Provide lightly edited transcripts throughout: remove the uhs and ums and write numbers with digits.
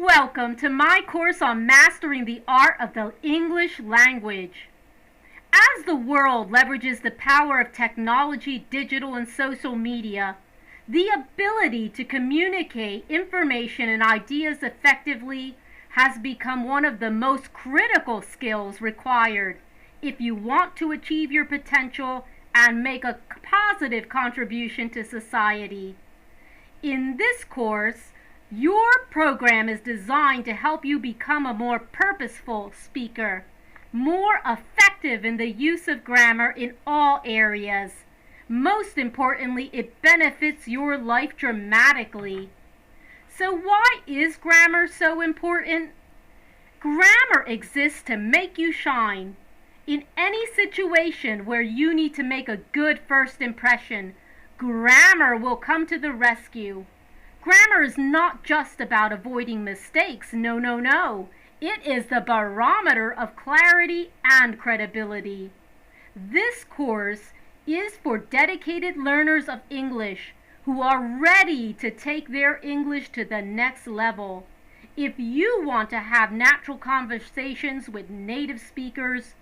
Welcome to my course on mastering the art of the English language. As the world leverages the power of technology, digital, and social media, the ability to communicate information and ideas effectively has become one of the most critical skills required if you want to achieve your potential and make a positive contribution to society. In this course, your program is designed to help you become a more purposeful speaker, more effective in the use of grammar in all areas. Most importantly, it benefits your life dramatically. So why is grammar so important? Grammar exists to make you shine. In any situation where you need to make a good first impression, grammar will come to the rescue. Grammar is not just about avoiding mistakes. No. It is the barometer of clarity and credibility. This course is for dedicated learners of English who are ready to take their English to the next level. If you want to have natural conversations with native speakers,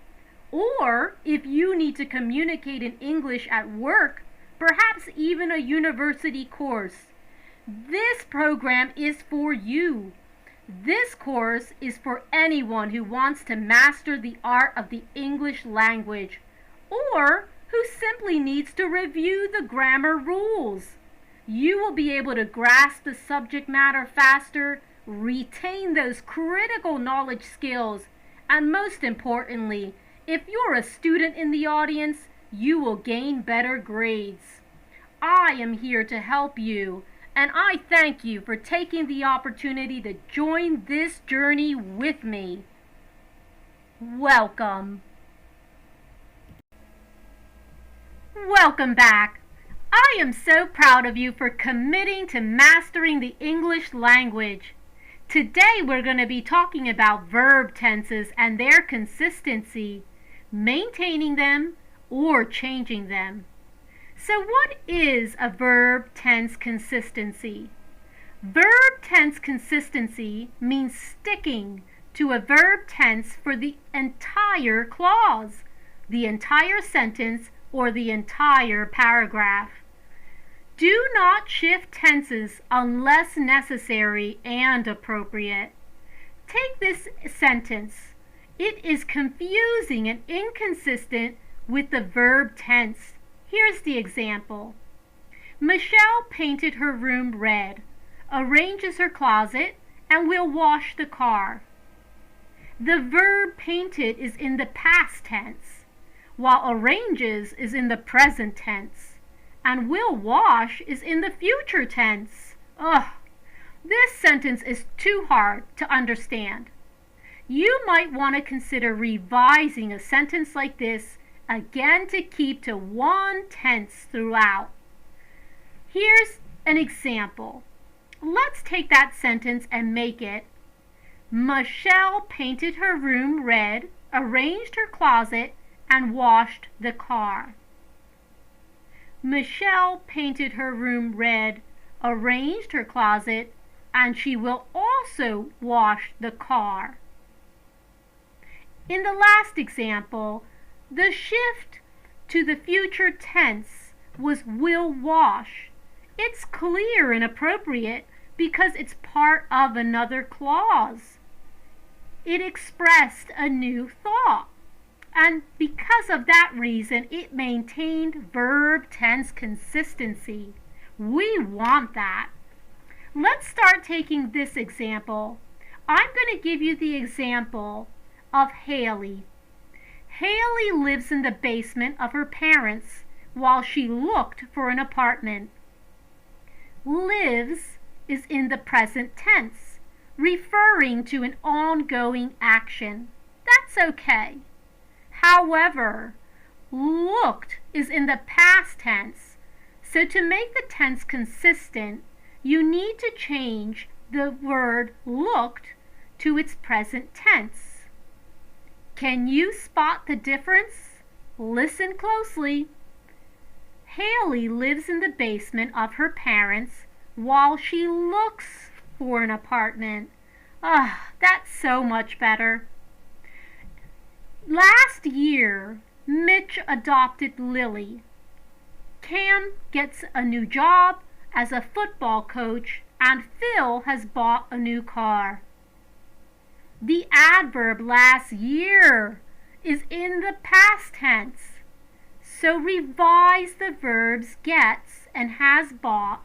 or if you need to communicate in English at work, perhaps even a university course, this program is for you. This course is for anyone who wants to master the art of the English language, or who simply needs to review the grammar rules. You will be able to grasp the subject matter faster, retain those critical knowledge skills, and most importantly, if you're a student in the audience, you will gain better grades. I am here to help you, and I thank you for taking the opportunity to join this journey with me. Welcome. Welcome back. I am so proud of you for committing to mastering the English language. Today we're going to be talking about verb tenses and their consistency, maintaining them or changing them. So what is a verb tense consistency? Verb tense consistency means sticking to a verb tense for the entire clause, the entire sentence, or the entire paragraph. Do not shift tenses unless necessary and appropriate. Take this sentence. It is confusing and inconsistent with the verb tense. Here's the example. Michelle painted her room red, arranges her closet, and will wash the car. The verb painted is in the past tense, while arranges is in the present tense, and will wash is in the future tense. This sentence is too hard to understand. You might want to consider revising a sentence like this again to keep to one tense throughout. Here's an example. Let's take that sentence and make it: Michelle painted her room red, arranged her closet, and washed the car. Michelle painted her room red, arranged her closet, and she will also wash the car. In the last example, the shift to the future tense was will wash. It's clear and appropriate because it's part of another clause. It expressed a new thought, and because of that reason, it maintained verb tense consistency. We want that. Let's start taking this example. I'm going to give you the example of Haley. Haley lives in the basement of her parents while she looked for an apartment. Lives is in the present tense, referring to an ongoing action. That's okay. However, looked is in the past tense, so to make the tense consistent, you need to change the word looked to its present tense. Can you spot the difference? Listen closely. Haley lives in the basement of her parents while she looks for an apartment. Ah, that's so much better. Last year, Mitch adopted Lily. Cam gets a new job as a football coach, and Phil has bought a new car. The adverb last year is in the past tense, so revise the verbs gets and has bought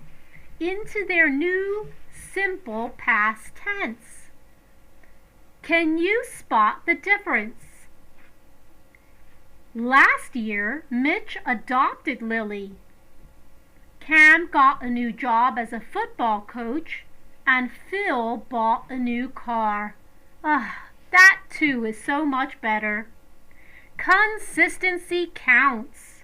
into their new simple past tense. Can you spot the difference? Last year, Mitch adopted Lily. Cam got a new job as a football coach, and Phil bought a new car. That too is so much better. Consistency counts.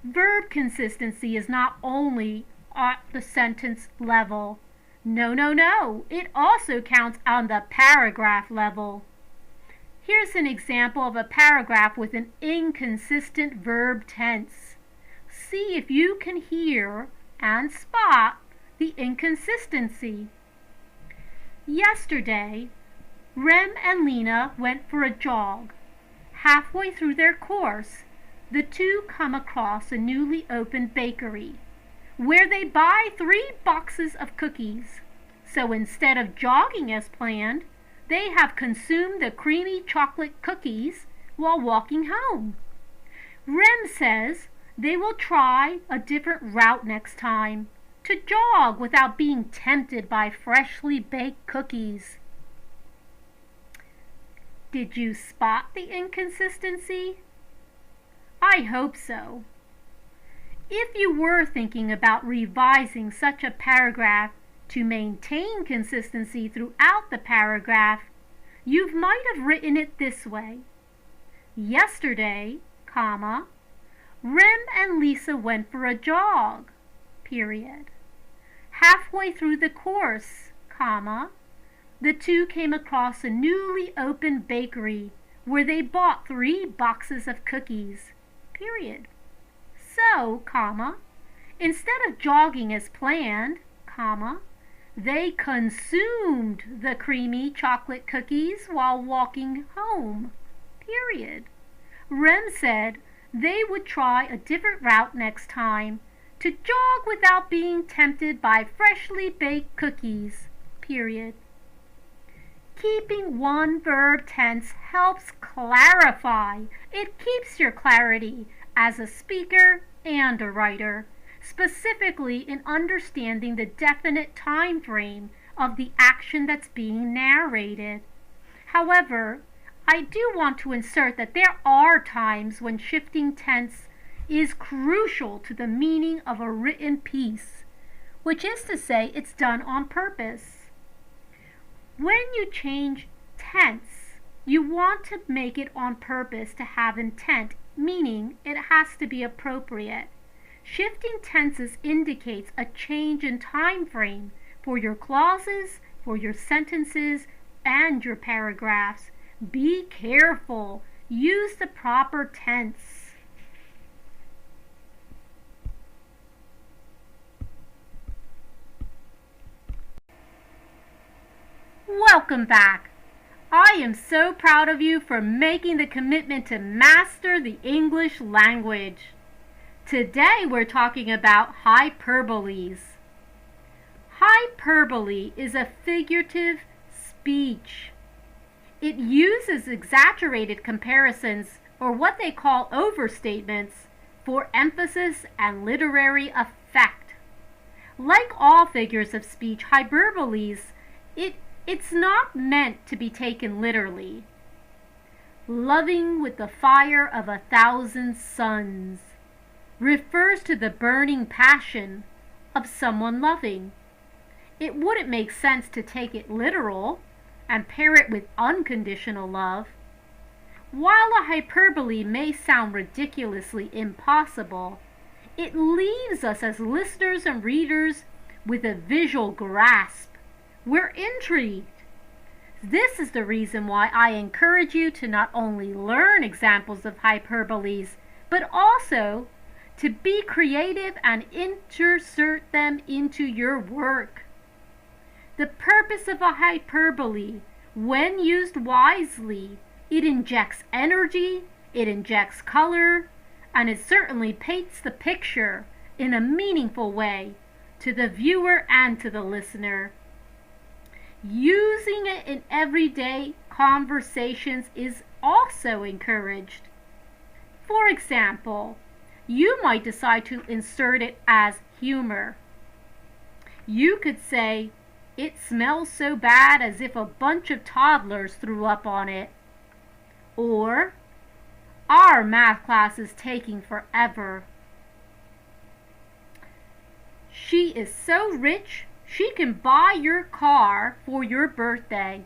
Verb consistency is not only at the sentence level. No. It also counts on the paragraph level. Here's an example of a paragraph with an inconsistent verb tense. See if you can hear and spot the inconsistency. Yesterday, Rem and Lena went for a jog. Halfway through their course, the two come across a newly opened bakery, where they buy 3 boxes of cookies. So instead of jogging as planned, they have consumed the creamy chocolate cookies while walking home. Rem says they will try a different route next time, to jog without being tempted by freshly baked cookies. Did you spot the inconsistency? I hope so. If you were thinking about revising such a paragraph to maintain consistency throughout the paragraph, you might have written it this way. Yesterday, comma, Rem and Lisa went for a jog, period. Halfway through the course, comma, the two came across a newly opened bakery where they bought 3 boxes of cookies, period. So, comma, instead of jogging as planned, comma, they consumed the creamy chocolate cookies while walking home, period. Rem said they would try a different route next time, to jog without being tempted by freshly baked cookies, period. Keeping one verb tense helps clarify. It keeps your clarity as a speaker and a writer, specifically in understanding the definite time frame of the action that's being narrated. However, I do want to insert that there are times when shifting tense is crucial to the meaning of a written piece, which is to say it's done on purpose. When you change tense, you want to make it on purpose to have intent, meaning it has to be appropriate. Shifting tenses indicates a change in time frame for your clauses, for your sentences, and your paragraphs. Be careful. Use the proper tense. Welcome back. I am so proud of you for making the commitment to master the English language. Today we're talking about hyperboles. Hyperbole is a figurative speech. It uses exaggerated comparisons, or what they call overstatements, for emphasis and literary effect. Like all figures of speech, hyperboles, it's not meant to be taken literally. Loving with the fire of 1,000 suns refers to the burning passion of someone loving. It wouldn't make sense to take it literal and pair it with unconditional love. While a hyperbole may sound ridiculously impossible, it leaves us as listeners and readers with a visual grasp. We're intrigued. This is the reason why I encourage you to not only learn examples of hyperboles, but also to be creative and insert them into your work. The purpose of a hyperbole, when used wisely, it injects energy, it injects color, and it certainly paints the picture in a meaningful way to the viewer and to the listener. Using it in everyday conversations is also encouraged. For example, you might decide to insert it as humor. You could say, "It smells so bad as if a bunch of toddlers threw up on it." Or, "Our math class is taking forever." "She is so rich, she can buy your car for your birthday."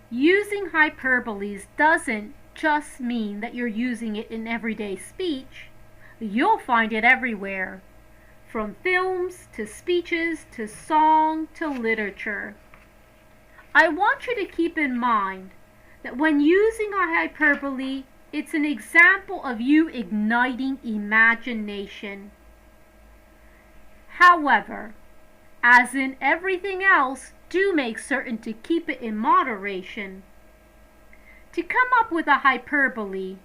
Using hyperboles doesn't just mean that you're using it in everyday speech. You'll find it everywhere, from films to speeches to song to literature. I want you to keep in mind that when using a hyperbole, it's an example of you igniting imagination. However, as in everything else, do make certain to keep it in moderation. To come up with a hyperbole,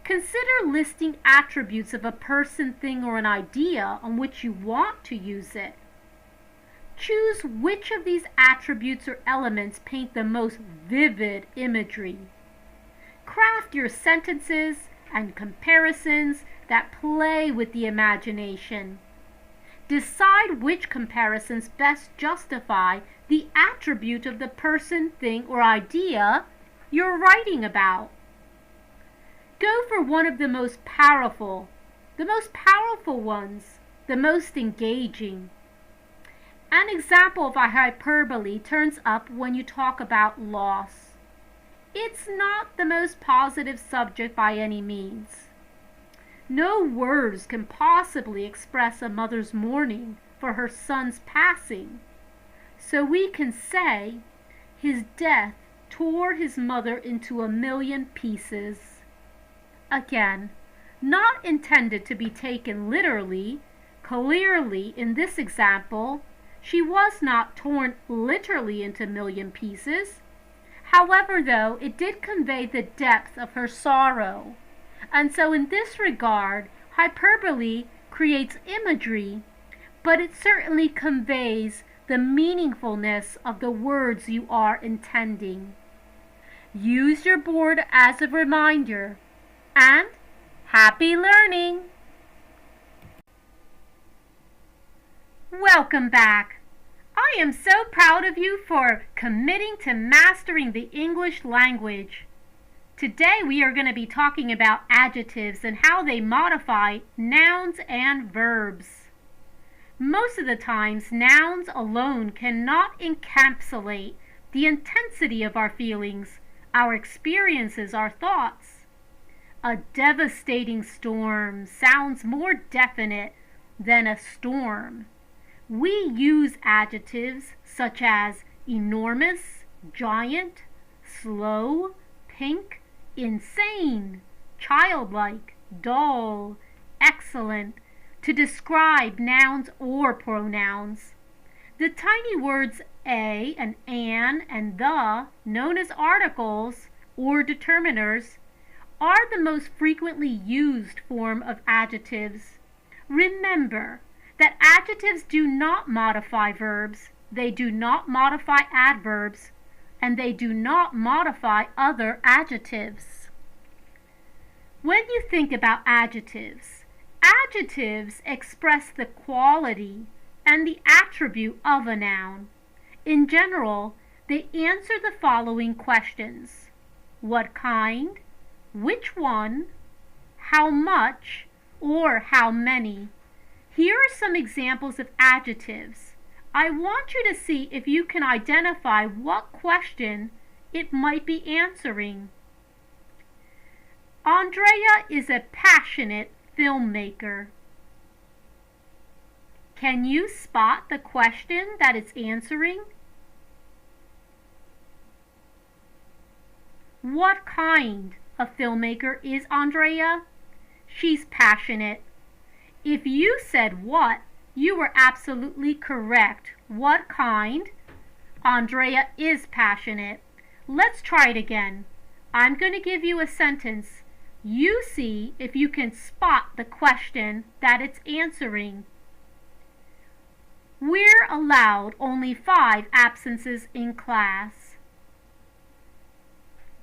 consider listing attributes of a person, thing, or an idea on which you want to use it. Choose which of these attributes or elements paint the most vivid imagery. Craft your sentences and comparisons that play with the imagination. Decide which comparisons best justify the attribute of the person, thing, or idea you're writing about. Go for one of the most powerful ones, the most engaging. An example of a hyperbole turns up when you talk about loss. It's not the most positive subject by any means. No words can possibly express a mother's mourning for her son's passing. So we can say, "His death tore his mother into a million pieces." Again, not intended to be taken literally. Clearly, in this example, she was not torn literally into a million pieces. However, though, it did convey the depth of her sorrow. And so in this regard, hyperbole creates imagery, but it certainly conveys the meaningfulness of the words you are intending. Use your board as a reminder, and happy learning! Welcome back! I am so proud of you for committing to mastering the English language. Today we are going to be talking about adjectives and how they modify nouns and verbs. Most of the times, nouns alone cannot encapsulate the intensity of our feelings, our experiences, our thoughts. A devastating storm sounds more definite than a storm. We use adjectives such as enormous, giant, slow, pink, insane, childlike, dull, excellent, to describe nouns or pronouns. The tiny words a and an and the, known as articles or determiners, are the most frequently used form of adjectives. Remember that adjectives do not modify verbs, they do not modify adverbs, and they do not modify other adjectives. When you think about adjectives, adjectives express the quality and the attribute of a noun. In general, they answer the following questions: what kind, which one, how much, or how many. Here are some examples of adjectives. I want you to see if you can identify what question it might be answering. Andrea is a passionate filmmaker. Can you spot the question that it's answering? What kind of filmmaker is Andrea? She's passionate. If you said what, you were absolutely correct. What kind? Andrea is passionate. Let's try it again. I'm going to give you a sentence. You see if you can spot the question that it's answering. We're allowed only 5 absences in class.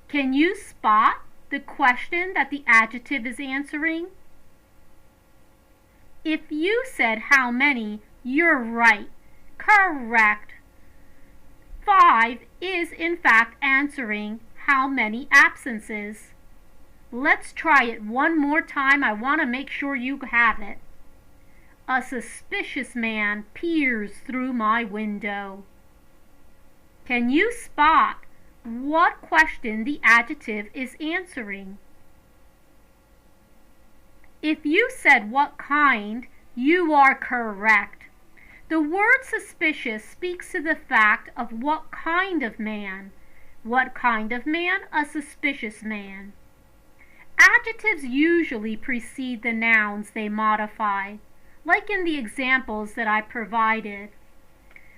Can you spot the question that the adjective is answering? If you said how many, you're right. Correct. 5 is in fact answering how many absences. Let's try it one more time. I want to make sure you have it. A suspicious man peers through my window. Can you spot what question the adjective is answering? If you said what kind, you are correct. The word suspicious speaks to the fact of what kind of man. What kind of man? A suspicious man. Adjectives usually precede the nouns they modify, like in the examples that I provided.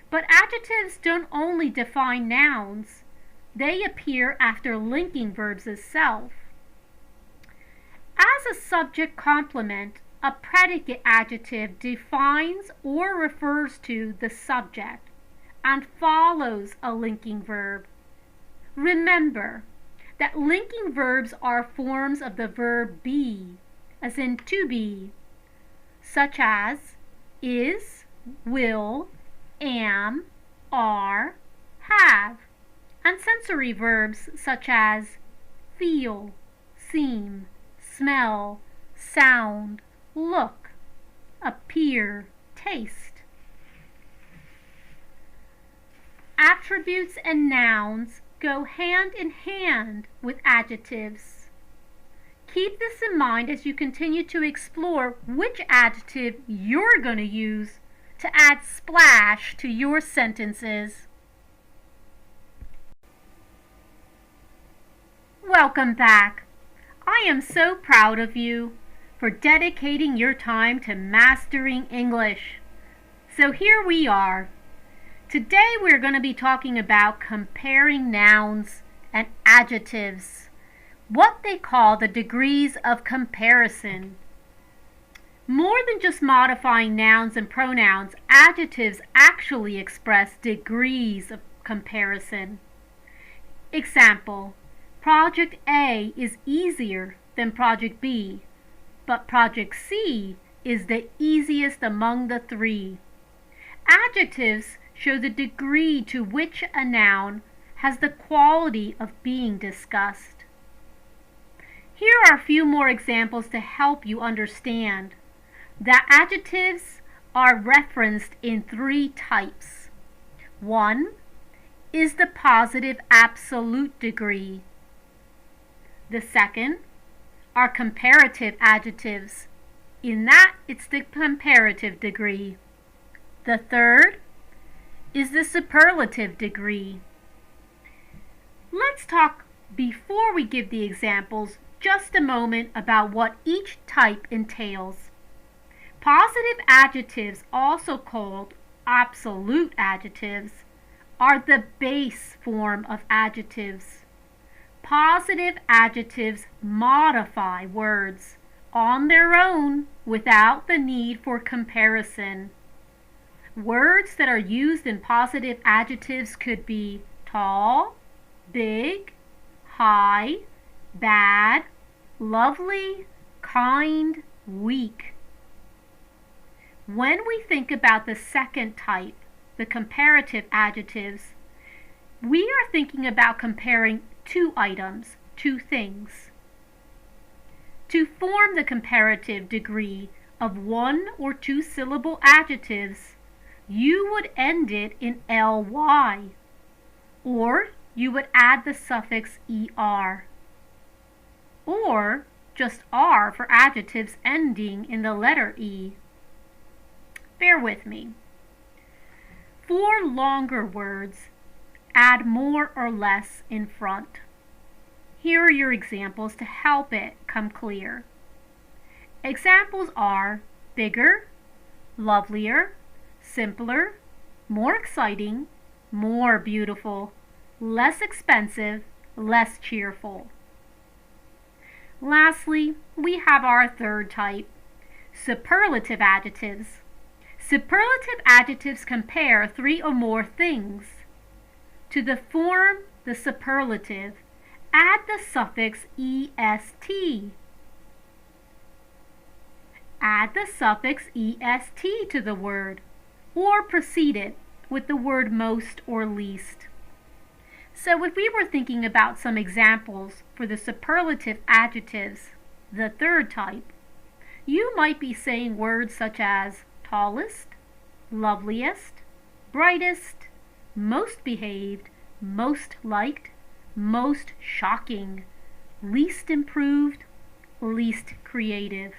But adjectives don't only define nouns, they appear after linking verbs itself. As a subject complement, a predicate adjective defines or refers to the subject and follows a linking verb. Remember that linking verbs are forms of the verb be, as in to be, such as is, will, am, are, have, and sensory verbs such as feel, seem, smell, sound, look, appear, taste. Attributes and nouns go hand in hand with adjectives. Keep this in mind as you continue to explore which adjective you're going to use to add splash to your sentences. Welcome back. I am so proud of you for dedicating your time to mastering English. So here we are. Today we're going to be talking about comparing nouns and adjectives, what they call the degrees of comparison. More than just modifying nouns and pronouns, adjectives actually express degrees of comparison. Example, Project A is easier than Project B, but Project C is the easiest among the 3. Adjectives show the degree to which a noun has the quality of being discussed. Here are a few more examples to help you understand that adjectives are referenced in 3 types. 1 is the positive absolute degree. The second are comparative adjectives. In that, it's the comparative degree. The third is the superlative degree. Let's talk, before we give the examples, just a moment about what each type entails. Positive adjectives, also called absolute adjectives, are the base form of adjectives. Positive adjectives modify words on their own without the need for comparison. Words that are used in positive adjectives could be tall, big, high, bad, lovely, kind, weak. When we think about the second type, the comparative adjectives, we are thinking about comparing 2 items, 2 things. To form the comparative degree of 1 or 2 syllable adjectives, you would end it in ly, or you would add the suffix er, or just r for adjectives ending in the letter e. Bear with me. For longer words, add more or less in front. Here are your examples to help it come clear. Examples are bigger, lovelier, simpler, more exciting, more beautiful, less expensive, less cheerful. Lastly, we have our third type, superlative adjectives. Superlative adjectives compare three or more things. To the form the superlative, add the suffix est. Add the suffix est to the word, or precede it with the word most or least. So if we were thinking about some examples for the superlative adjectives, the third type, you might be saying words such as tallest, loveliest, brightest, most behaved, most liked, most shocking, least improved, least creative.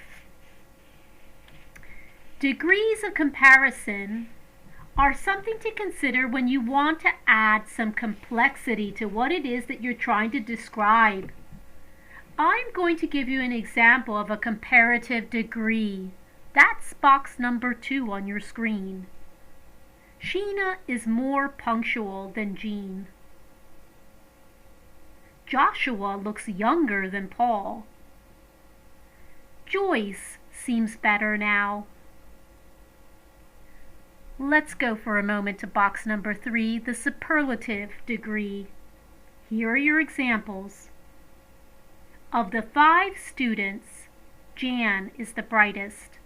Degrees of comparison are something to consider when you want to add some complexity to what it is that you're trying to describe. I'm going to give you an example of a comparative degree. That's box number 2 on your screen. Sheena is more punctual than Jean. Joshua looks younger than Paul. Joyce seems better now. Let's go for a moment to box number 3, the superlative degree. Here are your examples. Of the 5 students, Jan is the brightest.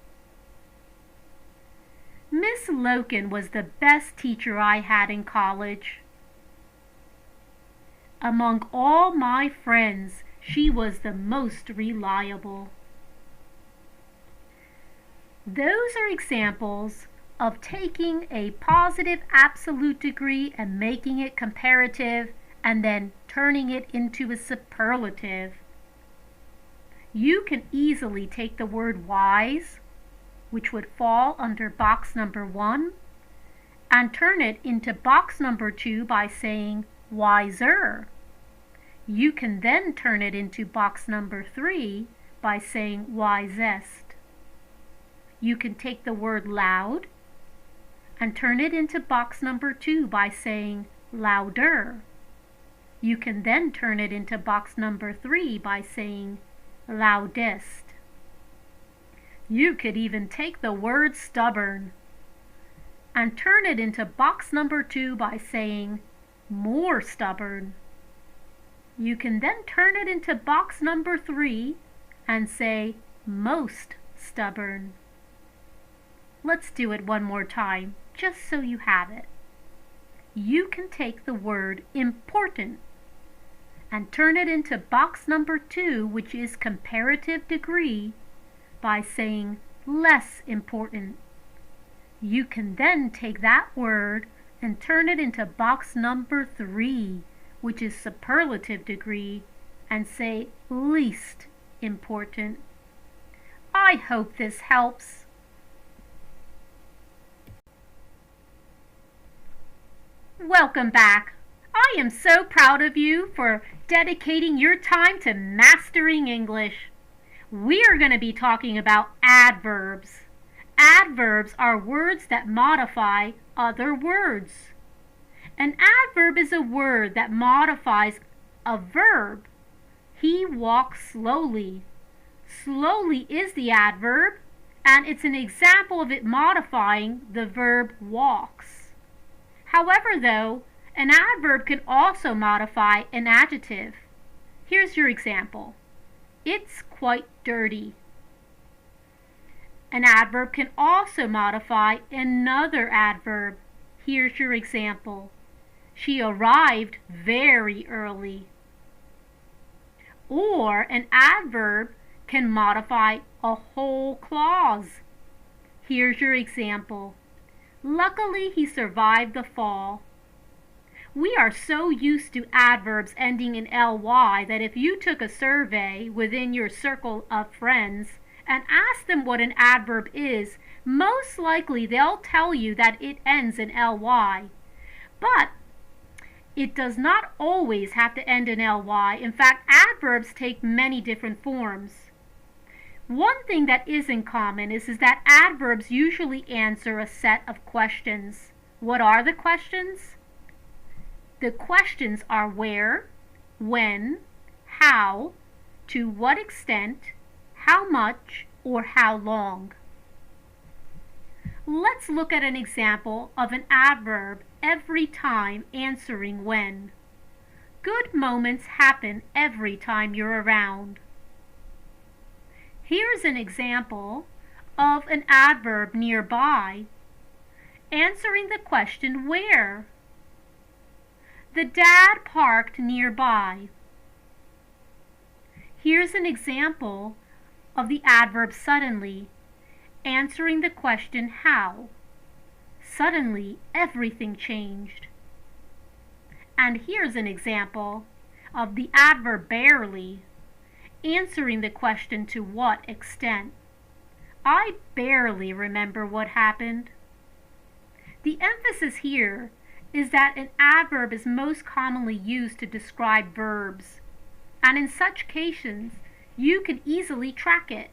Miss Loken was the best teacher I had in college. Among all my friends, she was the most reliable. Those are examples of taking a positive absolute degree and making it comparative and then turning it into a superlative. You can easily take the word wise, which would fall under box number 1, and turn it into box number 2 by saying wiser. You can then turn it into box number 3 by saying wisest. You can take the word loud and turn it into box number 2 by saying louder. You can then turn it into box number 3 by saying loudest. You could even take the word stubborn and turn it into box number 2 by saying more stubborn. You can then turn it into box number 3 and say most stubborn. Let's do it one more time, just so you have it. You can take the word important and turn it into box number 2, which is comparative degree, by saying less important. You can then take that word and turn it into box number 3, which is superlative degree, and say least important. I hope this helps. Welcome back. I am so proud of you for dedicating your time to mastering English. We are going to be talking about adverbs. Adverbs are words that modify other words. An adverb is a word that modifies a verb. He walks slowly. Slowly is the adverb, and it's an example of it modifying the verb walks. However, though, an adverb can also modify an adjective. Here's your example. It's quite dirty. An adverb can also modify another adverb. Here's your example. She arrived very early. Or an adverb can modify a whole clause. Here's your example. Luckily, he survived the fall. We are so used to adverbs ending in ly that if you took a survey within your circle of friends and asked them what an adverb is, most likely they'll tell you that it ends in ly. But it does not always have to end in ly. In fact, adverbs take many different forms. One thing that is in common is that adverbs usually answer a set of questions. What are the questions? The questions are where, when, how, to what extent, how much, or how long. Let's look at an example of an adverb every time answering when. Good moments happen every time you're around. Here's an example of an adverb nearby answering the question where. The dad parked nearby. Here's an example of the adverb suddenly answering the question how. Suddenly, everything changed. And here's an example of the adverb barely answering the question to what extent. I barely remember what happened. The emphasis here is that an adverb is most commonly used to describe verbs, and in such cases, you can easily track it.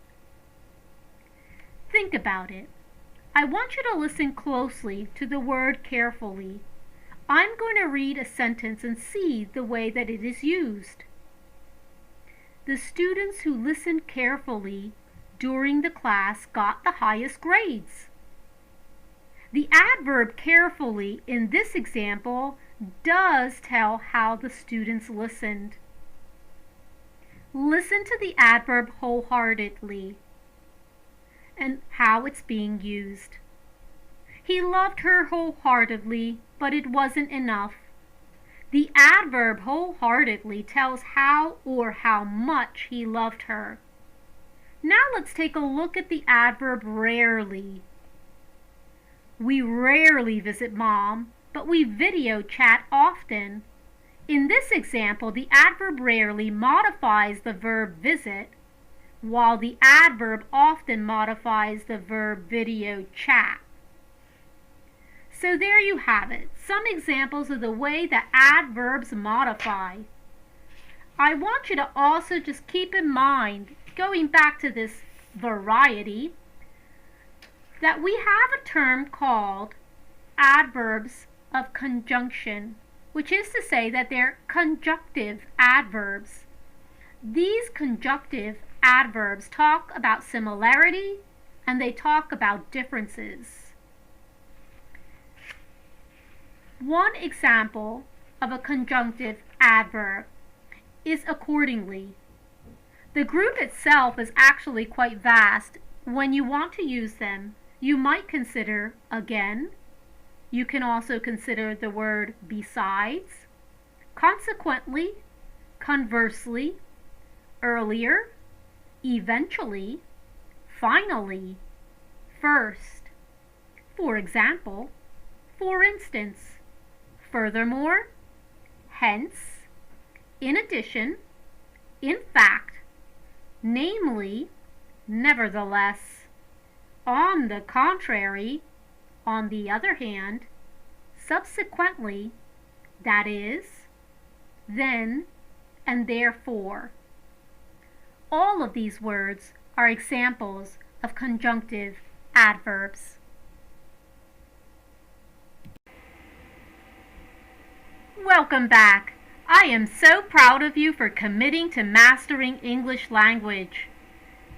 Think about it. I want you to listen closely to the word carefully. I'm going to read a sentence and see the way that it is used. The students who listened carefully during the class got the highest grades. The adverb carefully in this example does tell how the students listened. Listen to the adverb wholeheartedly and how it's being used. He loved her wholeheartedly, but it wasn't enough. The adverb wholeheartedly tells how or how much he loved her. Now let's take a look at the adverb rarely. We rarely visit Mom, but we video chat often. In this example, the adverb rarely modifies the verb visit, while the adverb often modifies the verb video chat. So there you have it, some examples of the way that adverbs modify. I want you to also just keep in mind, going back to this variety, that we have a term called adverbs of conjunction, which is to say that they're conjunctive adverbs. These conjunctive adverbs talk about similarity and they talk about differences. One example of a conjunctive adverb is accordingly. The group itself is actually quite vast. When you want to use them, you might consider again. You can also consider the word besides, consequently, conversely, earlier, eventually, finally, first. For example, for instance, furthermore, hence, in addition, in fact, namely, nevertheless, on the contrary, on the other hand, subsequently, that is, then, and therefore. All of these words are examples of conjunctive adverbs. Welcome back. I am so proud of you for committing to mastering English language.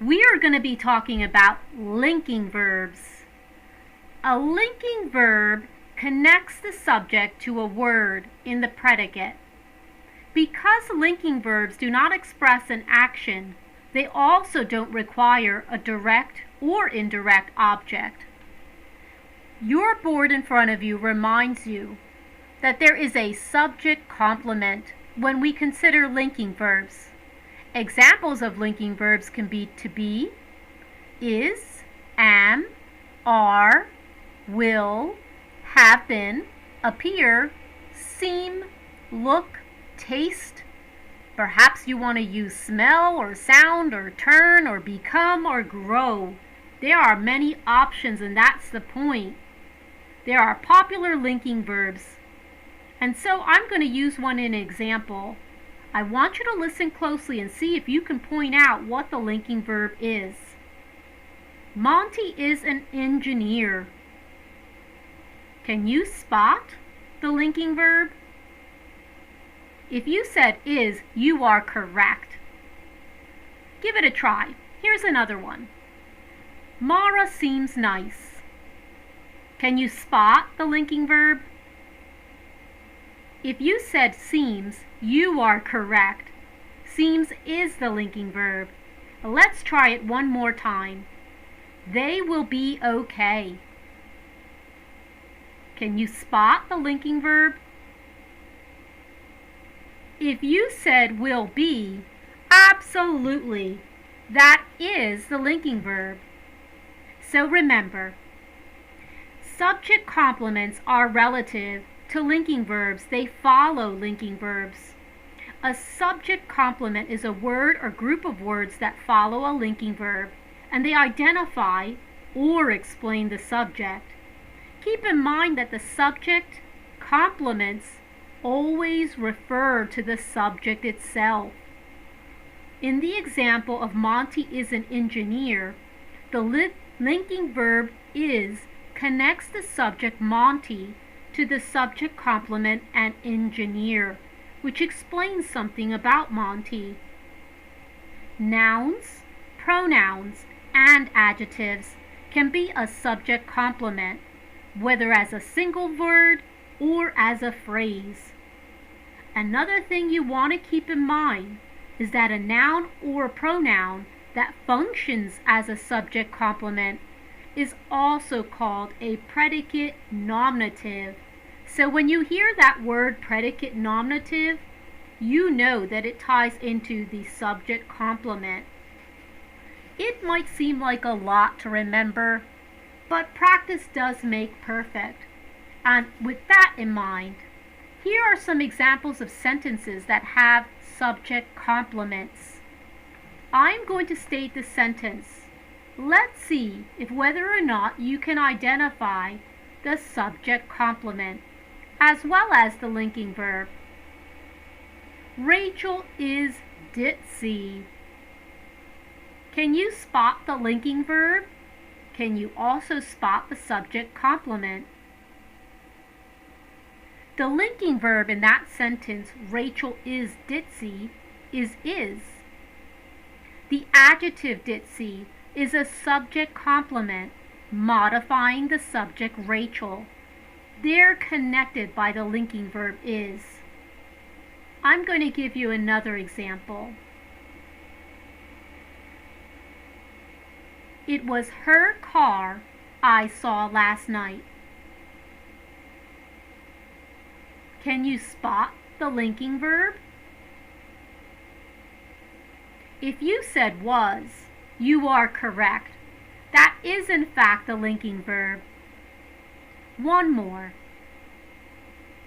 We are going to be talking about linking verbs. A linking verb connects the subject to a word in the predicate. Because linking verbs do not express an action, they also don't require a direct or indirect object. Your board in front of you reminds you that there is a subject complement when we consider linking verbs. Examples of linking verbs can be to be, is, am, are, will, have been, appear, seem, look, taste. Perhaps you want to use smell or sound or turn or become or grow. There are many options, and that's the point. There are popular linking verbs. And so I'm going to use one in an example. I want you to listen closely and see if you can point out what the linking verb is. Monty is an engineer. Can you spot the linking verb? If you said is, you are correct. Give it a try. Here's another one. Mara seems nice. Can you spot the linking verb? If you said seems, you are correct. Seems is the linking verb. Let's try it one more time. They will be okay. Can you spot the linking verb? If you said will be, absolutely, that is the linking verb. So remember, subject complements are relative to linking verbs. They follow linking verbs. A subject complement is a word or group of words that follow a linking verb, and they identify or explain the subject. Keep in mind that the subject complements always refer to the subject itself. In the example of Monty is an engineer, the linking verb is connects the subject Monty to the subject complement and engineer, which explains something about Monty. Nouns, pronouns, and adjectives can be a subject complement, whether as a single word or as a phrase. Another thing you want to keep in mind is that a noun or a pronoun that functions as a subject complement is also called a predicate nominative. So when you hear that word predicate nominative, you know that it ties into the subject complement. It might seem like a lot to remember, but practice does make perfect. And with that in mind, here are some examples of sentences that have subject complements. I'm going to state the sentence. Let's see if whether or not you can identify the subject complement, as well as the linking verb. Rachel is ditzy. Can you spot the linking verb? Can you also spot the subject complement? The linking verb in that sentence, Rachel is ditzy, is. The adjective ditzy is a subject complement modifying the subject Rachel. They're connected by the linking verb is. I'm going to give you another example. It was her car I saw last night. Can you spot the linking verb? If you said was, you are correct. That is in fact the linking verb. One more.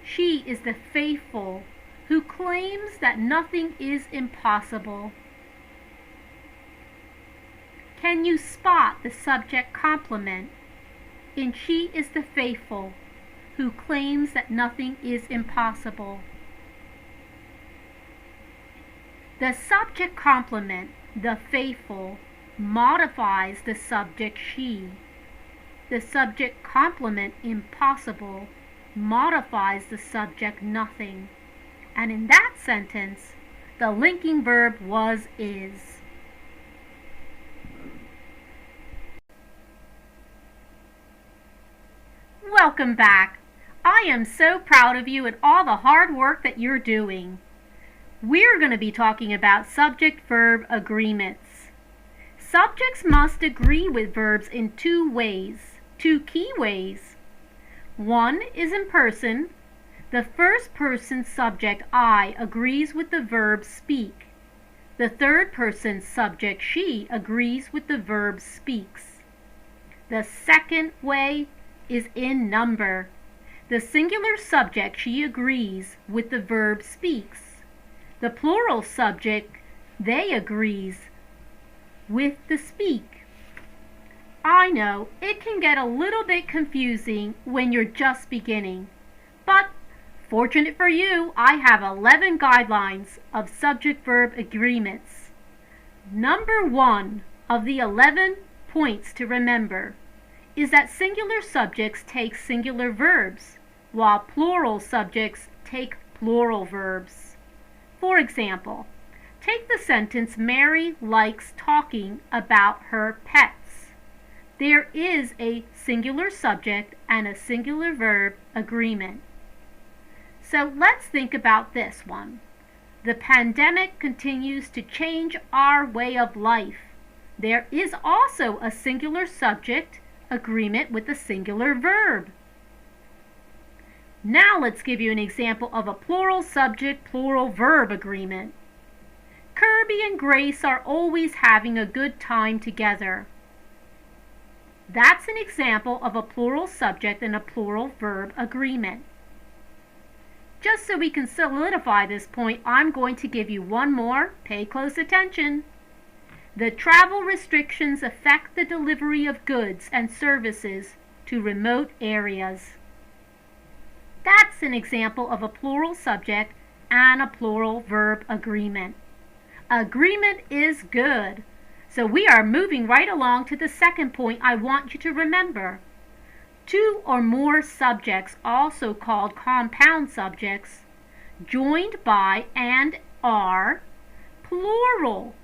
She is the faithful who claims that nothing is impossible. Can you spot the subject complement in she is the faithful who claims that nothing is impossible? The subject complement, the faithful, modifies the subject she. The subject complement, impossible, modifies the subject nothing. And in that sentence, the linking verb was is. Welcome back. I am so proud of you and all the hard work that you're doing. We're going to be talking about subject-verb agreements. Subjects must agree with verbs in two key ways. One is in person. The first person subject I agrees with the verb speak. The third person subject she agrees with the verb speaks. The second way is in number. The singular subject she agrees with the verb speaks. The plural subject they agrees with the speak. I know it can get a little bit confusing when you're just beginning, but fortunate for you, I have 11 guidelines of subject-verb agreements. Number 1 of the 11 points to remember is that singular subjects take singular verbs, while plural subjects take plural verbs. For example, take the sentence, Mary likes talking about her pets. There is a singular subject and a singular verb agreement. So let's think about this one. The pandemic continues to change our way of life. There is also a singular subject agreement with a singular verb. Now let's give you an example of a plural subject, plural verb agreement. Kirby and Grace are always having a good time together. That's an example of a plural subject and a plural verb agreement. Just so we can solidify this point, I'm going to give you one more. Pay close attention. The travel restrictions affect the delivery of goods and services to remote areas. That's an example of a plural subject and a plural verb agreement. Agreement is good. So we are moving right along to the second point I want you to remember. Two or more subjects, also called compound subjects, joined by and are plural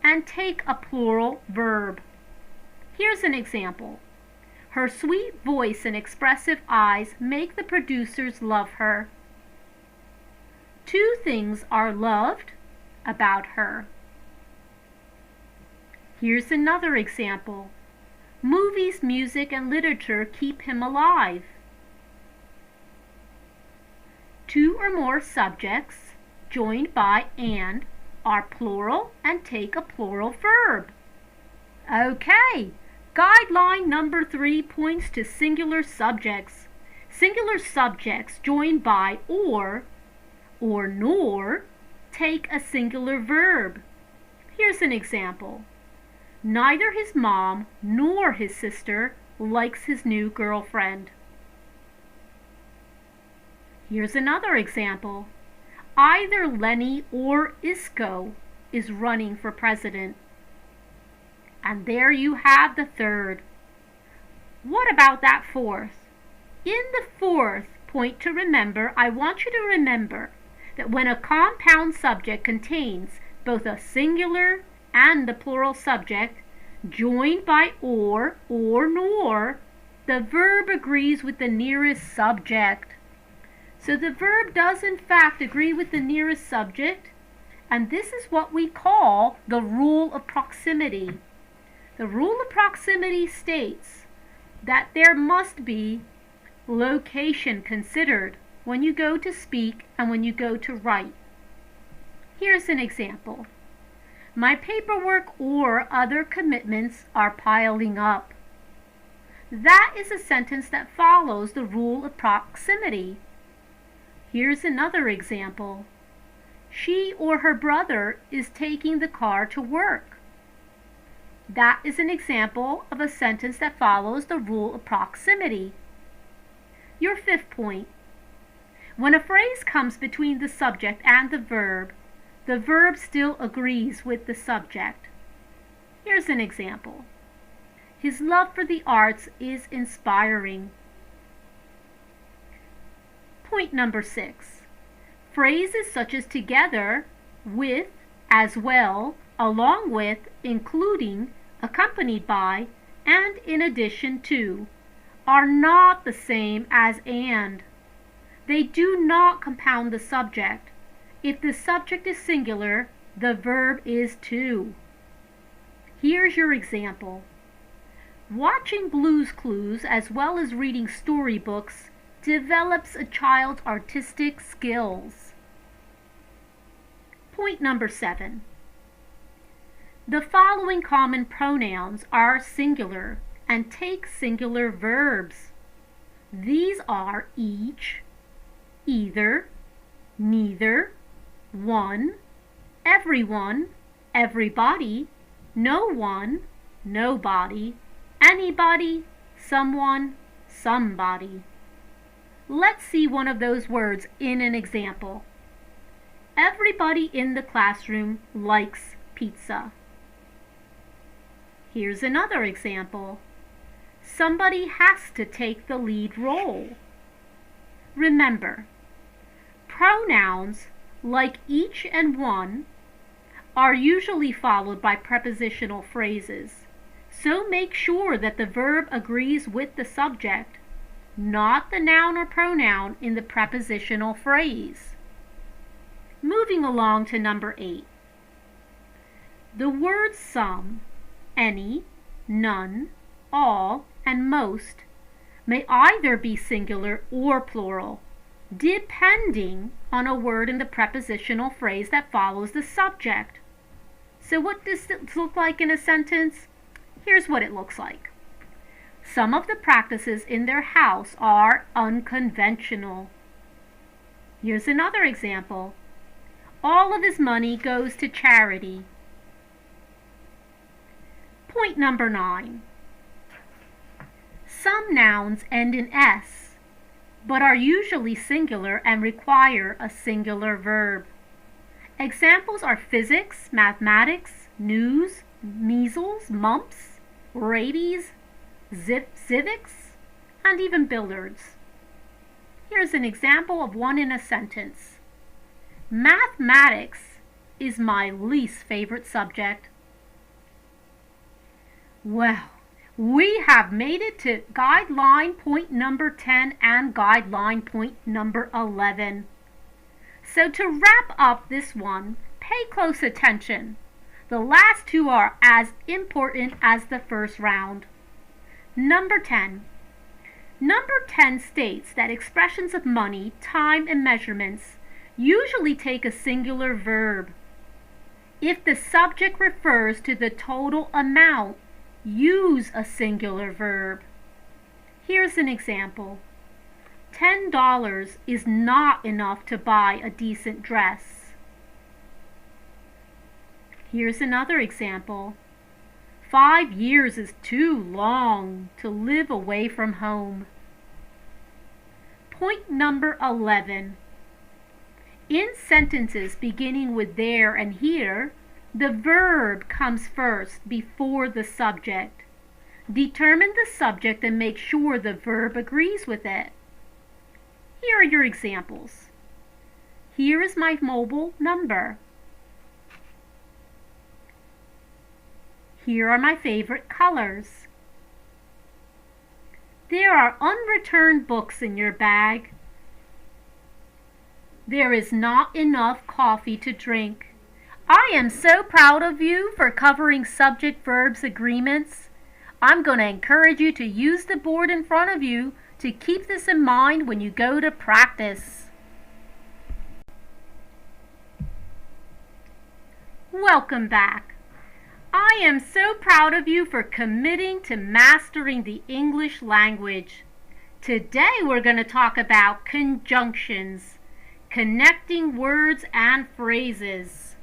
and take a plural verb. Here's an example. Her sweet voice and expressive eyes make the producers love her. Two things are loved about her. Here's another example. Movies, music, and literature keep him alive. Two or more subjects joined by and are plural and take a plural verb. Okay, guideline number 3 points to singular subjects. Singular subjects joined by or nor take a singular verb. Here's an example. Neither his mom nor his sister likes his new girlfriend. Here's another example. Either Lenny or Isco is running for president. And there you have the third. What about that fourth? In the fourth point to remember, I want you to remember that when a compound subject contains both a singular and the plural subject, joined by or nor, the verb agrees with the nearest subject. So the verb does in fact agree with the nearest subject, and this is what we call the rule of proximity. The rule of proximity states that there must be location considered when you go to speak and when you go to write. Here's an example. My paperwork or other commitments are piling up. That is a sentence that follows the rule of proximity. Here's another example. She or her brother is taking the car to work. That is an example of a sentence that follows the rule of proximity. Your fifth point. When a phrase comes between the subject and the verb still agrees with the subject. Here's an example. His love for the arts is inspiring. Point number 6. Phrases such as together, with, as well, along with, including, accompanied by, and in addition to are not the same as and. They do not compound the subject. If the subject is singular, the verb is to. Here's your example. Watching Blue's Clues as well as reading storybooks develops a child's artistic skills. Point number 7. The following common pronouns are singular and take singular verbs. These are each, either, neither, one, everyone, everybody, no one, nobody, anybody, someone, somebody. Let's see one of those words in an example. Everybody in the classroom likes pizza. Here's another example. Somebody has to take the lead role. Remember, pronouns, like each and one, are usually followed by prepositional phrases. So make sure that the verb agrees with the subject, not the noun or pronoun in the prepositional phrase. Moving along to number 8. The words some, any, none, all, and most may either be singular or plural, depending on a word in the prepositional phrase that follows the subject. So what does this look like in a sentence? Here's what it looks like. Some of the practices in their house are unconventional. Here's another example. All of his money goes to charity. Point number 9. Some nouns end in S, but are usually singular and require a singular verb. Examples are physics, mathematics, news, measles, mumps, rabies, civics, and even billiards. Here's an example of one in a sentence. Mathematics is my least favorite subject. Well, we have made it to guideline point number 10 and guideline point number 11. So to wrap up this one, pay close attention. The last two are as important as the first round. Number 10. Number 10 states that expressions of money, time, and measurements usually take a singular verb. If the subject refers to the total amount, use a singular verb. Here's an example. $10 is not enough to buy a decent dress. Here's another example. 5 years is too long to live away from home. Point number 11. In sentences beginning with there and here, the verb comes first before the subject. Determine the subject and make sure the verb agrees with it. Here are your examples. Here is my mobile number. Here are my favorite colors. There are unreturned books in your bag. There is not enough coffee to drink. I am so proud of you for covering subject-verbs agreements. I'm going to encourage you to use the board in front of you to keep this in mind when you go to practice. Welcome back. I am so proud of you for committing to mastering the English language. Today we're going to talk about conjunctions, connecting words and phrases.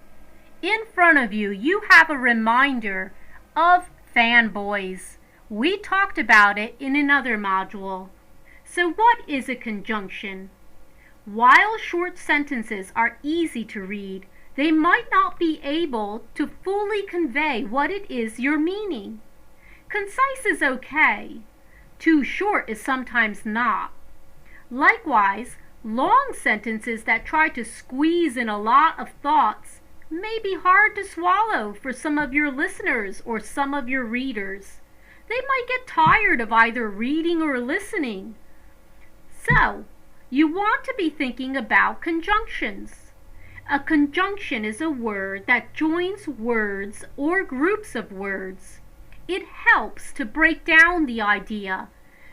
In front of you, you have a reminder of fanboys. We talked about it in another module. So what is a conjunction? While short sentences are easy to read, they might not be able to fully convey what it is you're meaning. Concise is okay. Too short is sometimes not. Likewise, long sentences that try to squeeze in a lot of thoughts may be hard to swallow for some of your listeners or some of your readers. They might get tired of either reading or listening. So, you want to be thinking about conjunctions. A conjunction is a word that joins words or groups of words. It helps to break down the idea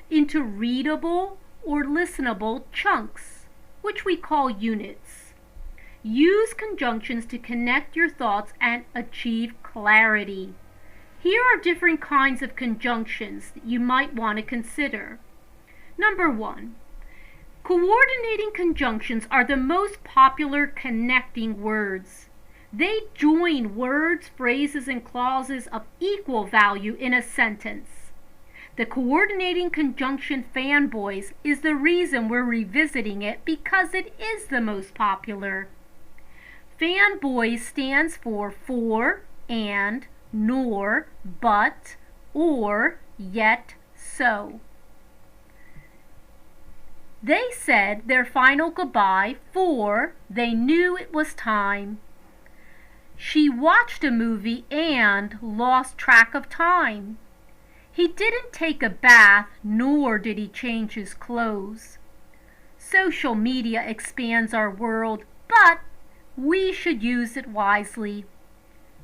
into readable or listenable chunks, which we call units. Use conjunctions to connect your thoughts and achieve clarity. Here are different kinds of conjunctions that you might want to consider. Number 1. Coordinating conjunctions are the most popular connecting words. They join words, phrases, and clauses of equal value in a sentence. The coordinating conjunction fanboys is the reason we're revisiting it because it is the most popular. Fanboys stands for, and, nor, but, or, yet, so. They said their final goodbye, for they knew it was time. She watched a movie and lost track of time. He didn't take a bath, nor did he change his clothes. Social media expands our world, but we should use it wisely.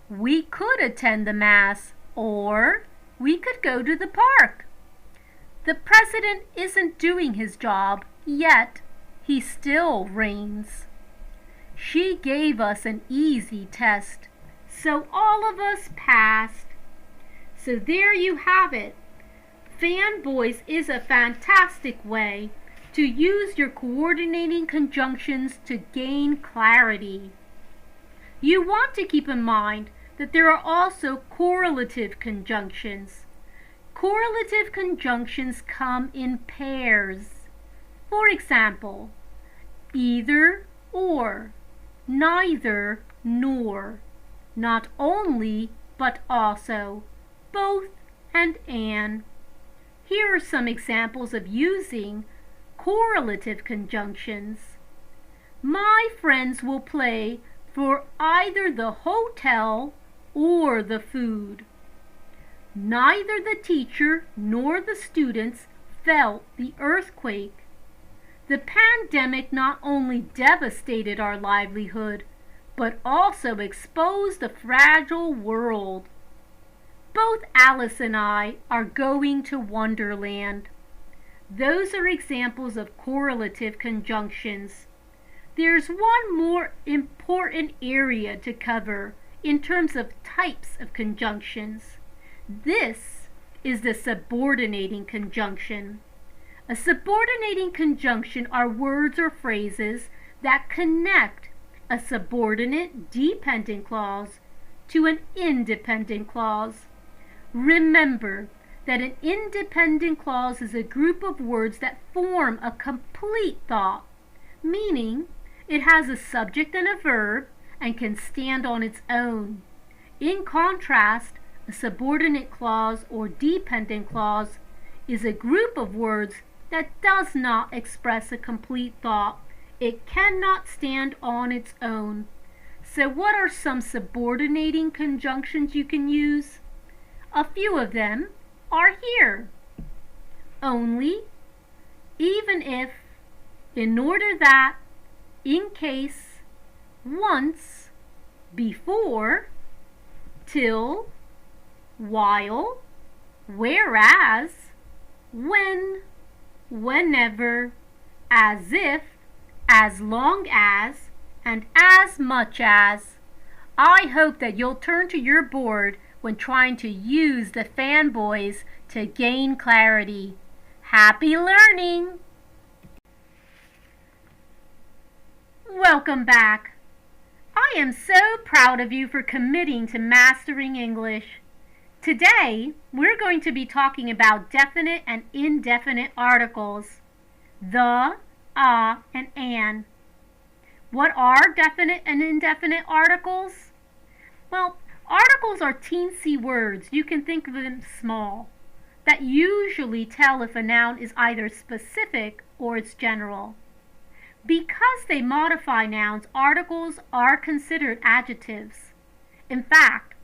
We could attend the Mass, or we could go to the park. The president isn't doing his job, yet he still reigns. She gave us an easy test, so all of us passed. So there you have it. Fanboys is a fantastic way to use your coordinating conjunctions to gain clarity. You want to keep in mind that there are also correlative conjunctions. Correlative conjunctions come in pairs. For example, either or, neither nor, not only but also, both and an. Here are some examples of using correlative conjunctions. My friends will play for either the hotel or the food. Neither the teacher nor the students felt the earthquake. The pandemic not only devastated our livelihood, but also exposed a fragile world. Both Alice and I are going to Wonderland. Those are examples of correlative conjunctions. There's one more important area to cover in terms of types of conjunctions. This is the subordinating conjunction. A subordinating conjunction are words or phrases that connect a subordinate dependent clause to an independent clause. Remember that an independent clause is a group of words that form a complete thought, meaning it has a subject and a verb and can stand on its own. In contrast, a subordinate clause or dependent clause is a group of words that does not express a complete thought. It cannot stand on its own. So what are some subordinating conjunctions you can use? A few of them are here. Only, even if, in order that, in case, once, before, till, while, whereas, when, whenever, as if, as long as, and as much as. I hope that you'll turn to your board when trying to use the fanboys to gain clarity. Happy learning! Welcome back. I am so proud of you for committing to mastering English. Today, we're going to be talking about definite and indefinite articles. The, and an. What are definite and indefinite articles? Well, articles are teensy words, you can think of them small, that usually tell if a noun is either specific or it's general. Because they modify nouns, articles are considered adjectives. In fact,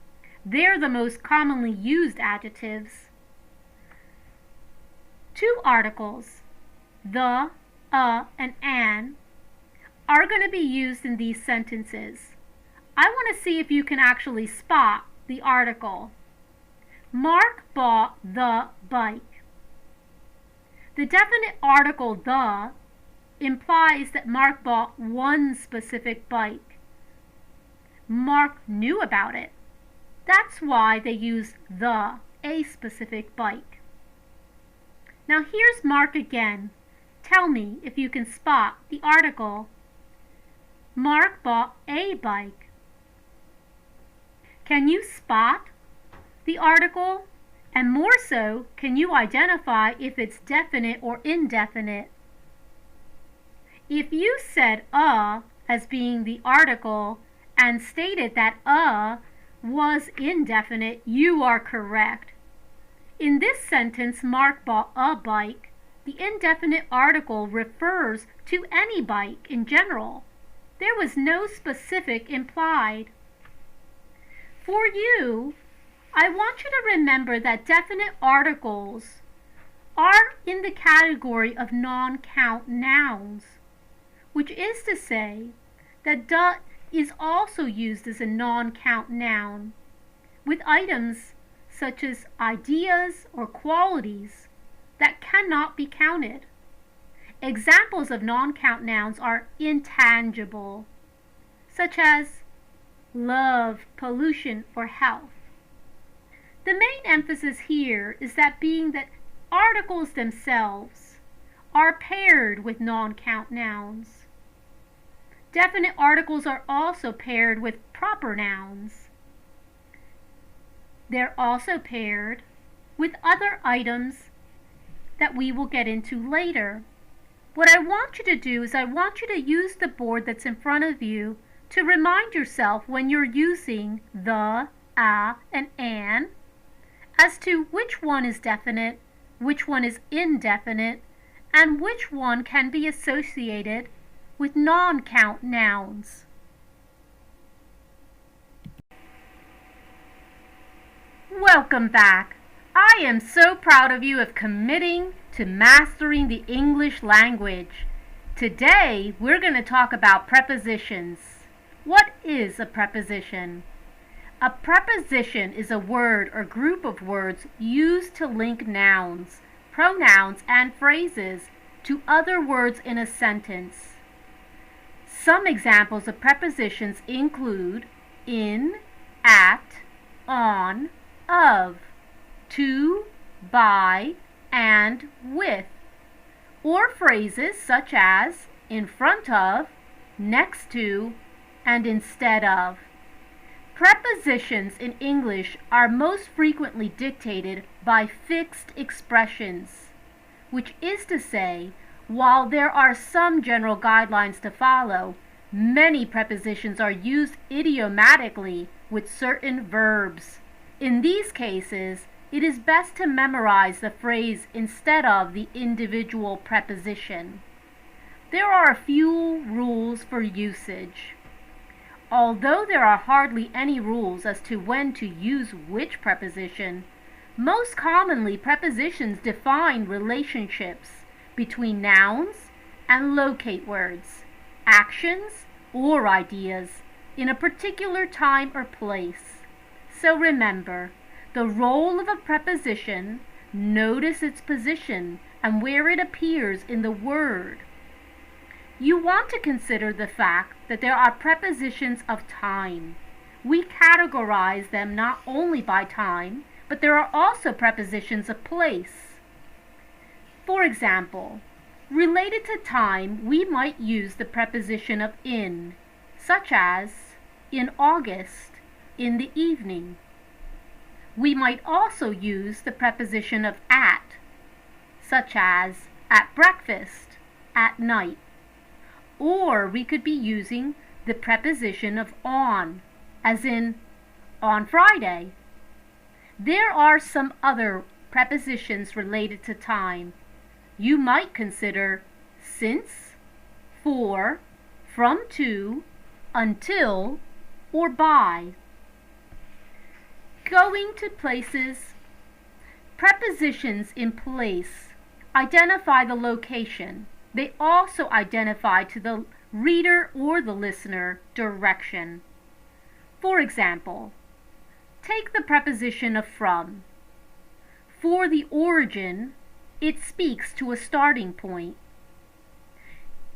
they're the most commonly used adjectives. Two articles, the, and an, are going to be used in these sentences. I want to see if you can actually spot the article. Mark bought the bike. The definite article the implies that Mark bought one specific bike. Mark knew about it. That's why they use the, a specific bike. Now here's Mark again. Tell me if you can spot the article. Mark bought a bike. Can you spot the article? And more so, can you identify if it's definite or indefinite? If you said as being the article and stated that was indefinite, you are correct. In this sentence, Mark bought a bike. The indefinite article refers to any bike in general. There was no specific implied. For you, I want you to remember that definite articles are in the category of non-count nouns, which is to say that the is also used as a non-count noun with items such as ideas or qualities that cannot be counted. Examples of non-count nouns are intangible, such as love, pollution, or health. The main emphasis here is that being that articles themselves are paired with non-count nouns. Definite articles are also paired with proper nouns. They're also paired with other items that we will get into later. What I want you to do is I want you to use the board that's in front of you to remind yourself when you're using the, a, and an as to which one is definite, which one is indefinite, and which one can be associated with non-count nouns. Welcome back. I am so proud of you of committing to mastering the English language. Today, we're going to talk about prepositions. What is a preposition? A preposition is a word or group of words used to link nouns, pronouns, and phrases to other words in a sentence. Some examples of prepositions include in, at, on, of, to, by, and with, or phrases such as in front of, next to, and instead of. Prepositions in English are most frequently dictated by fixed expressions, which is to say, while there are some general guidelines to follow, many prepositions are used idiomatically with certain verbs. In these cases, it is best to memorize the phrase instead of the individual preposition. There are a few rules for usage. Although there are hardly any rules as to when to use which preposition, most commonly prepositions define relationships between nouns and locate words, actions, or ideas in a particular time or place. So remember, the role of a preposition, notice its position and where it appears in the word. You want to consider the fact that there are prepositions of time. We categorize them not only by time, but there are also prepositions of place. For example, related to time, we might use the preposition of in, such as in August, in the evening. We might also use the preposition of at, such as at breakfast, at night. Or we could be using the preposition of on, as in on Friday. There are some other prepositions related to time. You might consider since, for, from to, until, or by. Going to places. Prepositions in place identify the location. They also identify to the reader or the listener direction. For example, take the preposition of from. For the origin, it speaks to a starting point.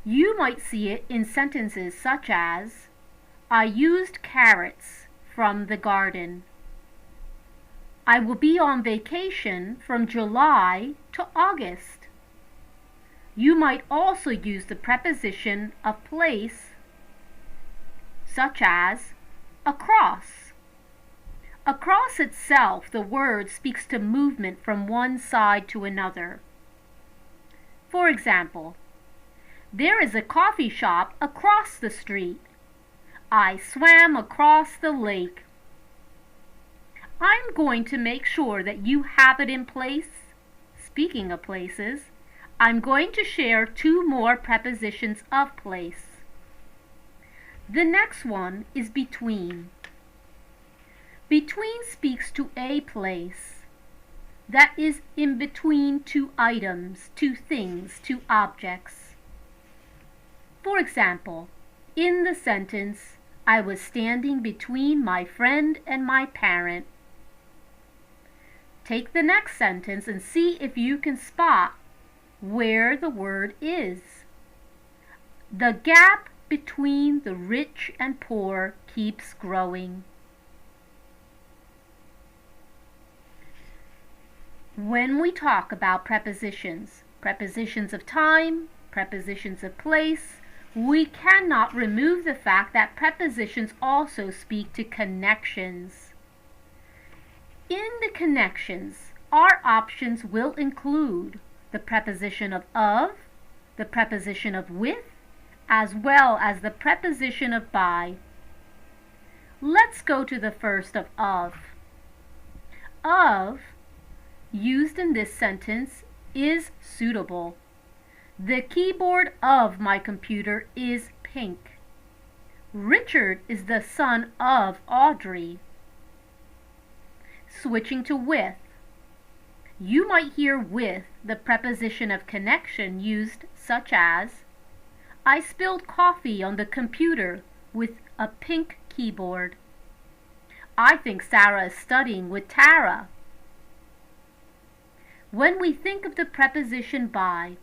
You might see it in sentences such as, I used carrots from the garden. I will be on vacation from July to August. You might also use the preposition of place, such as across. Across itself, the word speaks to movement from one side to another. For example, there is a coffee shop across the street. I swam across the lake. I'm going to make sure that you have it in place. Speaking of places, I'm going to share 2 more prepositions of place. The next one is between. Between speaks to a place that is in between 2 items, 2 things, 2 objects. For example, in the sentence, I was standing between my friend and my parent. Take the next sentence and see if you can spot where the word is. The gap between the rich and poor keeps growing. When we talk about prepositions, prepositions of time, prepositions of place, we cannot remove the fact that prepositions also speak to connections. In the connections, our options will include the preposition of, the preposition of with, as well as the preposition of by. Let's go to the first of. Of, used in this sentence, is suitable. The keyboard of my computer is pink. Richard is the son of Audrey. Switching to with. You might hear with the preposition of connection used, such as, I spilled coffee on the computer with a pink keyboard. I think Sarah is studying with Tara. When we think of the preposition by,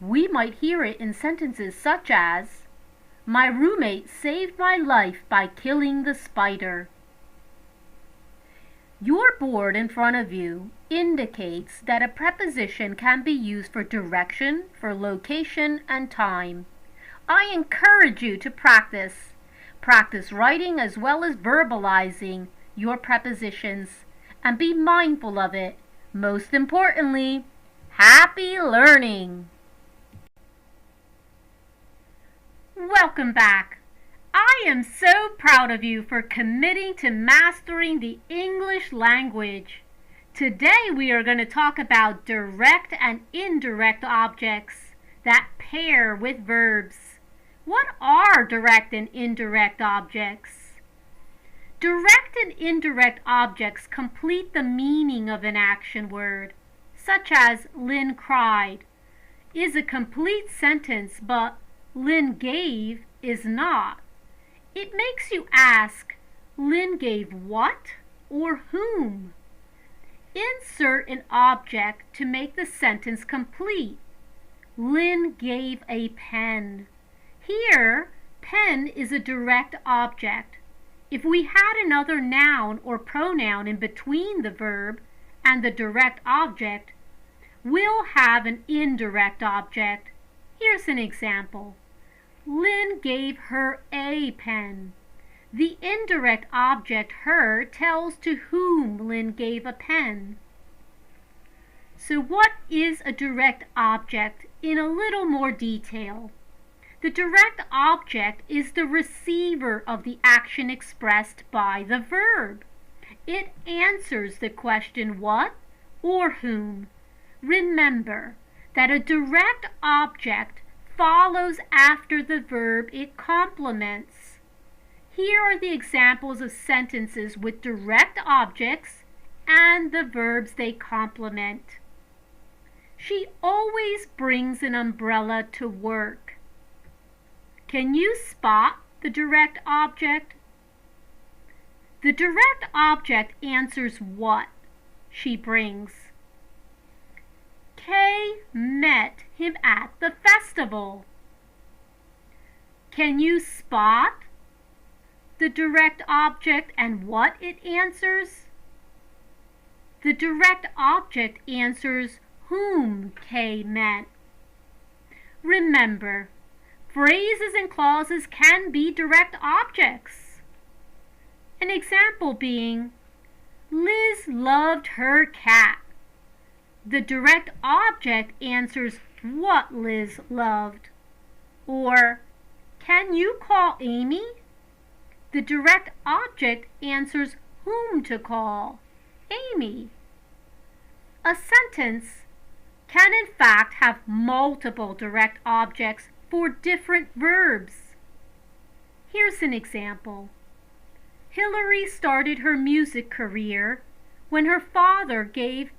we might hear it in sentences such as, my roommate saved my life by killing the spider. Your board in front of you indicates that a preposition can be used for direction, for location, and time. I encourage you to practice. Practice writing as well as verbalizing your prepositions, and be mindful of it. Most importantly, happy learning! Welcome back! I am so proud of you for committing to mastering the English language. Today we are going to talk about direct and indirect objects that pair with verbs. What are direct and indirect objects? Direct and indirect objects complete the meaning of an action word, such as Lynn cried is a complete sentence, but Lynn gave is not. It makes you ask, Lynn gave what or whom? Insert an object to make the sentence complete. Lynn gave a pen. Here, pen is a direct object. If we had another noun or pronoun in between the verb and the direct object, we'll have an indirect object. Here's an example. Lynn gave her a pen. The indirect object her tells to whom Lynn gave a pen. So what is a direct object in a little more detail? The direct object is the receiver of the action expressed by the verb. It answers the question what or whom. Remember that a direct object follows after the verb it complements. Here are the examples of sentences with direct objects and the verbs they complement. She always brings an umbrella to work. Can you spot the direct object? The direct object answers what she brings. Kay met him at the festival. Can you spot the direct object and what it answers? The direct object answers whom Kay met. Remember, phrases and clauses can be direct objects. An example being, Liz loved her cat. The direct object answers what Liz loved. Or, can you call Amy? The direct object answers whom to call, Amy. A sentence can in fact have multiple direct objects for different verbs. Here's an example. Hillary started her music career when her father gave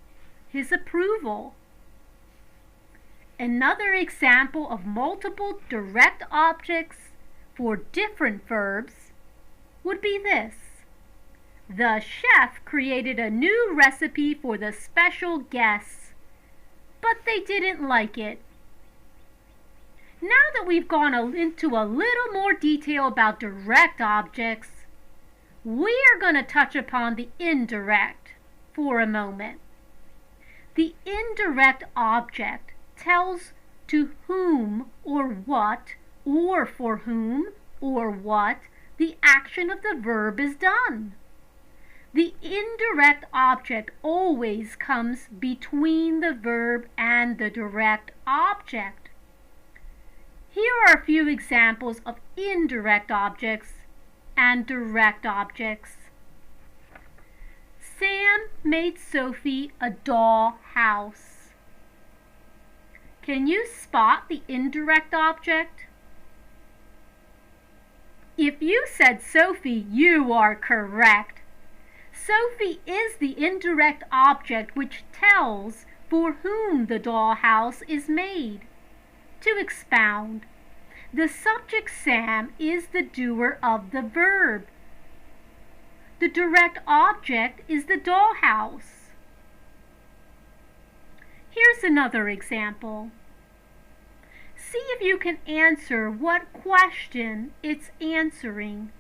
his approval. Another example of multiple direct objects for different verbs would be this. The chef created a new recipe for the special guests, but they didn't like it. Now that we've gone into a little more detail about direct objects, we are going to touch upon the indirect for a moment. The indirect object tells to whom or what, or for whom or what, the action of the verb is done. The indirect object always comes between the verb and the direct object. Here are a few examples of indirect objects and direct objects. Sam made Sophie a doll house. Can you spot the indirect object? If you said Sophie, you are correct. Sophie is the indirect object which tells for whom the dollhouse is made. To expound, the subject Sam is the doer of the verb. The direct object is the dollhouse. Here's another example. See if you can answer what question it's answering.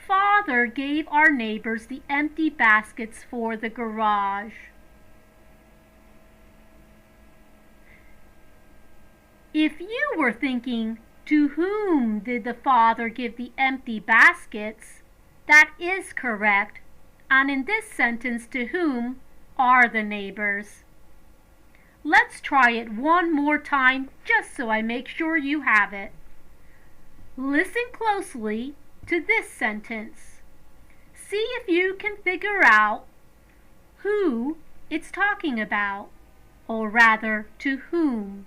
Father gave our neighbors the empty baskets for the garage. If you were thinking, to whom did the father give the empty baskets? That is correct. And in this sentence, to whom are the neighbors? Let's try it one more time just so I make sure you have it. Listen closely to this sentence. See if you can figure out who it's talking about, or rather, to whom.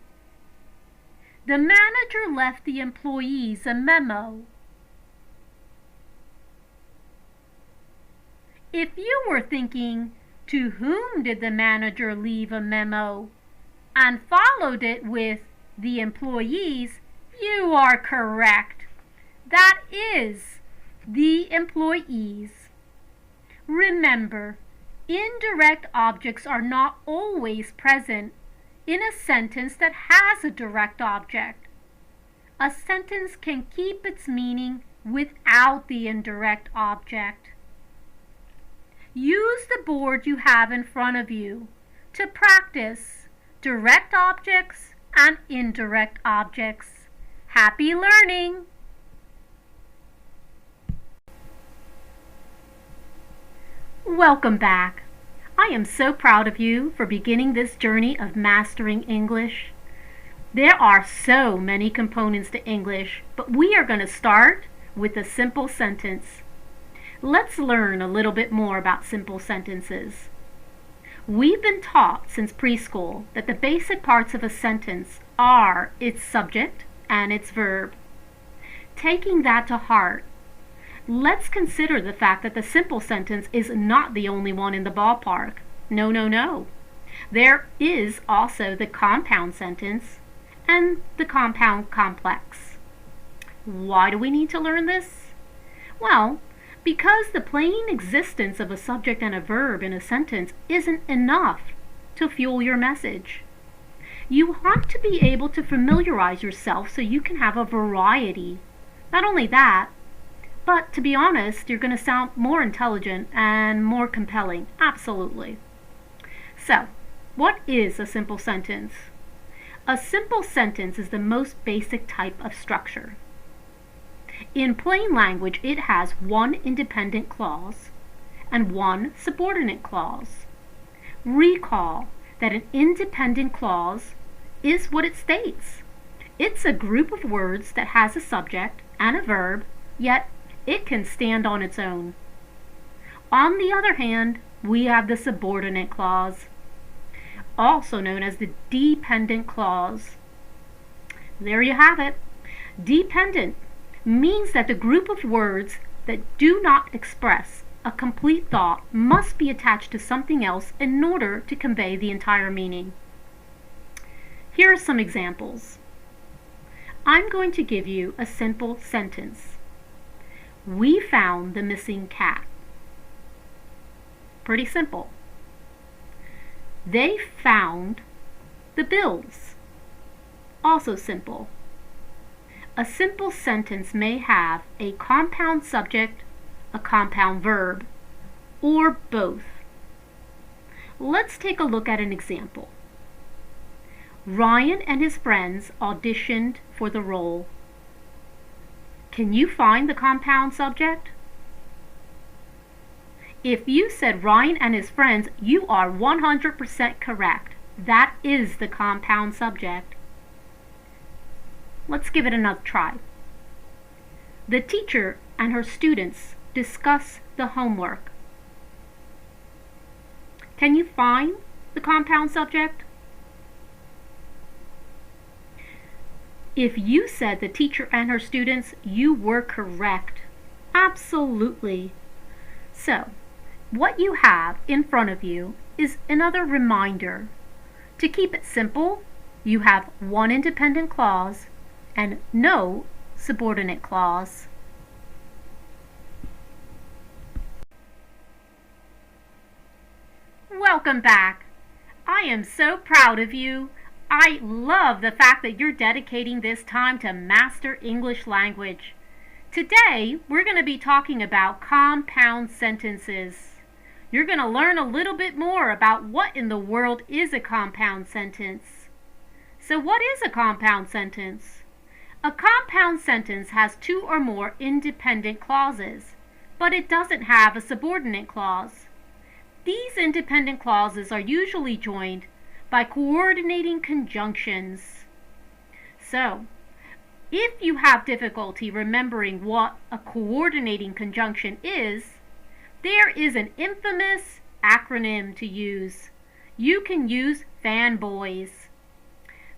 The manager left the employees a memo. If you were thinking, to whom did the manager leave a memo, and followed it with the employees, you are correct. That is the employees. Remember, indirect objects are not always present in a sentence that has a direct object. A sentence can keep its meaning without the indirect object. Use the board you have in front of you to practice direct objects and indirect objects. Happy learning! Welcome back. I am so proud of you for beginning this journey of mastering English. There are so many components to English, but we are going to start with a simple sentence. Let's learn a little bit more about simple sentences. We've been taught since preschool that the basic parts of a sentence are its subject and its verb. Taking that to heart, let's consider the fact that the simple sentence is not the only one in the ballpark. No, no, no. There is also the compound sentence and the compound complex. Why do we need to learn this? Well, because the plain existence of a subject and a verb in a sentence isn't enough to fuel your message. You want to be able to familiarize yourself so you can have a variety. Not only that, but to be honest, you're going to sound more intelligent and more compelling. Absolutely. So, what is a simple sentence? A simple sentence is the most basic type of structure. In plain language, it has one independent clause and one subordinate clause. Recall that an independent clause is what it states. It's a group of words that has a subject and a verb, yet it can stand on its own. On the other hand, we have the subordinate clause, also known as the dependent clause. There you have it. Dependent means that the group of words that do not express a complete thought must be attached to something else in order to convey the entire meaning. Here are some examples. I'm going to give you a simple sentence. We found the missing cat. Pretty simple. They found the bills. Also simple. A simple sentence may have a compound subject, a compound verb, or both. Let's take a look at an example. Ryan and his friends auditioned for the role. Can you find the compound subject? If you said Ryan and his friends, you are 100% correct. That is the compound subject. Let's give it another try. The teacher and her students discuss the homework. Can you find the compound subject? If you said the teacher and her students, you were correct. Absolutely. So, what you have in front of you is another reminder. To keep it simple, you have one independent clause and no subordinate clause. Welcome back. I am so proud of you. I love the fact that you're dedicating this time to master English language. Today, we're going to be talking about compound sentences. You're going to learn a little bit more about what in the world is a compound sentence. So what is a compound sentence? A compound sentence has two or more independent clauses, but it doesn't have a subordinate clause. These independent clauses are usually joined by coordinating conjunctions. So, if you have difficulty remembering what a coordinating conjunction is, there is an infamous acronym to use. You can use fanboys.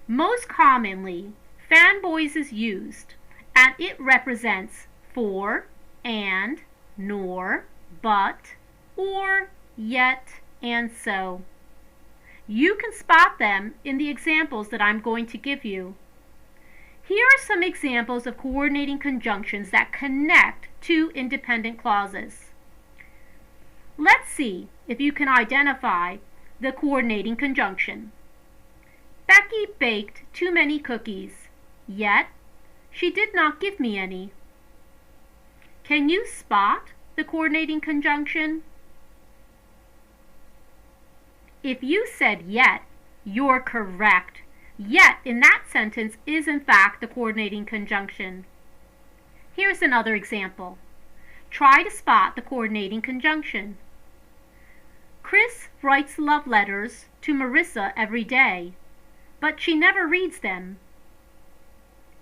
Most commonly, fanboys is used, and it represents for, and, nor, but, or, yet, and so. You can spot them in the examples that I'm going to give you. Here are some examples of coordinating conjunctions that connect two independent clauses. Let's see if you can identify the coordinating conjunction. Becky baked too many cookies, yet she did not give me any. Can you spot the coordinating conjunction? If you said yet, you're correct. Yet in that sentence is in fact the coordinating conjunction. Here's another example. Try to spot the coordinating conjunction. Chris writes love letters to Marissa every day, but she never reads them.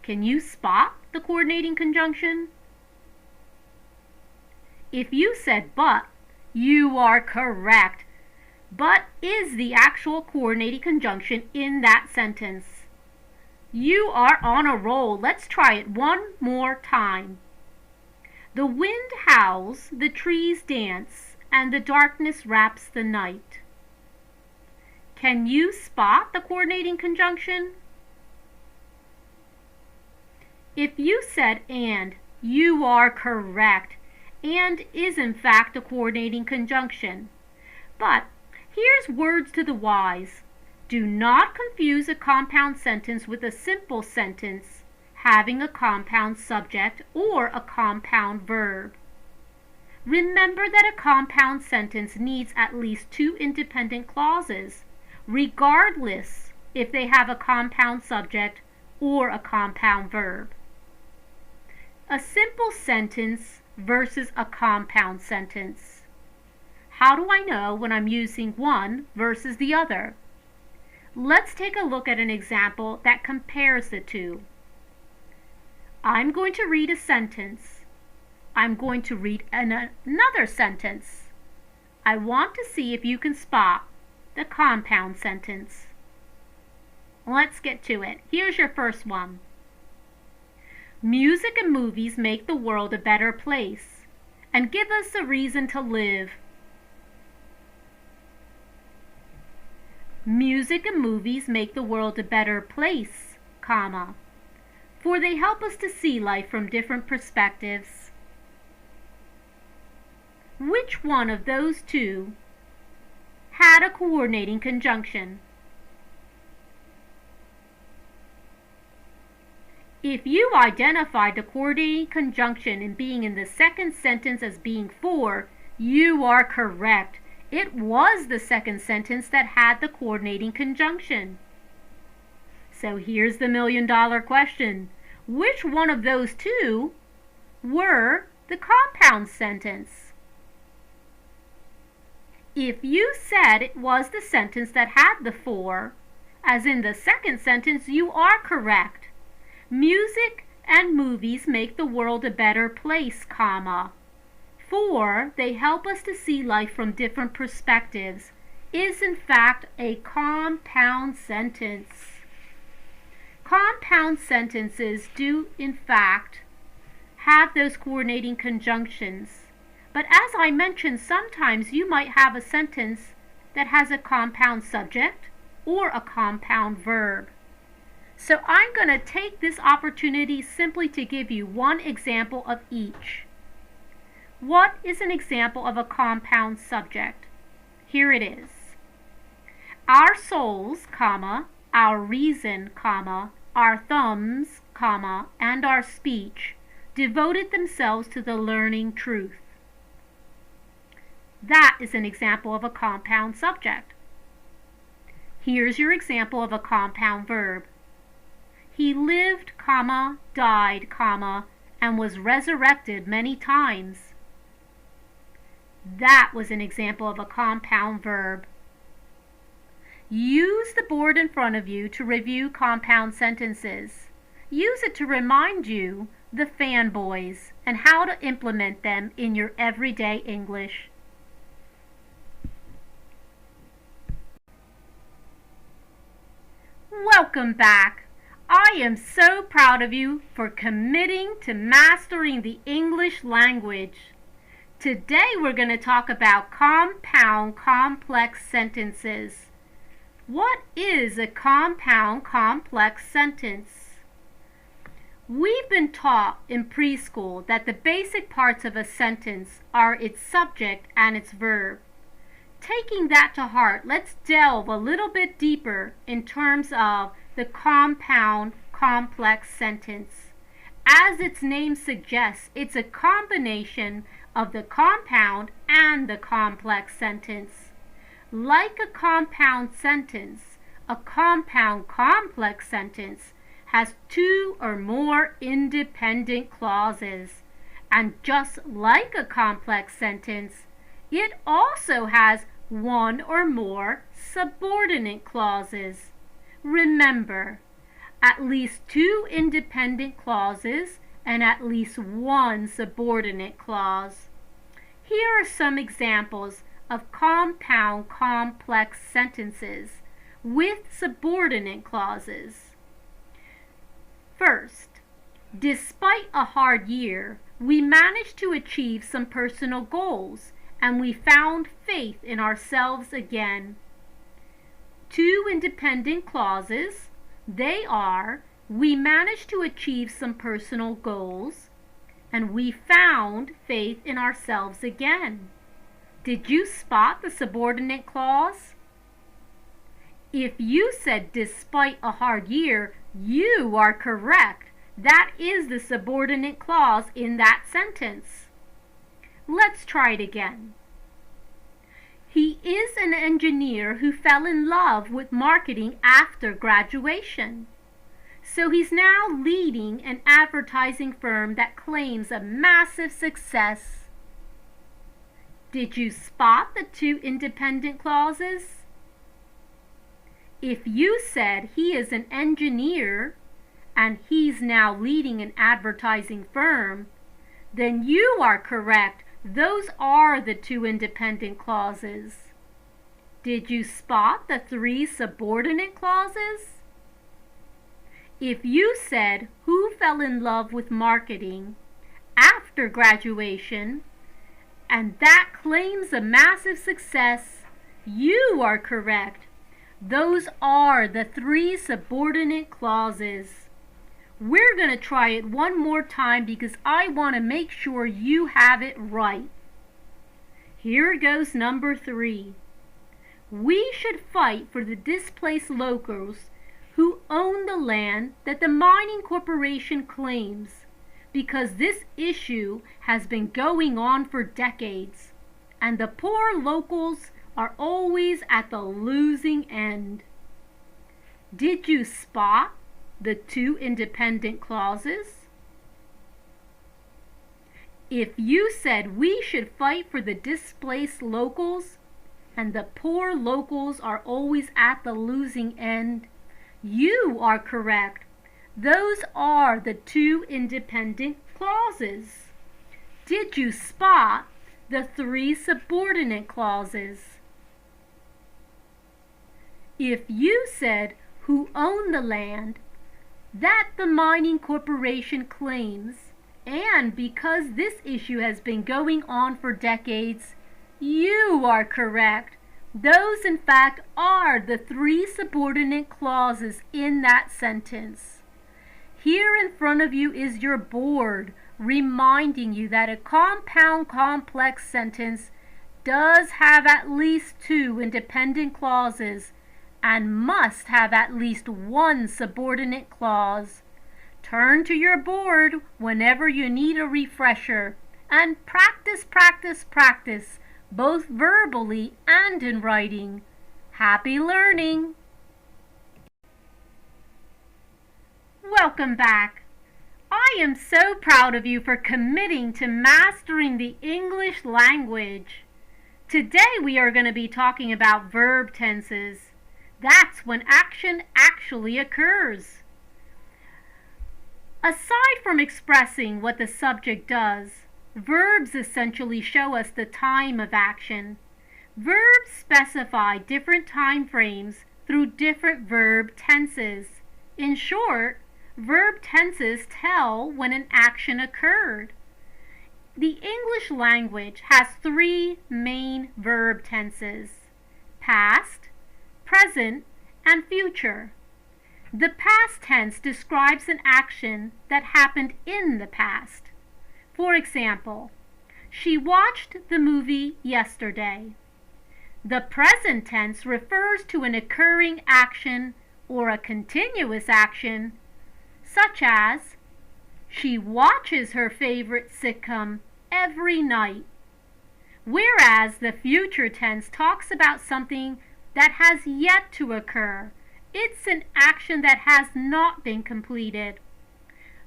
Can you spot the coordinating conjunction? If you said but, you are correct. But is the actual coordinating conjunction in that sentence. You are on a roll. Let's try it one more time. The wind howls, the trees dance, and the darkness wraps the night. Can you spot the coordinating conjunction? If you said and, you are correct. And is in fact a coordinating conjunction. But here's words to the wise. Do not confuse a compound sentence with a simple sentence having a compound subject or a compound verb. Remember that a compound sentence needs at least two independent clauses, regardless if they have a compound subject or a compound verb. A simple sentence versus a compound sentence. How do I know when I'm using one versus the other? Let's take a look at an example that compares the two. I'm going to read a sentence. I'm going to read another sentence. I want to see if you can spot the compound sentence. Let's get to it. Here's your first one. Music and movies make the world a better place and give us a reason to live. Music and movies make the world a better place, comma, for they help us to see life from different perspectives. Which one of those two had a coordinating conjunction? If you identified the coordinating conjunction in being in the second sentence as being for, you are correct. It was the second sentence that had the coordinating conjunction. So here's the million-dollar question. Which one of those two were the compound sentence? If you said it was the sentence that had the for, as in the second sentence, you are correct. Music and movies make the world a better place, comma, for they help us to see life from different perspectives, is in fact a compound sentence. Compound sentences do in fact have those coordinating conjunctions, but as I mentioned, sometimes you might have a sentence that has a compound subject or a compound verb. So I'm going to take this opportunity simply to give you one example of each. What is an example of a compound subject? Here it is. Our souls, comma, our reason, comma, our thumbs, comma, and our speech devoted themselves to the learning truth. That is an example of a compound subject. Here's your example of a compound verb. He lived, comma, died, comma, and was resurrected many times. That was an example of a compound verb. Use the board in front of you to review compound sentences. Use it to remind you the fanboys and how to implement them in your everyday English. Welcome back. I am so proud of you for committing to mastering the English language. Today we're going to talk about compound complex sentences. What is a compound complex sentence? We've been taught in preschool that the basic parts of a sentence are its subject and its verb. Taking that to heart, let's delve a little bit deeper in terms of the compound complex sentence. As its name suggests, it's a combination of the compound and the complex sentence. Like a compound sentence, a compound complex sentence has two or more independent clauses. And just like a complex sentence, it also has one or more subordinate clauses. Remember, at least two independent clauses and at least one subordinate clause. Here are some examples of compound complex sentences with subordinate clauses. First, despite a hard year, we managed to achieve some personal goals and we found faith in ourselves again. Two independent clauses. They are, we managed to achieve some personal goals and we found faith in ourselves again. Did you spot the subordinate clause? If you said despite a hard year, you are correct. That is the subordinate clause in that sentence. Let's try it again. He is an engineer who fell in love with marketing after graduation. So he's now leading an advertising firm that claims a massive success. Did you spot the two independent clauses? If you said he is an engineer and he's now leading an advertising firm, then you are correct. Those are the two independent clauses. Did you spot the three subordinate clauses? If you said, "Who fell in love with marketing after graduation?" and that claims a massive success, you are correct. Those are the three subordinate clauses. We're going to try it one more time because I want to make sure you have it right. Here goes number 3. We should fight for the displaced locals who own the land that the mining corporation claims, because this issue has been going on for decades, and the poor locals are always at the losing end. Did you spot the two independent clauses? If you said we should fight for the displaced locals and the poor locals are always at the losing end, you are correct. Those are the two independent clauses. Did you spot the three subordinate clauses? If you said who owned the land that the mining corporation claims, and because this issue has been going on for decades, you are correct. Those, in fact, are the three subordinate clauses in that sentence. Here in front of you is your board reminding you that a compound complex sentence does have at least two independent clauses and must have at least one subordinate clause. Turn to your board whenever you need a refresher and practice, practice, practice, both verbally and in writing. Happy learning! Welcome back. I am so proud of you for committing to mastering the English language. Today we are going to be talking about verb tenses. That's when action actually occurs. Aside from expressing what the subject does, verbs essentially show us the time of action. Verbs specify different time frames through different verb tenses. In short, verb tenses tell when an action occurred. The English language has three main verb tenses: past, present, and future. The past tense describes an action that happened in the past. For example, she watched the movie yesterday. The present tense refers to an occurring action or a continuous action, such as she watches her favorite sitcom every night. Whereas the future tense talks about something that has yet to occur. It's an action that has not been completed.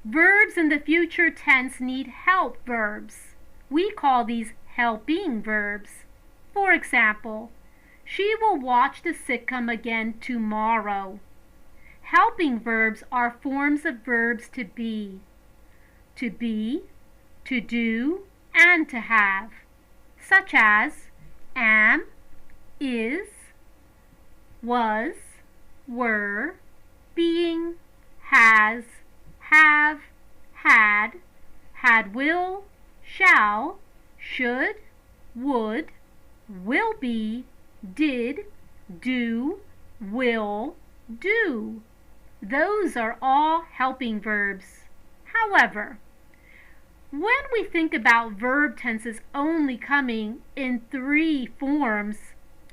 Verbs in the future tense need help verbs. We call these helping verbs. For example, she will watch the sitcom again tomorrow. Helping verbs are forms of verbs to be, to do, and to have, such as am, is, was, were, being, has, have, had will, shall, should, would, will be, did, do, will, do. Those are all helping verbs. However, when we think about verb tenses only coming in three forms,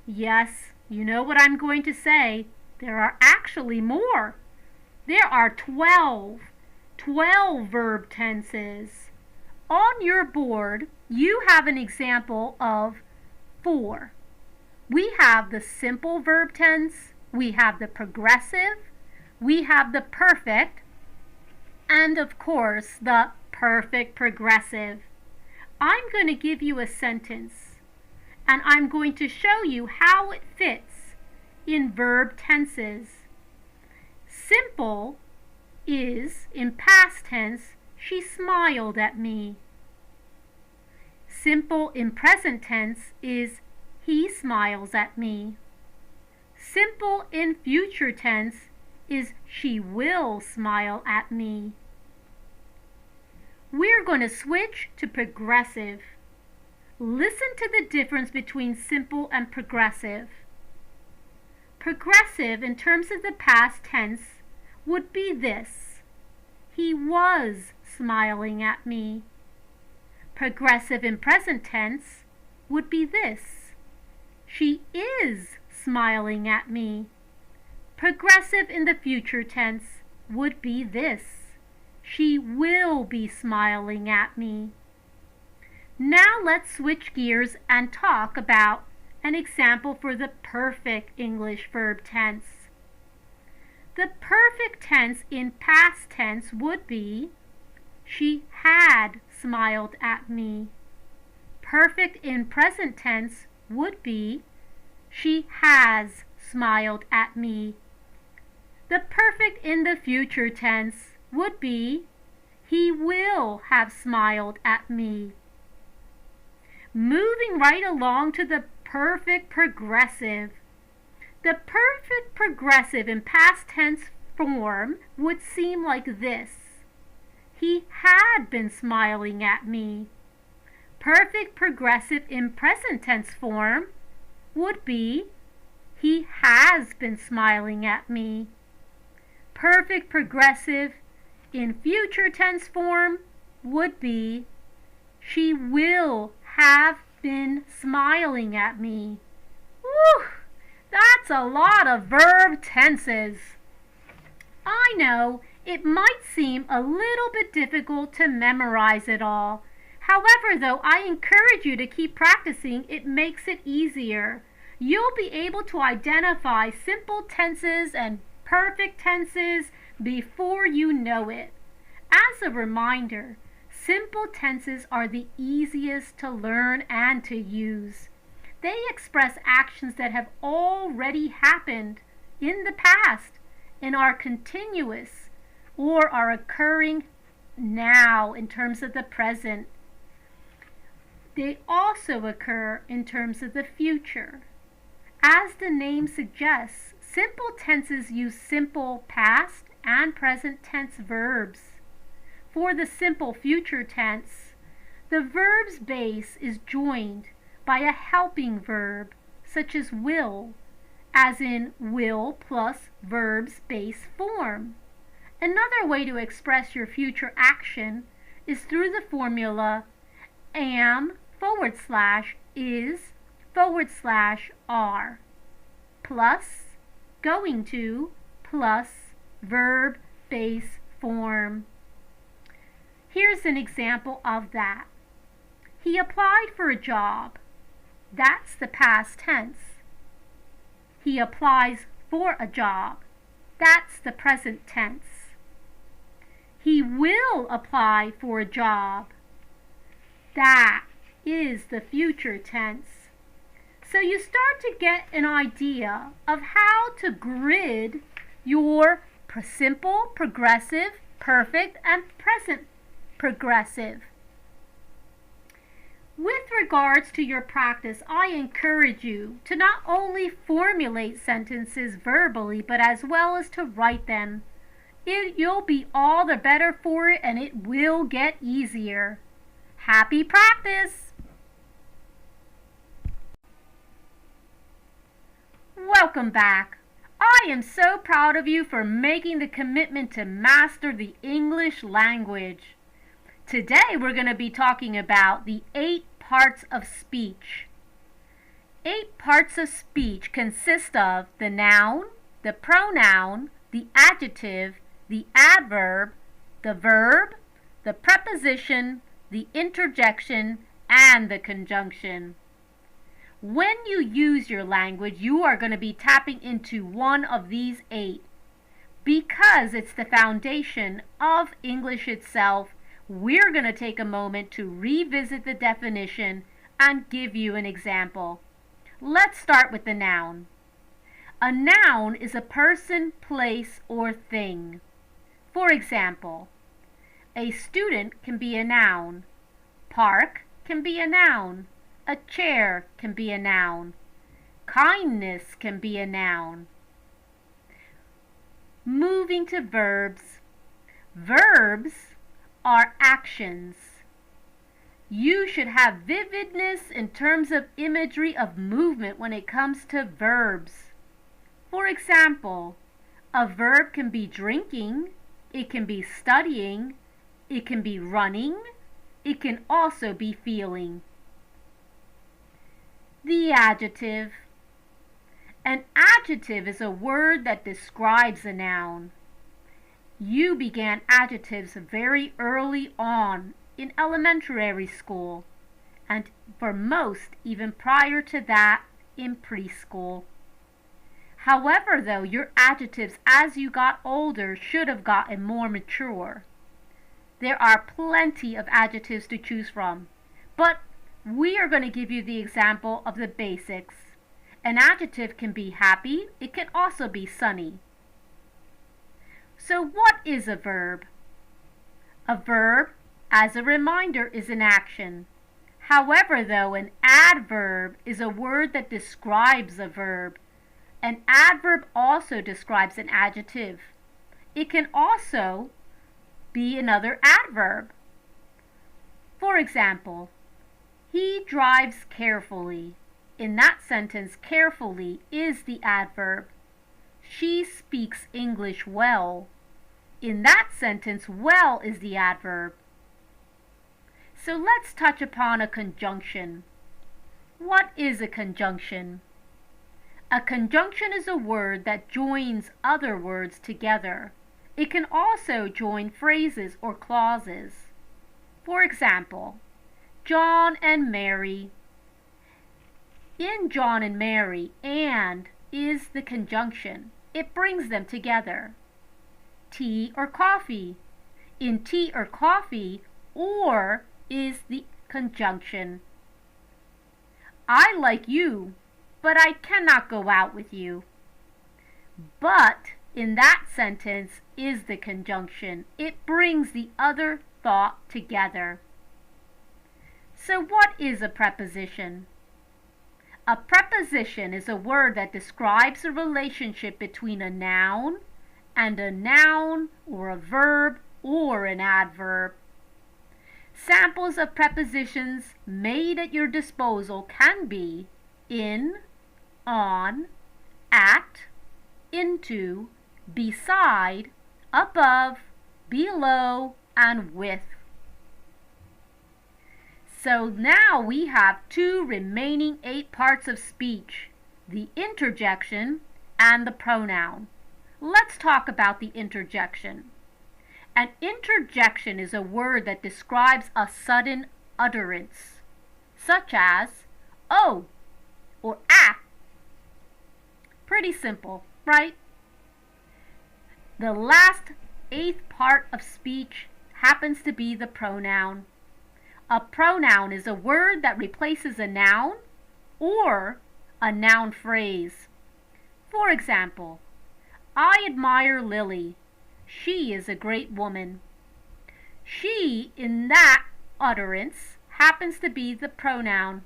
yes, you know what I'm going to say, there are actually more. There are 12 verb tenses. On your board, you have an example of 4. We have the simple verb tense, we have the progressive, we have the perfect, and of course the perfect progressive. I'm going to give you a sentence, and I'm going to show you how it fits in verb tenses. Simple is, in past tense, she smiled at me. Simple in present tense is he smiles at me. Simple in future tense is she will smile at me. We're going to switch to progressive. Listen to the difference between simple and progressive. Progressive in terms of the past tense would be this: he was smiling at me. Progressive in present tense would be this: she is smiling at me. Progressive in the future tense would be this: she will be smiling at me. Now let's switch gears and talk about an example for the perfect English verb tense. The perfect tense in past tense would be she had smiled at me. Perfect in present tense would be she has smiled at me. The perfect in the future tense would be he will have smiled at me. Moving right along to the perfect progressive. The perfect progressive in past tense form would seem like this: he had been smiling at me. Perfect progressive in present tense form would be he has been smiling at me. Perfect progressive in future tense form would be she will have been smiling at me. Whew! That's a lot of verb tenses. I know it might seem a little bit difficult to memorize it all. However, though, I encourage you to keep practicing. It makes it easier. You'll be able to identify simple tenses and perfect tenses before you know it. As a reminder, simple tenses are the easiest to learn and to use. They express actions that have already happened in the past and are continuous or are occurring now in terms of the present. They also occur in terms of the future. As the name suggests, simple tenses use simple past and present tense verbs. For the simple future tense, the verb's base is joined by a helping verb, such as will, as in will plus verb's base form. Another way to express your future action is through the formula am /is /are plus going to plus verb base form. Here's an example of that. He applied for a job. That's the past tense. He applies for a job. That's the present tense. He will apply for a job. That is the future tense. So you start to get an idea of how to grid your simple, progressive, perfect, and present progressive. With regards to your practice, I encourage you to not only formulate sentences verbally, but as well as to write them. You'll be all the better for it, and it will get easier. Happy practice! Welcome back. I am so proud of you for making the commitment to master the English language. Today we're going to be talking about the 8 parts of speech. 8 parts of speech consist of the noun, the pronoun, the adjective, the adverb, the verb, the preposition, the interjection, and the conjunction. When you use your language, you are going to be tapping into one of these 8. Because it's the foundation of English itself, we're going to take a moment to revisit the definition and give you an example. Let's start with the noun. A noun is a person, place, or thing. For example, a student can be a noun. Park can be a noun. A chair can be a noun. Kindness can be a noun. Moving to verbs. Verbs are actions. You should have vividness in terms of imagery of movement when it comes to verbs. For example, a verb can be drinking, it can be studying, it can be running, it can also be feeling. The adjective. An adjective is a word that describes a noun. You began adjectives very early on in elementary school, and for most even prior to that in preschool. However, though, your adjectives as you got older should have gotten more mature. There are plenty of adjectives to choose from, but we are going to give you the example of the basics. An adjective can be happy, it can also be sunny. So what is a verb? A verb, as a reminder, is an action. However, though, an adverb is a word that describes a verb. An adverb also describes an adjective. It can also be another adverb. For example, he drives carefully. In that sentence, carefully is the adverb. She speaks English well. In that sentence, well is the adverb. So let's touch upon a conjunction. What is a conjunction? A conjunction is a word that joins other words together. It can also join phrases or clauses. For example, John and Mary. In John and Mary, and is the conjunction. It brings them together. Tea or coffee. In tea or coffee, or is the conjunction. I like you, but I cannot go out with you. But in that sentence is the conjunction. It brings the other thought together. So what is a preposition? A preposition is a word that describes a relationship between a noun and a noun or a verb or an adverb. Samples of prepositions made at your disposal can be in, on, at, into, beside, above, below, and with. So now we have two remaining 8 parts of speech, the interjection and the pronoun. Let's talk about the interjection. An interjection is a word that describes a sudden utterance, such as, oh, or ah. Pretty simple, right? The last 8th part of speech happens to be the pronoun. A pronoun is a word that replaces a noun or a noun phrase. For example, I admire Lily. She is a great woman. She, in that utterance, happens to be the pronoun.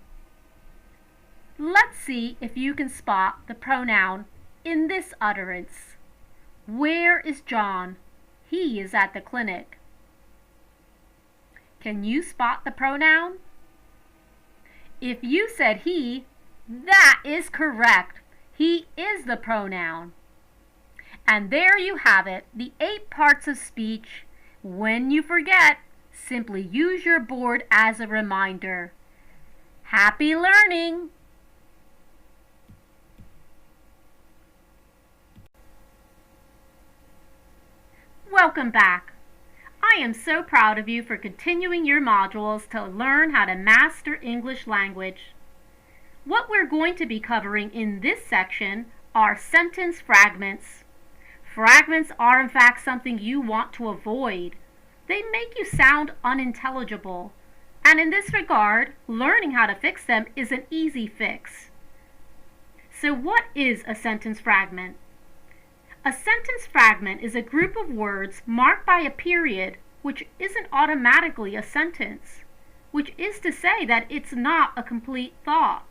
Let's see if you can spot the pronoun in this utterance. Where is John? He is at the clinic. Can you spot the pronoun? If you said he, that is correct. He is the pronoun. And there you have it, the 8 parts of speech. When you forget, simply use your board as a reminder. Happy learning! Welcome back. I am so proud of you for continuing your modules to learn how to master English language. What we're going to be covering in this section are sentence fragments. Fragments are in fact something you want to avoid. They make you sound unintelligible, and in this regard, learning how to fix them is an easy fix. So what is a sentence fragment? A sentence fragment is a group of words marked by a period which isn't automatically a sentence. which is to say that it's not a complete thought.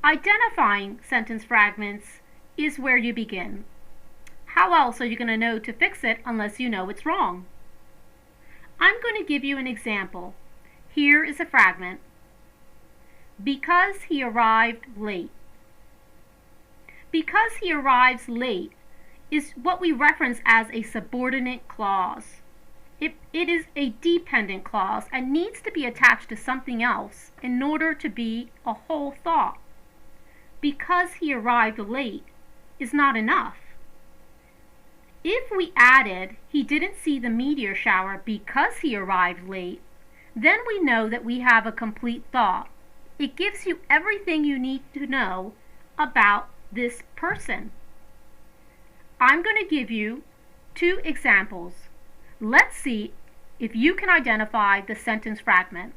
Identifying sentence fragments is where you begin. How else are you going to know to fix it unless you know it's wrong? I'm going to give you an example. Here is a fragment. Because he arrived late. Because he arrives late is what we reference as a subordinate clause. It is a dependent clause and needs to be attached to something else in order to be a whole thought. Because he arrived late is not enough. If we added, he didn't see the meteor shower because he arrived late, then we know that we have a complete thought. It gives you everything you need to know about this person. I'm going to give you 2 examples. Let's see if you can identify the sentence fragment.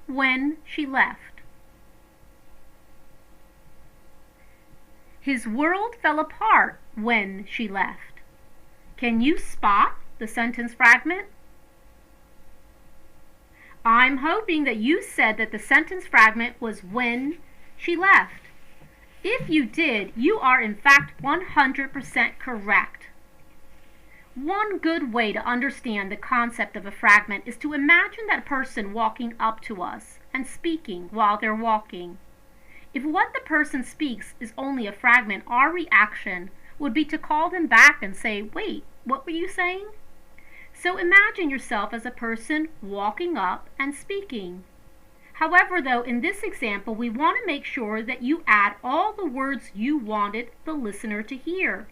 When she left. His world fell apart when she left. Can you spot the sentence fragment? I'm hoping that you said that the sentence fragment was when she left. If you did, you are in fact 100% correct. One good way to understand the concept of a fragment is to imagine that person walking up to us and speaking while they're walking. If what the person speaks is only a fragment, our reaction would be to call them back and say, "Wait, what were you saying?" So imagine yourself as a person walking up and speaking. However, though, in this example, we want to make sure that you add all the words you wanted the listener to hear.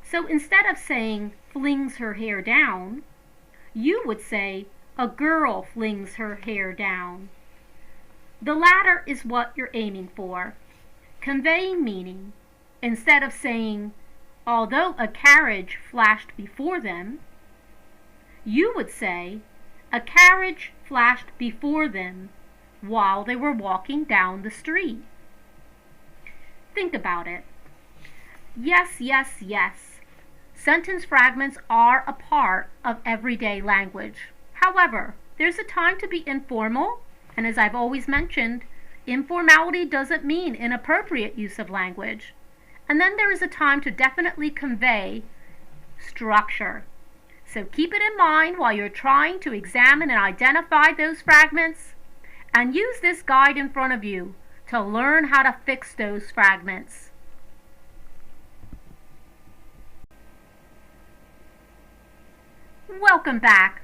So instead of saying, "flings her hair down," you would say, "a girl flings her hair down." The latter is what you're aiming for, conveying meaning. Instead of saying, "although a carriage flashed before them," you would say, "a carriage flashed before them while they were walking down the street." Think about it. Yes, yes, yes. Sentence fragments are a part of everyday language. However, there's a time to be informal, and as I've always mentioned, informality doesn't mean inappropriate use of language. And then there is a time to definitely convey structure. So keep it in mind while you're trying to examine and identify those fragments, and use this guide in front of you to learn how to fix those fragments. Welcome back.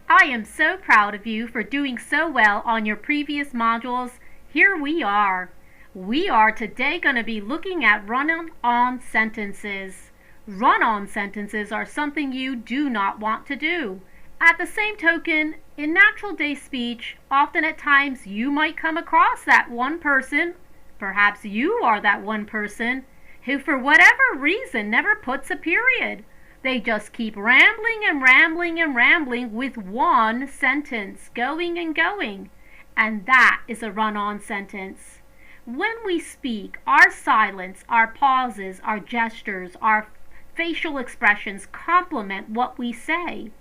I am so proud of you for doing so well on your previous modules. Here we are. We are today going to be looking at run-on sentences. Run-on sentences are something you do not want to do. At the same token, in natural day speech, often at times you might come across that one person, perhaps you are that one person, who for whatever reason never puts a period. They just keep rambling and rambling and rambling with one sentence, going and going. And that is a run-on sentence. When we speak, our silence, our pauses, our gestures, our facial expressions complement what we say.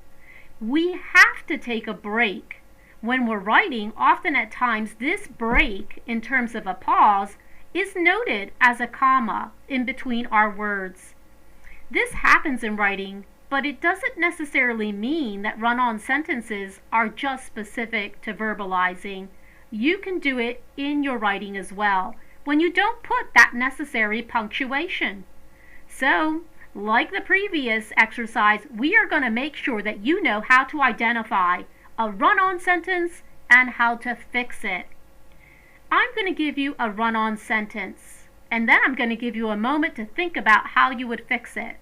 We have to take a break. When we're writing, often at times this break, in terms of a pause, is noted as a comma in between our words. This happens in writing, but it doesn't necessarily mean that run-on sentences are just specific to verbalizing. You can do it in your writing as well, when you don't put that necessary punctuation. So, like the previous exercise, we are going to make sure that you know how to identify a run-on sentence and how to fix it. I'm going to give you a run-on sentence, and then I'm going to give you a moment to think about how you would fix it.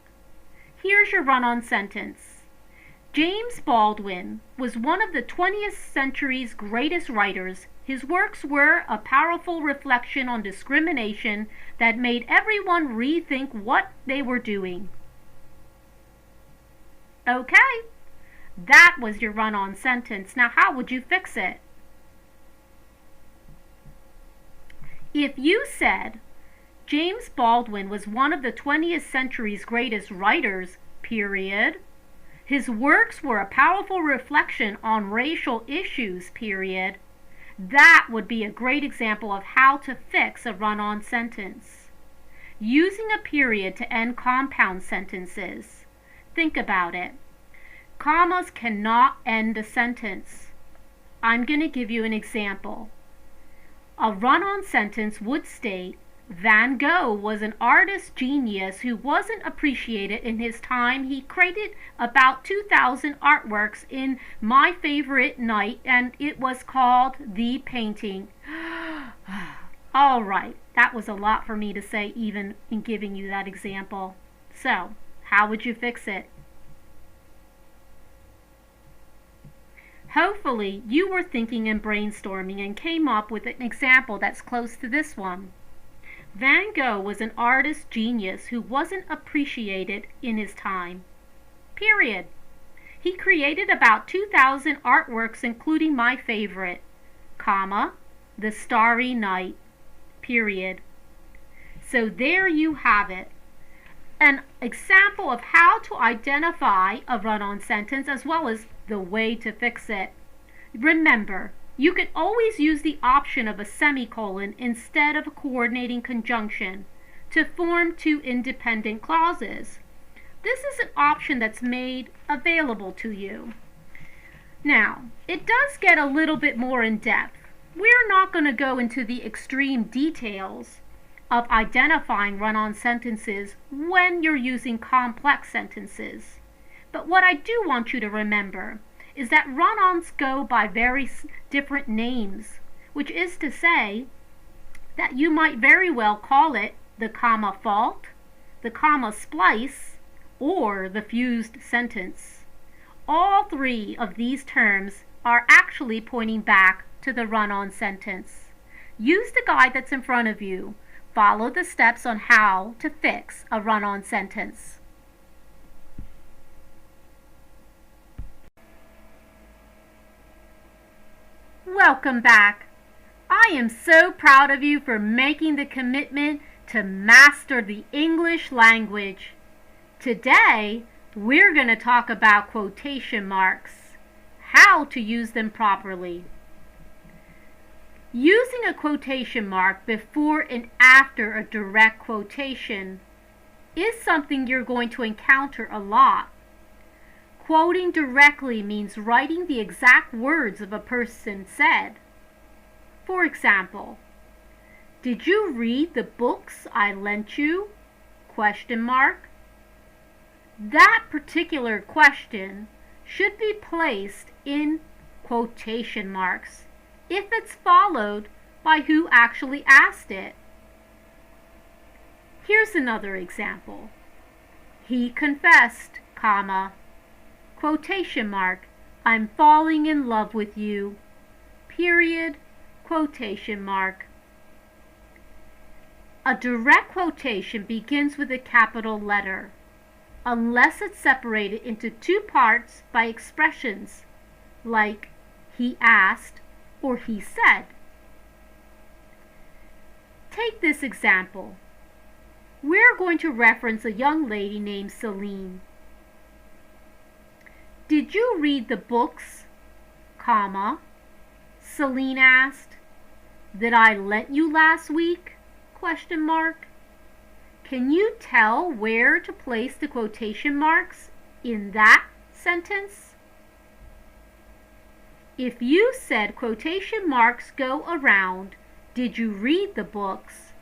Here's your run-on sentence. James Baldwin was one of the 20th century's greatest writers. His works were a powerful reflection on discrimination that made everyone rethink what they were doing. Okay, that was your run-on sentence. Now, how would you fix it? If you said, James Baldwin was one of the 20th century's greatest writers, period, His works were a powerful reflection on racial issues, period. That would be a great example of how to fix a run-on sentence. Using a period to end compound sentences. Think about it. Commas cannot end a sentence. I'm going to give you an example. A run-on sentence would state, Van Gogh was an artist genius who wasn't appreciated in his time. He created about 2,000 artworks in my favorite night, and it was called The Painting. All right, that was a lot for me to say even in giving you that example. So, how would you fix it? Hopefully, you were thinking and brainstorming and came up with an example that's close to this one. Van Gogh was an artist genius who wasn't appreciated in his time. Period. He created about 2,000 artworks, including my favorite, comma, The Starry Night. Period. So there you have it. An example of how to identify a run-on sentence as well as the way to fix it. Remember, you can always use the option of a semicolon instead of a coordinating conjunction to form two independent clauses. This is an option that's made available to you. Now, it does get a little bit more in depth. We're not going to go into the extreme details of identifying run-on sentences when you're using complex sentences. But what I do want you to remember is that run-ons go by very different names, which is to say that you might very well call it the comma fault, the comma splice, or the fused sentence. All three of these terms are actually pointing back to the run-on sentence. Use the guide that's in front of you. Follow the steps on how to fix a run-on sentence. Welcome back. I am so proud of you for making the commitment to master the English language. Today, we're going to talk about quotation marks, how to use them properly. Using a quotation mark before and after a direct quotation is something you're going to encounter a lot. Quoting directly means writing the exact words of a person said. For example, did you read the books I lent you? Question mark. That particular question should be placed in quotation marks if it's followed by who actually asked it. Here's another example. He confessed, comma, quotation mark, I'm falling in love with you, period, quotation mark. A direct quotation begins with a capital letter, unless it's separated into two parts by expressions like he asked or he said. Take this example. We're going to reference a young lady named Celine. Did you read the books, comma, Celine asked, that I lent you last week, question mark. Can you tell where to place the quotation marks in that sentence? If you said quotation marks go around, did you read the books,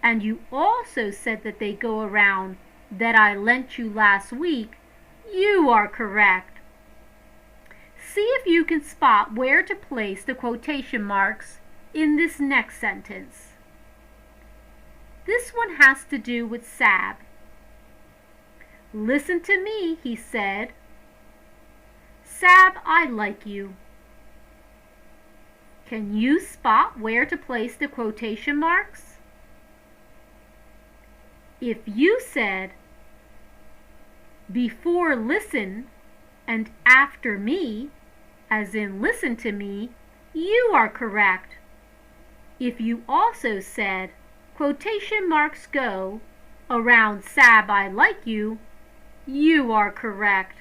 and you also said that they go around that I lent you last week, you are correct. See if you can spot where to place the quotation marks in this next sentence. This one has to do with Sab. Listen to me, he said. Sab, I like you. Can you spot where to place the quotation marks? If you said, before listen and after me, as in listen to me, you are correct. If you also said, quotation marks go around Sab, I like you, you are correct.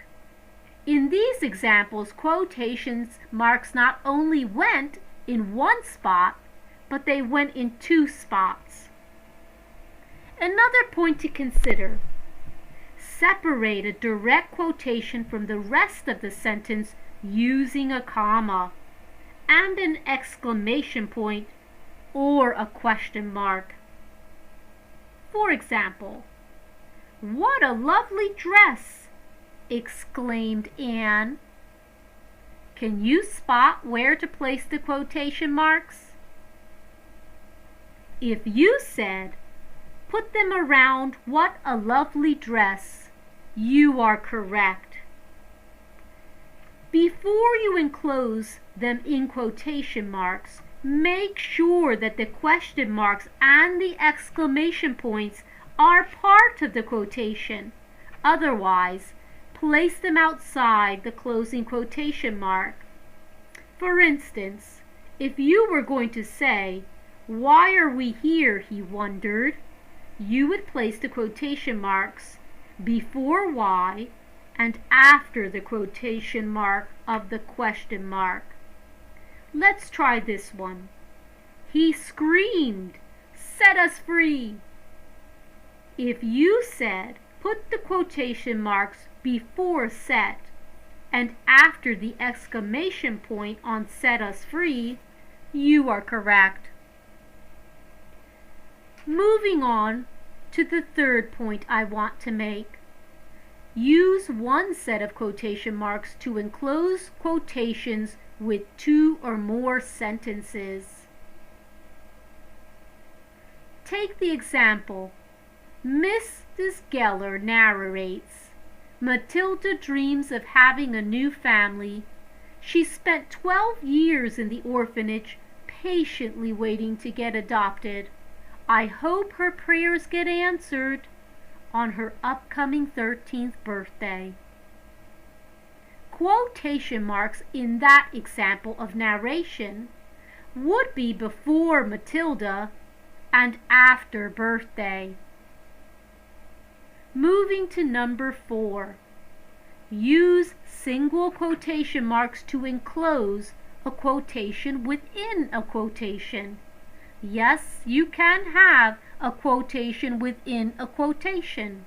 In these examples, quotation marks not only went in one spot, but they went in two spots. Another point to consider: separate a direct quotation from the rest of the sentence using a comma and an exclamation point or a question mark. For example, "What a lovely dress!" exclaimed Anne. Can you spot where to place the quotation marks? If you said, "Put them around what a lovely dress," you are correct. Before you enclose them in quotation marks, make sure that the question marks and the exclamation points are part of the quotation. Otherwise, place them outside the closing quotation mark. For instance, if you were going to say, "Why are we here?" he wondered, you would place the quotation marks before why and after the quotation mark of the question mark. Let's try this one. "He screamed, 'Set us free!'" If you said, "Put the quotation marks before set and after the exclamation point on 'set us free," you are correct. Moving on to the third point I want to make. Use one set of quotation marks to enclose quotations with two or more sentences. Take the example, Mrs. Geller narrates, "Matilda dreams of having a new family. She spent 12 years in the orphanage, patiently waiting to get adopted. I hope her prayers get answered on her upcoming 13th birthday." Quotation marks in that example of narration would be before Matilda and after birthday. Moving to number 4. Use single quotation marks to enclose a quotation within a quotation. Yes, you can have a quotation within a quotation.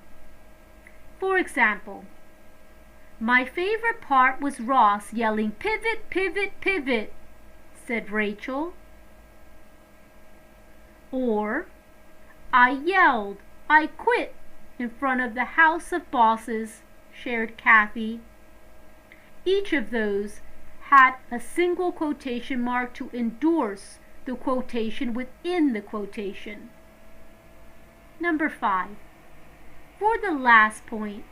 For example, "My favorite part was Ross yelling 'Pivot, pivot, pivot,'" said Rachel. Or, "I yelled, 'I quit,' in front of the House of Bosses," shared Kathy. Each of those had a single quotation mark to endorse the quotation within the quotation. Number 5. For the last point,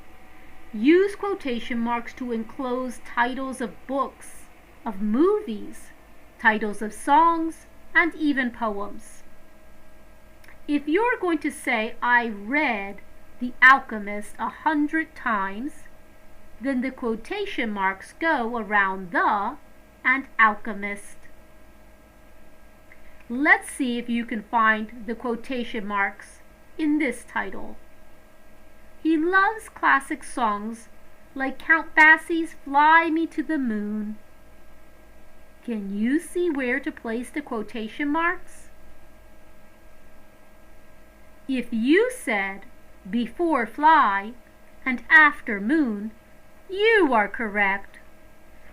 use quotation marks to enclose titles of books, of movies, titles of songs, and even poems. If you're going to say, "I read The Alchemist 100 times," then the quotation marks go around the and alchemist. Let's see if you can find the quotation marks in this title. "He loves classic songs like Count Basie's 'Fly Me to the Moon.'" Can you see where to place the quotation marks? If you said before fly and after moon, you are correct.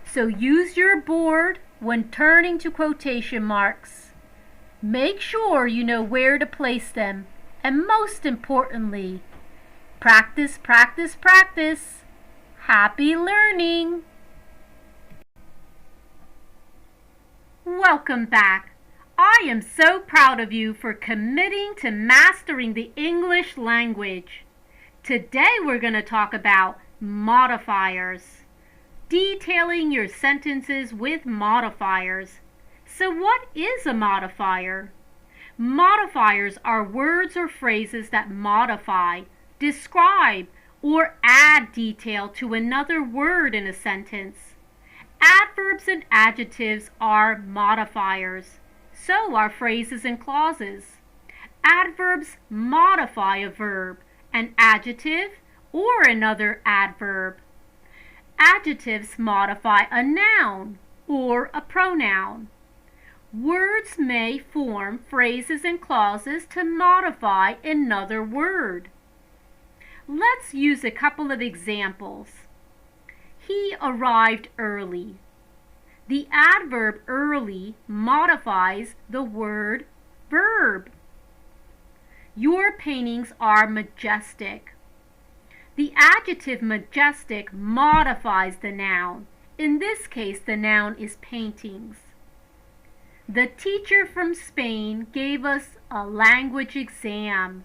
So use your board when turning to quotation marks. Make sure you know where to place them, and most importantly, practice, practice, practice. Happy learning! Welcome back. I am so proud of you for committing to mastering the English language. Today we're going to talk about modifiers, detailing your sentences with modifiers. So what is a modifier? Modifiers are words or phrases that modify, describe, or add detail to another word in a sentence. Adverbs and adjectives are modifiers. So are phrases and clauses. Adverbs modify a verb, an adjective, or another adverb. Adjectives modify a noun or a pronoun. Words may form phrases and clauses to modify another word. Let's use a couple of examples. He arrived early. The adverb early modifies the word verb. Your paintings are majestic. The adjective majestic modifies the noun. In this case, the noun is paintings. The teacher from Spain gave us a language exam.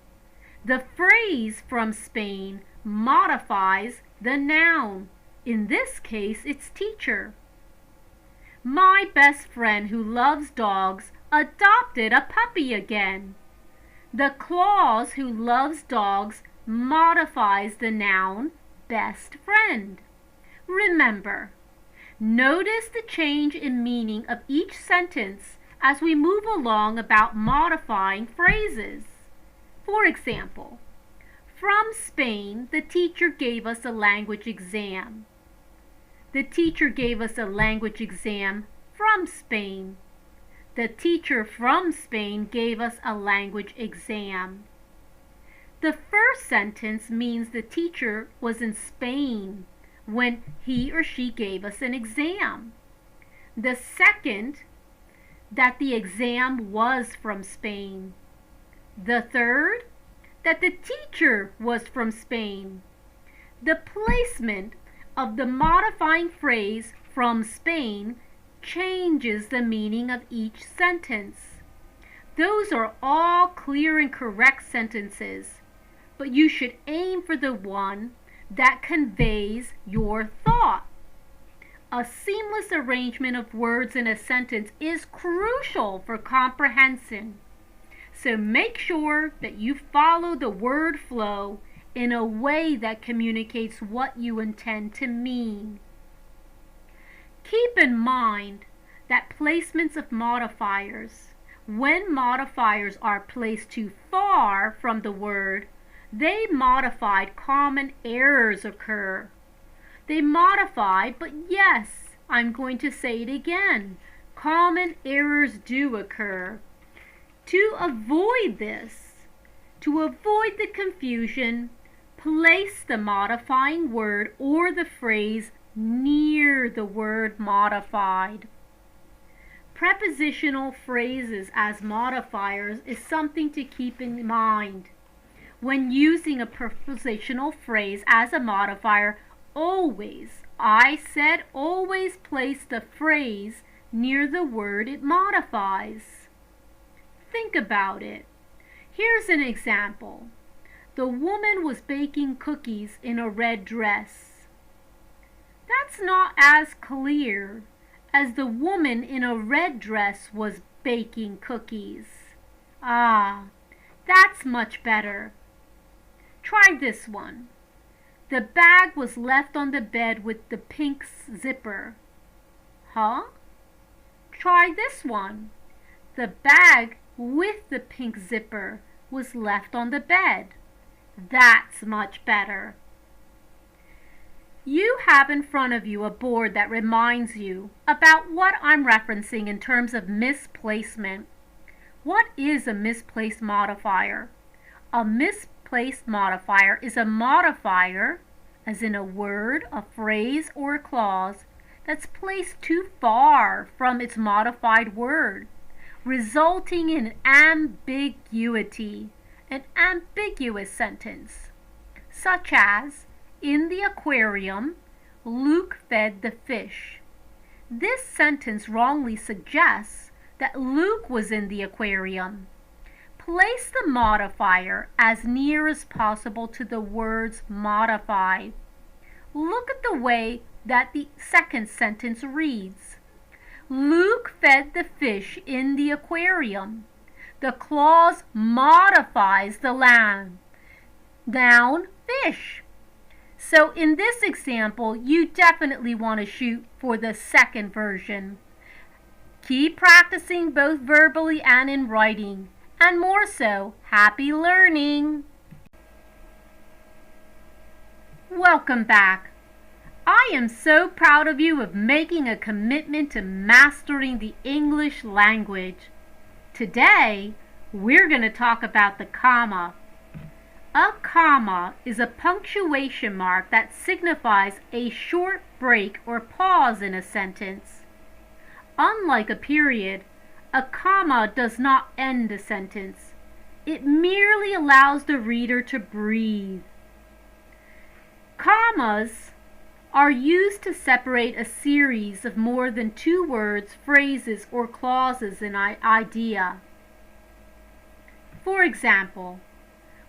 The phrase from Spain modifies the noun. In this case, it's teacher. My best friend who loves dogs adopted a puppy again. The clause who loves dogs modifies the noun best friend. Remember, notice the change in meaning of each sentence as we move along about modifying phrases. For example, from Spain, the teacher gave us a language exam. The teacher gave us a language exam from Spain. The teacher from Spain gave us a language exam. The first sentence means the teacher was in Spain when he or she gave us an exam. The second, that the exam was from Spain. The third, that the teacher was from Spain. The placement of the modifying phrase from Spain changes the meaning of each sentence. Those are all clear and correct sentences, but you should aim for the one that conveys your thought. A seamless arrangement of words in a sentence is crucial for comprehension. So make sure that you follow the word flow in a way that communicates what you intend to mean. Keep in mind that placements of modifiers, when modifiers are placed too far from the word, they modified common errors occur. They modify, but yes, I'm going to say it again, common errors do occur. To avoid this, to avoid the confusion, place the modifying word or the phrase near the word modified. Prepositional phrases as modifiers is something to keep in mind. When using a prepositional phrase as a modifier, always, I said always, place the phrase near the word it modifies. Think about it. Here's an example. The woman was baking cookies in a red dress. That's not as clear as the woman in a red dress was baking cookies. Ah, that's much better. Try this one. The bag was left on the bed with the pink zipper. Huh? Try this one. The bag with the pink zipper was left on the bed. That's much better. You have in front of you a board that reminds you about what I'm referencing in terms of misplacement. What is a misplaced modifier? A misplaced modifier is a modifier, as in a word, a phrase, or a clause, that's placed too far from its modified word, resulting in ambiguity, an ambiguous sentence, such as, in the aquarium, Luke fed the fish. This sentence wrongly suggests that Luke was in the aquarium. Place the modifier as near as possible to the words modified. Look at the way that the second sentence reads. Luke fed the fish in the aquarium. The clause modifies the noun fish. So in this example, you definitely want to shoot for the second version. Keep practicing both verbally and in writing. And more so, happy learning! Welcome back. I am so proud of you of making a commitment to mastering the English language. Today, we're going to talk about the comma. A comma is a punctuation mark that signifies a short break or pause in a sentence. Unlike a period, a comma does not end a sentence. It merely allows the reader to breathe. Commas are used to separate a series of more than two words, phrases, or clauses in an idea. For example,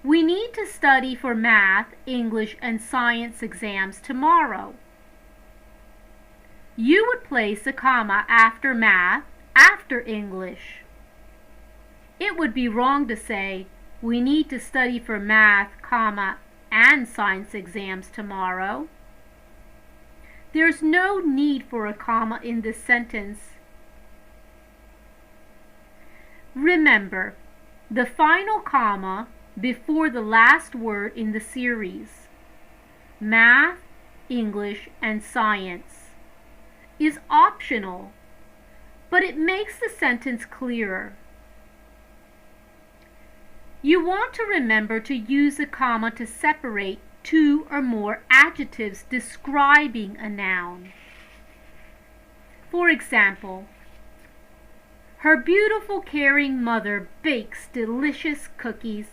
we need to study for math, English, and science exams tomorrow. You would place a comma after math, after English. It would be wrong to say, we need to study for math, comma, and science exams tomorrow. There's no need for a comma in this sentence. Remember, the final comma before the last word in the series, math, English, and science, is optional, but it makes the sentence clearer. You want to remember to use a comma to separate two or more adjectives describing a noun. For example, her beautiful, caring mother bakes delicious cookies.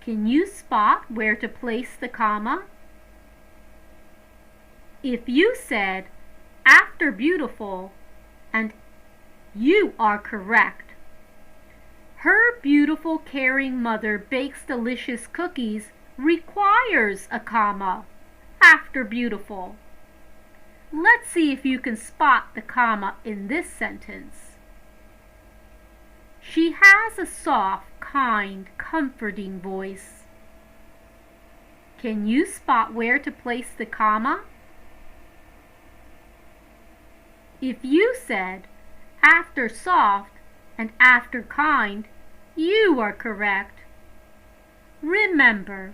Can you spot where to place the comma? If you said, after beautiful, and you are correct. Her beautiful, caring mother bakes delicious cookies requires a comma after beautiful. Let's see if you can spot the comma in this sentence. She has a soft, kind, comforting voice. Can you spot where to place the comma? If you said after soft and after kind, you are correct. Remember,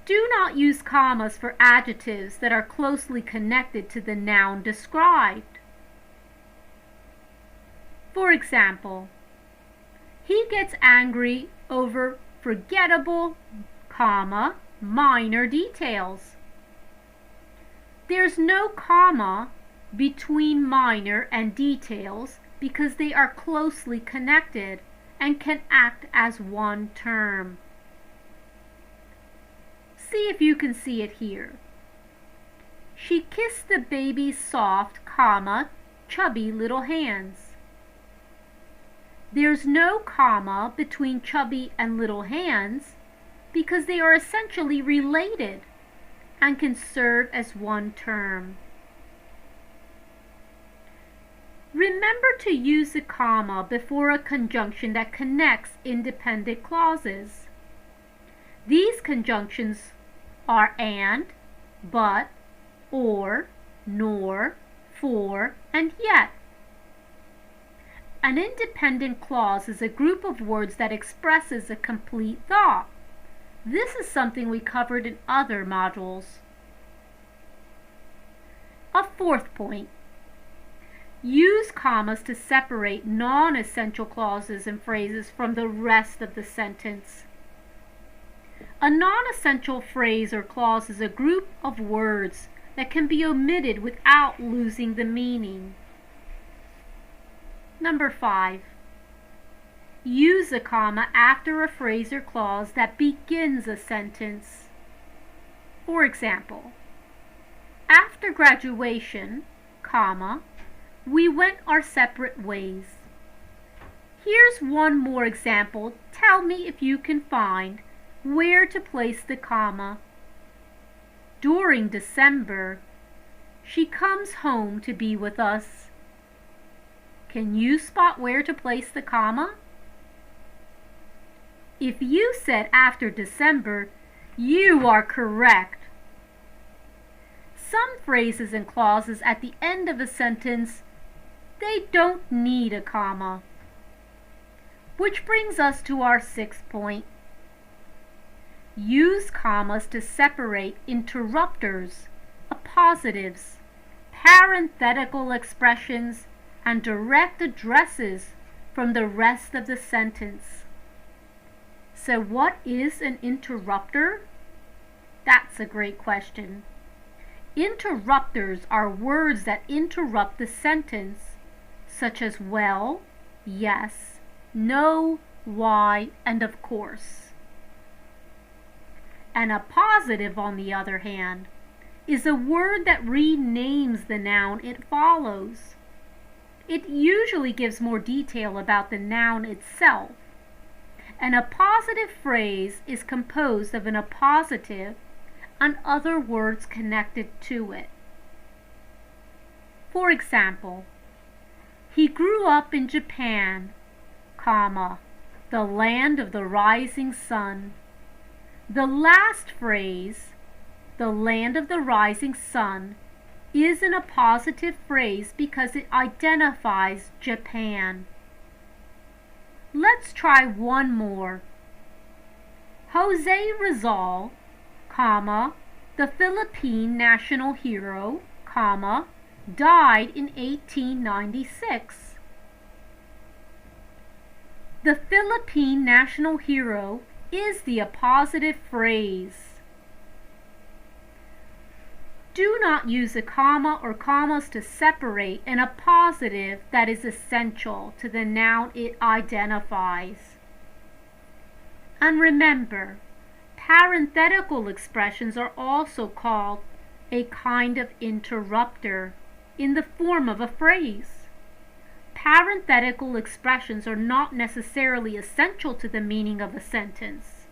do not use commas for adjectives that are closely connected to the noun described. For example, he gets angry over forgettable, comma, minor details. There's no comma between minor and details because they are closely connected and can act as one term. See if you can see it here. She kissed the baby's soft, comma, chubby little hands. There's no comma between chubby and little hands because they are essentially related and can serve as one term. Remember to use a comma before a conjunction that connects independent clauses. These conjunctions are and, but, or, nor, for, and yet. An independent clause is a group of words that expresses a complete thought. This is something we covered in other modules. A fourth point. Use commas to separate non-essential clauses and phrases from the rest of the sentence. A non-essential phrase or clause is a group of words that can be omitted without losing the meaning. Number 5. Use a comma after a phrase or clause that begins a sentence. For example, after graduation, comma, we went our separate ways. Here's one more example. Tell me if you can find where to place the comma. During December, she comes home to be with us. Can you spot where to place the comma? If you said after December, you are correct. Some phrases and clauses at the end of a sentence, they don't need a comma. Which brings us to our 6th point. Use commas to separate interrupters appositives, parenthetical expressions, and direct addresses from the rest of the sentence. So what is an interrupter? That's a great question. Interrupters are words that interrupt the sentence, such as well, yes, no, why, and of course. An appositive, on the other hand, is a word that renames the noun it follows. It usually gives more detail about the noun itself. An appositive phrase is composed of an appositive and other words connected to it. For example, he grew up in Japan, comma, the land of the rising sun. The last phrase, the land of the rising sun, is an appositive phrase because it identifies Japan. Let's try one more. Jose Rizal, comma, the Philippine national hero, comma, died in 1896. The Philippine national hero is the appositive phrase. Do not use a comma or commas to separate an appositive that is essential to the noun it identifies. And remember, parenthetical expressions are also called a kind of interrupter in the form of a phrase. Parenthetical expressions are not necessarily essential to the meaning of a sentence.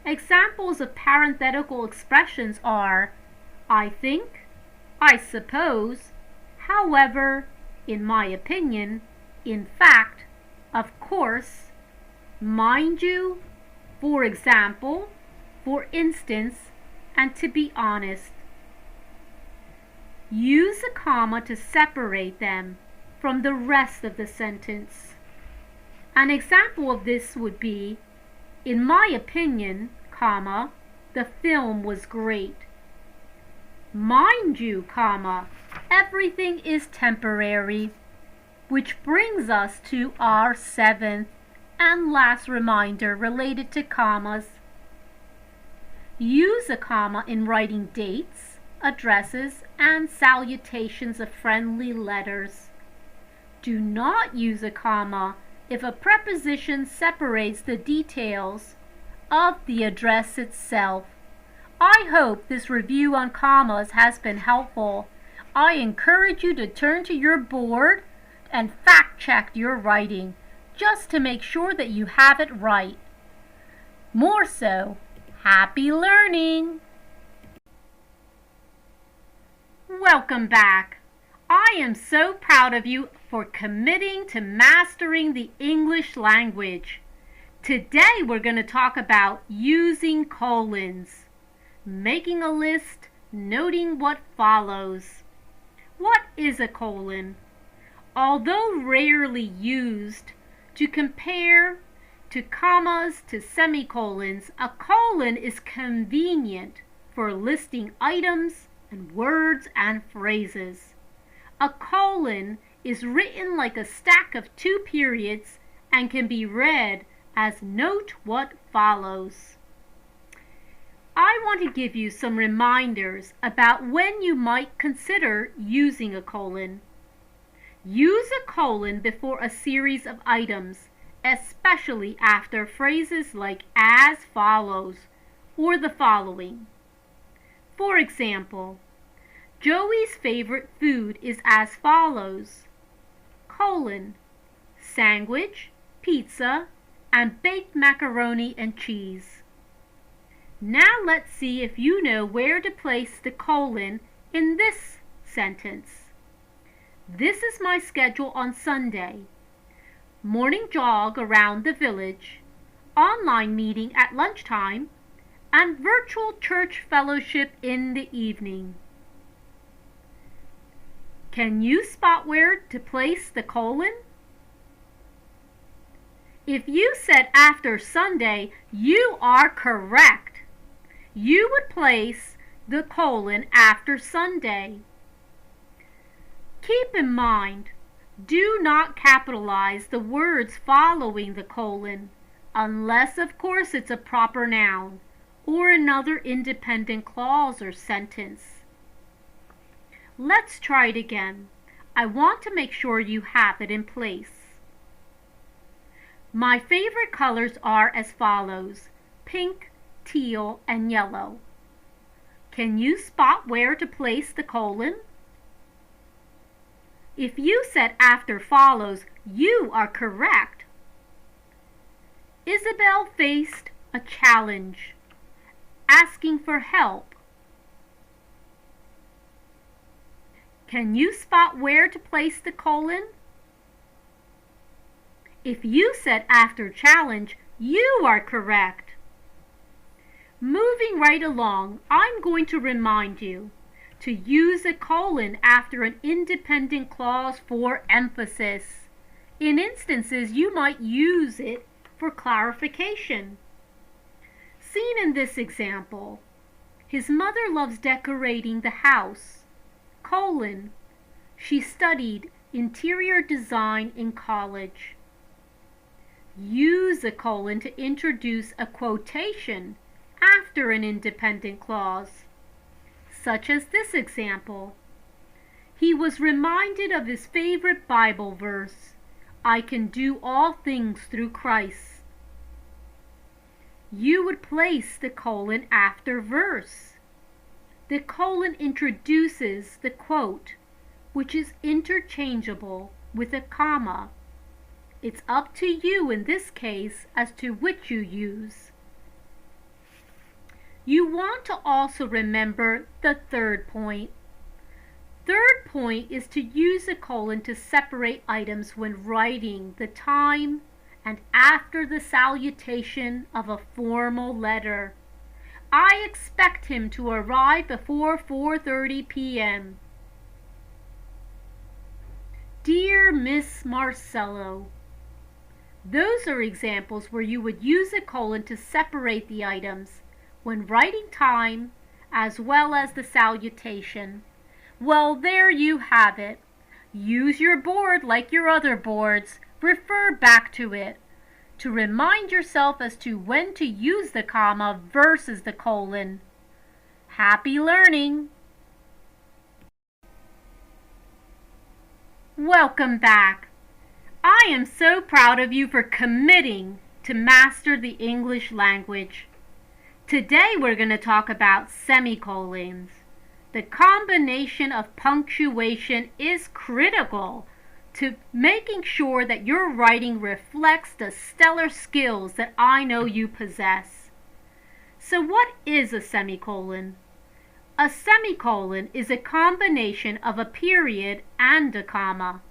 Examples of parenthetical expressions are I think, I suppose, however, in my opinion, in fact, of course, mind you, for example, for instance, and to be honest. Use a comma to separate them from the rest of the sentence. An example of this would be, in my opinion, comma, the film was great. Mind you, comma, everything is temporary, which brings us to our seventh and last reminder related to commas. Use a comma in writing dates, addresses, and salutations of friendly letters. Do not use a comma if a preposition separates the details of the address itself. I hope this review on commas has been helpful. I encourage you to turn to your board and fact-check your writing just to make sure that you have it right. More so, happy learning! Welcome back. I am so proud of you for committing to mastering the English language. Today we're going to talk about using colons. Making a list, noting what follows. What is a colon? Although rarely used to compare to commas to semicolons, a colon is convenient for listing items and words and phrases. A colon is written like a stack of two periods and can be read as note what follows. I want to give you some reminders about when you might consider using a colon. Use a colon before a series of items, especially after phrases like as follows or the following. For example, Joey's favorite food is as follows, colon, sandwich, pizza, and baked macaroni and cheese. Now let's see if you know where to place the colon in this sentence. This is my schedule on Sunday. Morning jog around the village, online meeting at lunchtime, and virtual church fellowship in the evening. Can you spot where to place the colon? If you said after Sunday, you are correct. You would place the colon after Sunday. Keep in mind, do not capitalize the words following the colon, unless of course it's a proper noun or another independent clause or sentence. Let's try it again. I want to make sure you have it in place. My favorite colors are as follows: pink, teal, and yellow. Can you spot where to place the colon? If you said after follows, you are correct. Isabel faced a challenge, asking for help. Can you spot where to place the colon? If you said after challenge, you are correct. Moving right along, I'm going to remind you to use a colon after an independent clause for emphasis. In instances, you might use it for clarification. Seen in this example, his mother loves decorating the house. Colon, she studied interior design in college. Use a colon to introduce a quotation after an independent clause, such as this example. He was reminded of his favorite Bible verse, "I can do all things through Christ." You would place the colon after verse. The colon introduces the quote, which is interchangeable with a comma. It's up to you in this case as to which you use. You want to also remember the third point. Third point is to use a colon to separate items when writing the time and after the salutation of a formal letter. I expect him to arrive before 4:30 p.m. Dear Miss Marcello. Those are examples where you would use a colon to separate the items when writing time as well as the salutation. Well, there you have it. Use your board like your other boards. Refer back to it to remind yourself as to when to use the comma versus the colon. Happy learning! Welcome back. I am so proud of you for committing to master the English language. Today we're going to talk about semicolons. The combination of punctuation is critical to making sure that your writing reflects the stellar skills that I know you possess. So what is a semicolon? A semicolon is a combination of a period and a comma.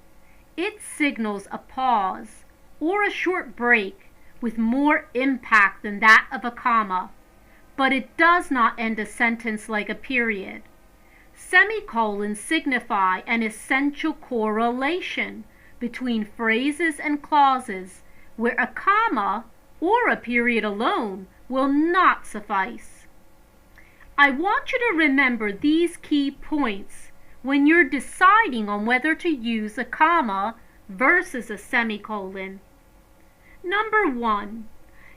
It signals a pause or a short break with more impact than that of a comma, but it does not end a sentence like a period. Semicolons signify an essential correlation between phrases and clauses where a comma or a period alone will not suffice. I want you to remember these key points when you're deciding on whether to use a comma versus a semicolon. Number 1,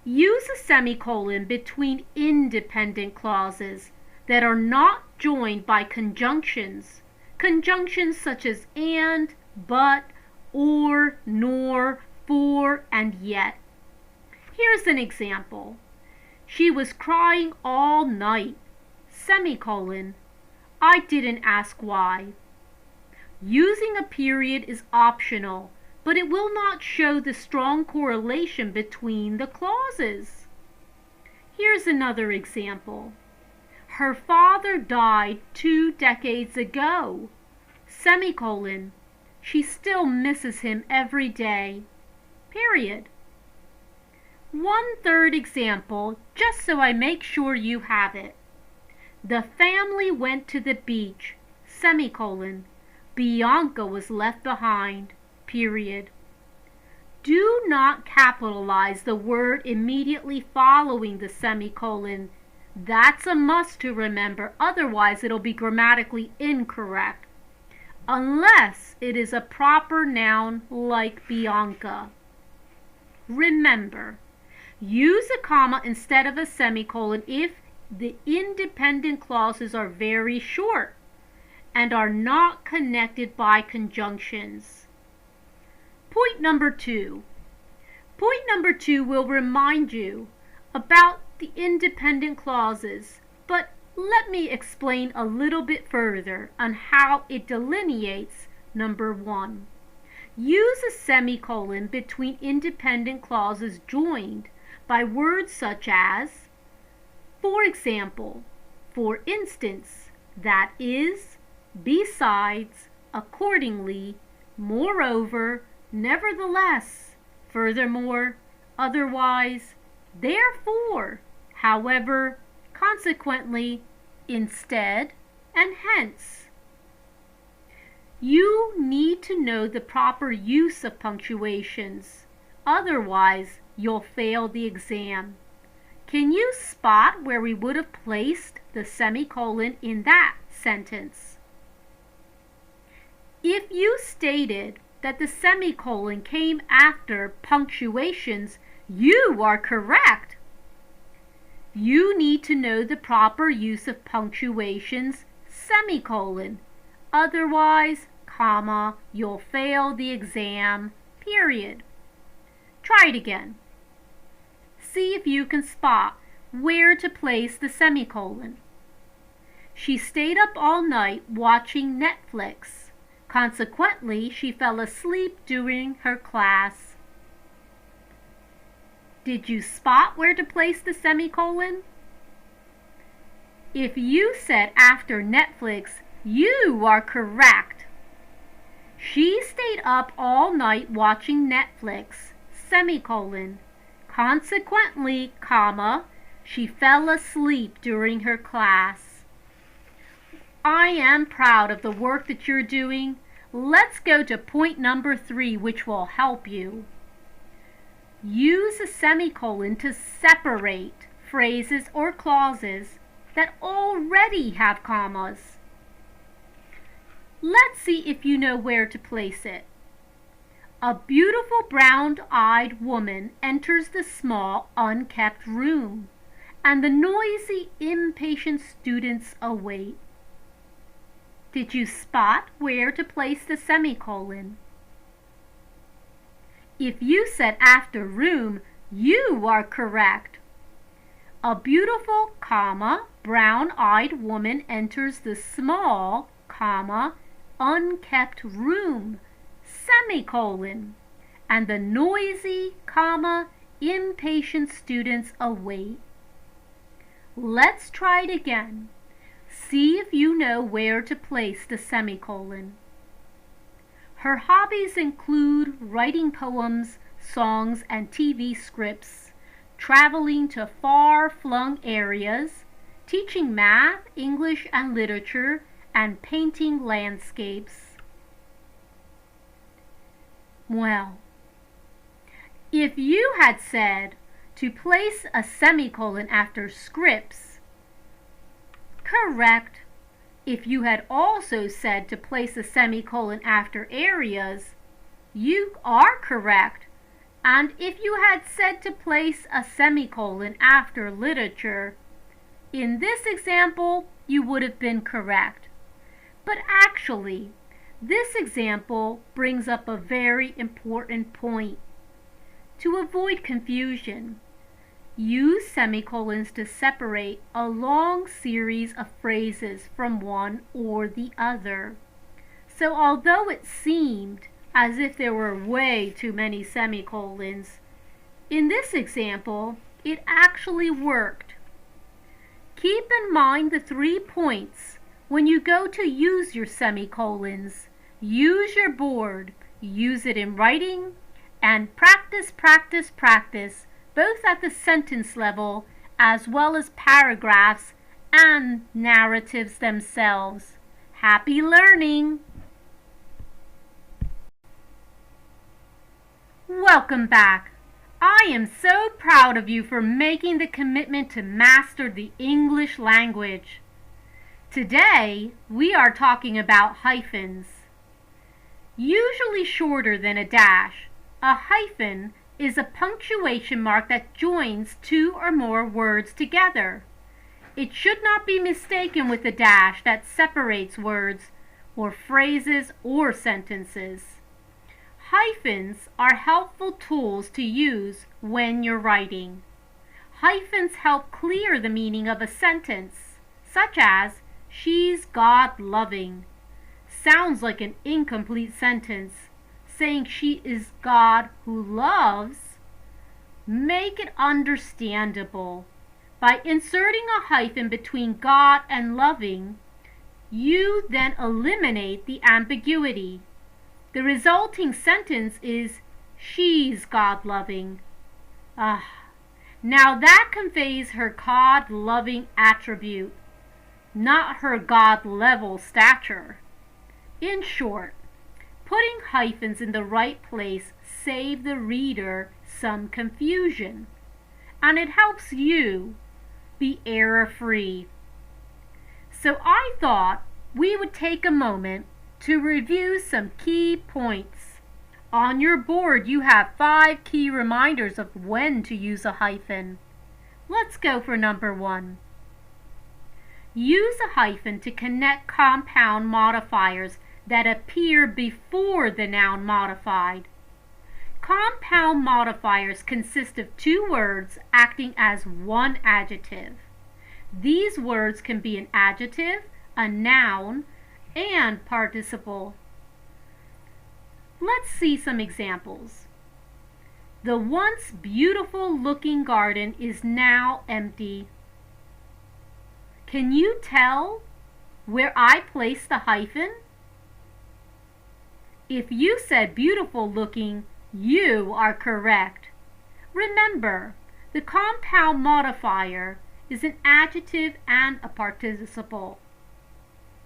use a semicolon between independent clauses that are not joined by conjunctions. Conjunctions such as and, but, or, nor, for, and yet. Here's an example. She was crying all night. Semicolon. I didn't ask why. Using a period is optional, but it will not show the strong correlation between the clauses. Here's another example. Her father died 2 decades ago. Semicolon. She still misses him every day. Period. One third example, just so I make sure you have it. The family went to the beach. Semicolon. Bianca was left behind. Period. Do not capitalize the word immediately following the semicolon That's a must to remember, otherwise it'll be grammatically incorrect. Unless it is a proper noun like Bianca. Remember, use a comma instead of a semicolon if the independent clauses are very short and are not connected by conjunctions. Point number 2. Point number 2 will remind you about the independent clauses, but let me explain a little bit further on how it delineates number 1. Use a semicolon between independent clauses joined by words such as, for example, for instance, that is, besides, accordingly, moreover, nevertheless, furthermore, otherwise, therefore, however, consequently, instead, and hence. You need to know the proper use of punctuations, otherwise you'll fail the exam. Can you spot where we would have placed the semicolon in that sentence? If you stated that the semicolon came after punctuations, you are correct. You need to know the proper use of punctuations, semicolon. Otherwise, comma, you'll fail the exam, period. Try it again. See if you can spot where to place the semicolon. She stayed up all night watching Netflix. Consequently, she fell asleep during her class. Did you spot where to place the semicolon? If you said after Netflix, you are correct. She stayed up all night watching Netflix, semicolon. Consequently, comma, she fell asleep during her class. I am proud of the work that you're doing. Let's go to point number 3, which will help you. Use a semicolon to separate phrases or clauses that already have commas. Let's see if you know where to place it. A beautiful brown-eyed woman enters the small, unkept room, and the noisy, impatient students await. Did you spot where to place the semicolon? If you said after room, you are correct. A beautiful, comma, brown-eyed woman enters the small, comma, unkept room, semicolon, and the noisy, comma, impatient students await. Let's try it again. See if you know where to place the semicolon. Her hobbies include writing poems, songs, and TV scripts, traveling to far-flung areas, teaching math, English, and literature, and painting landscapes. Well, if you had said to place a semicolon after scripts, correct. If you had also said to place a semicolon after areas, you are correct. And if you had said to place a semicolon after literature, in this example, you would have been correct. But actually, this example brings up a very important point. To avoid confusion, use semicolons to separate a long series of phrases from one or the other. So although it seemed as if there were way too many semicolons, in this example, it actually worked. Keep in mind the 3 points when you go to use your semicolons. Use your board, use it in writing, and practice, practice, practice, both at the sentence level as well as paragraphs and narratives themselves. Happy learning! Welcome back. I am so proud of you for making the commitment to master the English language. Today, we are talking about hyphens. Usually shorter than a dash, a hyphen is a punctuation mark that joins two or more words together. It should not be mistaken with a dash that separates words or phrases or sentences. Hyphens are helpful tools to use when you're writing. Hyphens help clear the meaning of a sentence, such as, "She's God-loving." Sounds like an incomplete sentence. Saying she is God who loves. Make it understandable. By inserting a hyphen between God and loving, you then eliminate the ambiguity. The resulting sentence is, "She's God-loving." Now that conveys her God-loving attribute, not her God-level stature. In short, putting hyphens in the right place saves the reader some confusion, and it helps you be error-free. So I thought we would take a moment to review some key points. On your board you have 5 key reminders of when to use a hyphen. Let's go for number 1. Use a hyphen to connect compound modifiers that appear before the noun modified. Compound modifiers consist of 2 words acting as one adjective. These words can be an adjective, a noun, and participle. Let's see some examples. The once beautiful looking garden is now empty. Can you tell where I placed the hyphen? If you said beautiful looking, you are correct. Remember, the compound modifier is an adjective and a participle.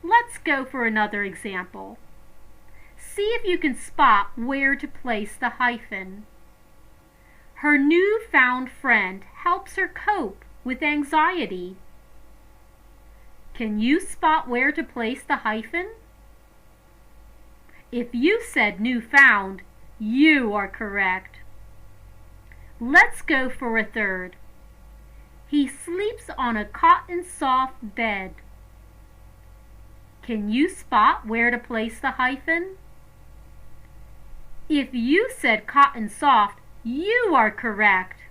Let's go for another example. See if you can spot where to place the hyphen. Her newfound friend helps her cope with anxiety. Can you spot where to place the hyphen? If you said newfound, you are correct. Let's go for a third. He sleeps on a cotton soft bed. Can you spot where to place the hyphen? If you said cotton soft, you are correct.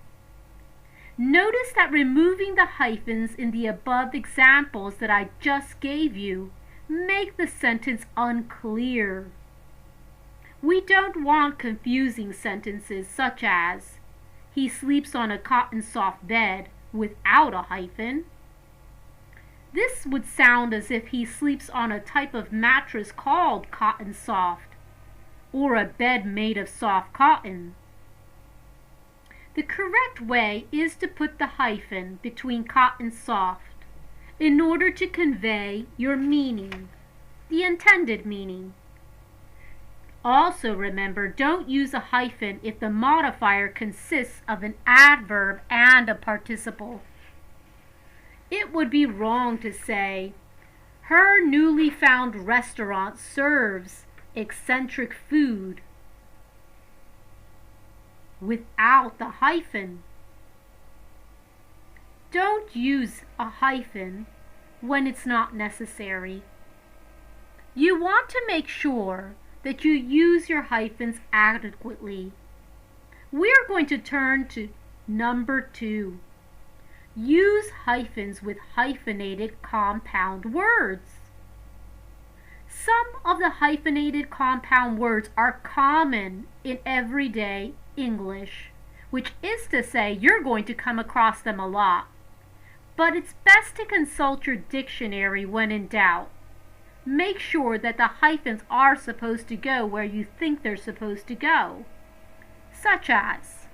Notice that removing the hyphens in the above examples that I just gave you make the sentence unclear. We don't want confusing sentences such as, "He sleeps on a cotton soft bed," without a hyphen. This would sound as if he sleeps on a type of mattress called cotton soft, or a bed made of soft cotton. The correct way is to put the hyphen between cotton soft in order to convey your meaning, the intended meaning. Also remember, don't use a hyphen if the modifier consists of an adverb and a participle. It would be wrong to say, "Her newly found restaurant serves eccentric food," without the hyphen. Don't use a hyphen when it's not necessary. You want to make sure that you use your hyphens adequately. We're going to turn to number 2. Use hyphens with hyphenated compound words. Some of the hyphenated compound words are common in everyday English, which is to say you're going to come across them a lot. But it's best to consult your dictionary when in doubt. Make sure that the hyphens are supposed to go where you think they're supposed to go, such as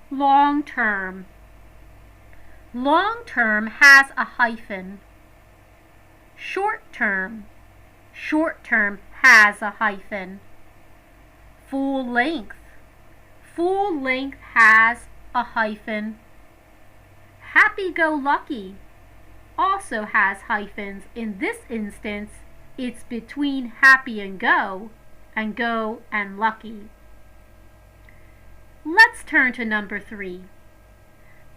long term. Long term has a hyphen. Short term. Short term has a hyphen. Full length. Full length has a hyphen. Happy-go-lucky also has hyphens. In this instance, it's between happy and go and lucky. Let's turn to number 3.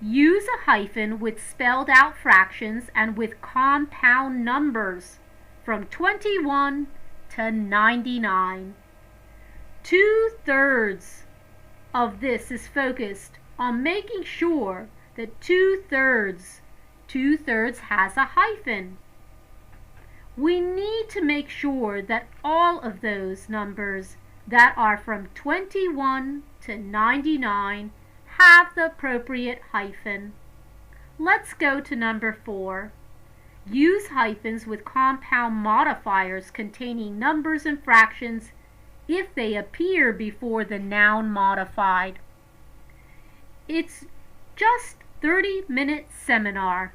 Use a hyphen with spelled out fractions and with compound numbers from 21 to 99. 2/3 of this is focused on making sure that two-thirds has a hyphen. We need to make sure that all of those numbers that are from 21 to 99 have the appropriate hyphen. Let's go to number 4. Use hyphens with compound modifiers containing numbers and fractions if they appear before the noun modified. It's just 30-minute seminar.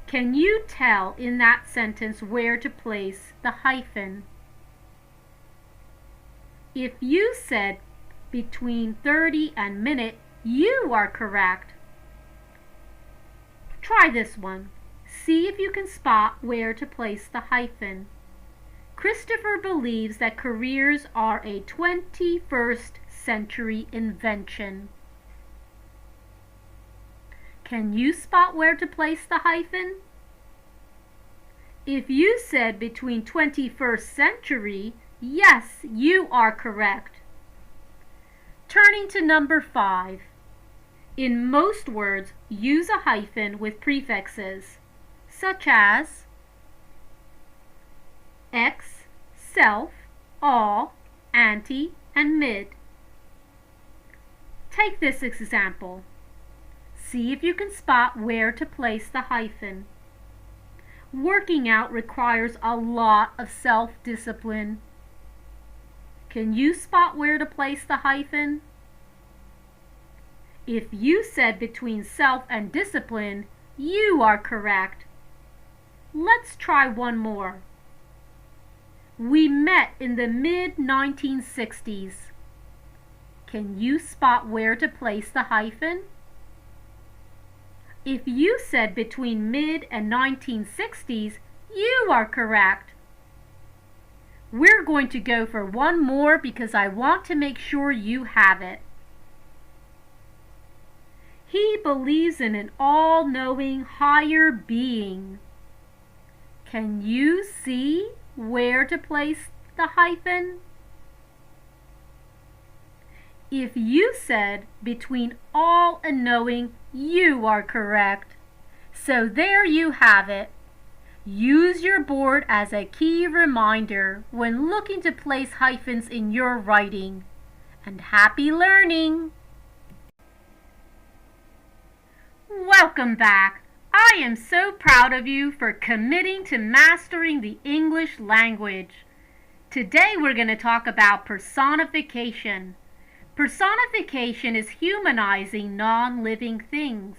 Can you tell in that sentence where to place the hyphen? If you said between 30 and minute, you are correct. Try this one. See if you can spot where to place the hyphen. Christopher believes that careers are a 21st century invention. Can you spot where to place the hyphen? If you said between 21st century, yes, you are correct. Turning to number 5. In most words, use a hyphen with prefixes, such as ex, self, all, anti, and mid. Take this example. See if you can spot where to place the hyphen. Working out requires a lot of self-discipline. Can you spot where to place the hyphen? If you said between self and discipline, you are correct. Let's try one more. We met in the mid-1960s. Can you spot where to place the hyphen? If you said between mid and 1960s, you are correct. We're going to go for one more because I want to make sure you have it. He believes in an all-knowing higher being. Can you see where to place the hyphen? If you said between all and knowing, you are correct. So there you have it. Use your board as a key reminder when looking to place hyphens in your writing. And happy learning! Welcome back. I am so proud of you for committing to mastering the English language. Today we're going to talk about personification. Personification is humanizing non-living things.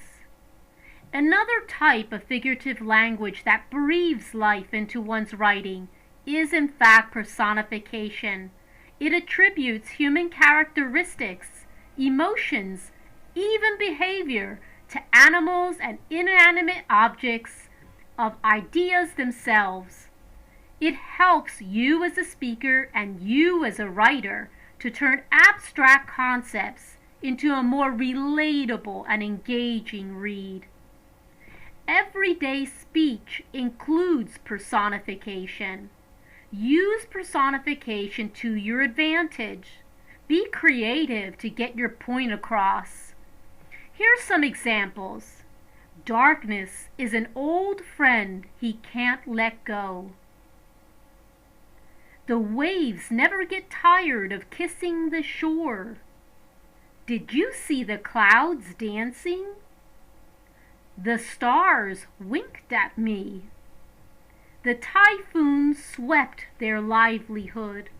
Another type of figurative language that breathes life into one's writing is in fact personification. It attributes human characteristics, emotions, even behavior to animals and inanimate objects of ideas themselves. It helps you as a speaker and you as a writer to turn abstract concepts into a more relatable and engaging read. Everyday speech includes personification. Use personification to your advantage. Be creative to get your point across. Here's some examples. Darkness is an old friend he can't let go. The waves never get tired of kissing the shore. Did you see the clouds dancing? The stars winked at me. The typhoon swept their livelihood.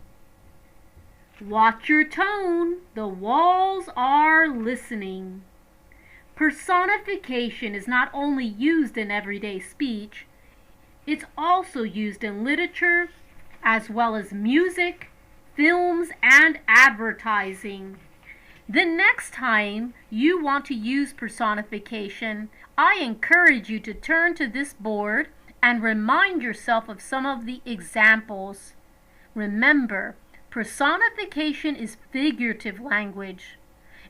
Watch your tone, the walls are listening. Personification is not only used in everyday speech, it's also used in literature, as well as music, films, and advertising. The next time you want to use personification, I encourage you to turn to this board and remind yourself of some of the examples. Remember, personification is figurative language.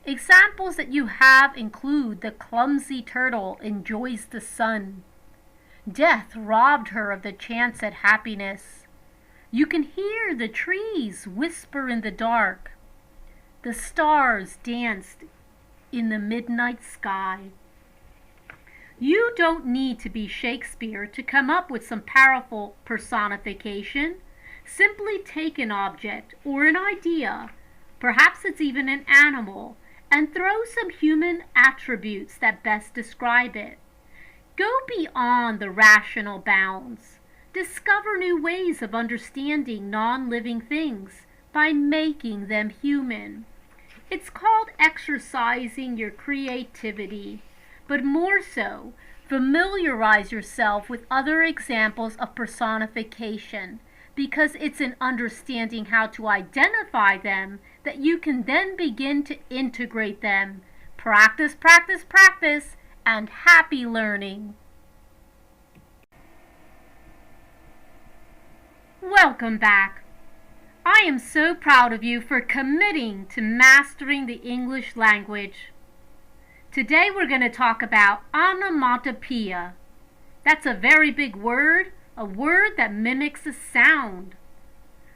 Examples that you have include the clumsy turtle enjoys the sun. Death robbed her of the chance at happiness. You can hear the trees whisper in the dark. The stars danced in the midnight sky. You don't need to be Shakespeare to come up with some powerful personification. Simply take an object or an idea, perhaps it's even an animal, and throw some human attributes that best describe it. Go beyond the rational bounds. Discover new ways of understanding non-living things by making them human. It's called exercising your creativity, but more so, familiarize yourself with other examples of personification, because it's in understanding how to identify them that you can then begin to integrate them. Practice, practice, practice, and happy learning. Welcome back. I am so proud of you for committing to mastering the English language. Today we're going to talk about onomatopoeia. That's a very big word, a word that mimics a sound.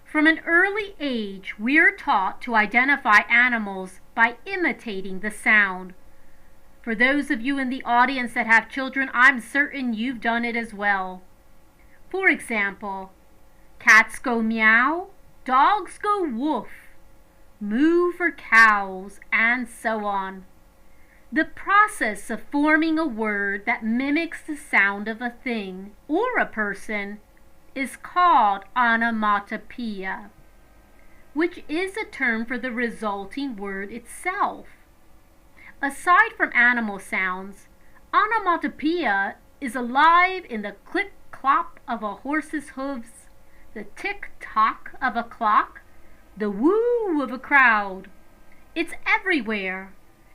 From an early age, we're taught to identify animals by imitating the sound. For those of you in the audience that have children, I'm certain you've done it as well. For example, cats go meow, dogs go woof, moo for cows, and so on. The process of forming a word that mimics the sound of a thing or a person is called onomatopoeia, which is a term for the resulting word itself. Aside from animal sounds, onomatopoeia is alive in the click-clop of a horse's hooves, the tick-tock of a clock, the woo of a crowd. It's everywhere.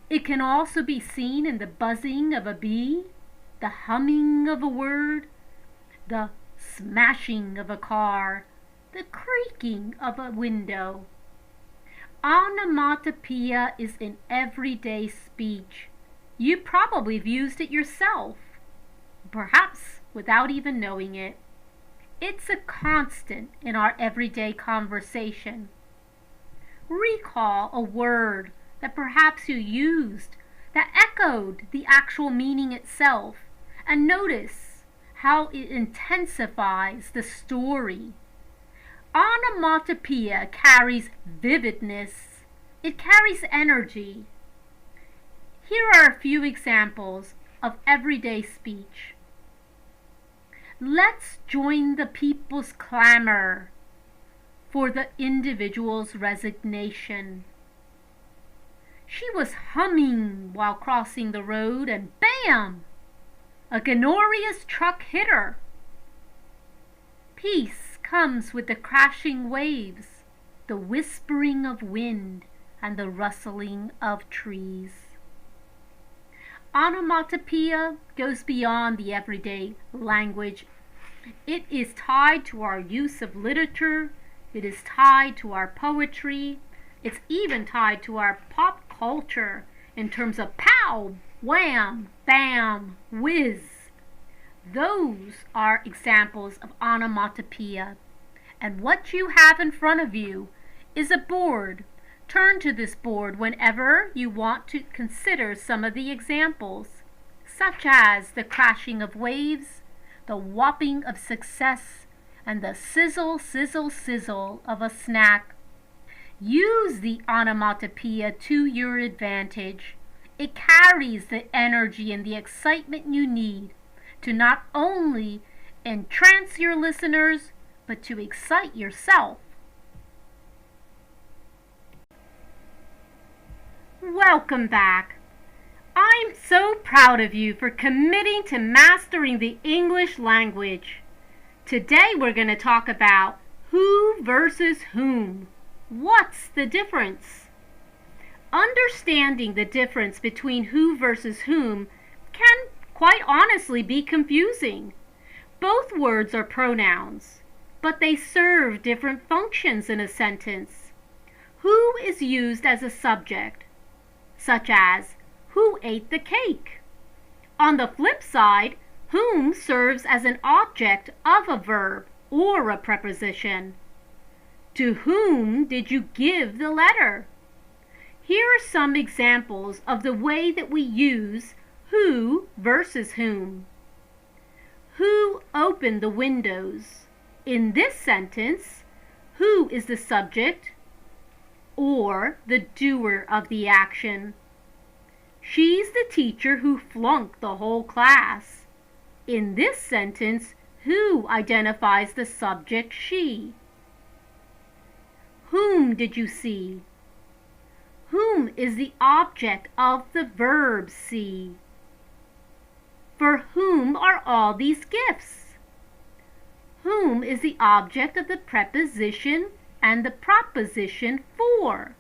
It can also be seen in the buzzing of a bee, the humming of a word, the smashing of a car, the creaking of a window. Onomatopoeia is in everyday speech. You probably have used it yourself, perhaps without even knowing it. It's a constant in our everyday conversation. Recall a word that perhaps you used that echoed the actual meaning itself, and notice how it intensifies the story. Onomatopoeia carries vividness. It carries energy. Here are a few examples of everyday speech. Let's join the people's clamor for the individual's resignation. She was humming while crossing the road, and bam! A glorious truck hit her. Peace comes with the crashing waves, the whispering of wind, and the rustling of trees. Onomatopoeia goes beyond the everyday language. It is tied to our use of literature. It is tied to our poetry. It's even tied to our pop culture in terms of pow, wham, bam, whiz. Those are examples of onomatopoeia. And what you have in front of you is a board. Turn to this board whenever you want to consider some of the examples, such as the crashing of waves, the whopping of success, and the sizzle, sizzle, sizzle of a snack. Use the onomatopoeia to your advantage. It carries the energy and the excitement you need to not only entrance your listeners, but to excite yourself. Welcome back. I'm so proud of you for committing to mastering the English language. Today we're going to talk about who versus whom. What's the difference? Understanding the difference between who versus whom can quite honestly be confusing. Both words are pronouns, but they serve different functions in a sentence. Who is used as a subject, such as, who ate the cake? On the flip side, whom serves as an object of a verb or a preposition. To whom did you give the letter? Here are some examples of the way that we use who versus whom. Who opened the windows? In this sentence, who is the subject or the doer of the action? She's the teacher who flunked the whole class. In this sentence, who identifies the subject she? Whom did you see? Whom is the object of the verb see? For whom are all these gifts? Whom is the object of the preposition and the proposition for?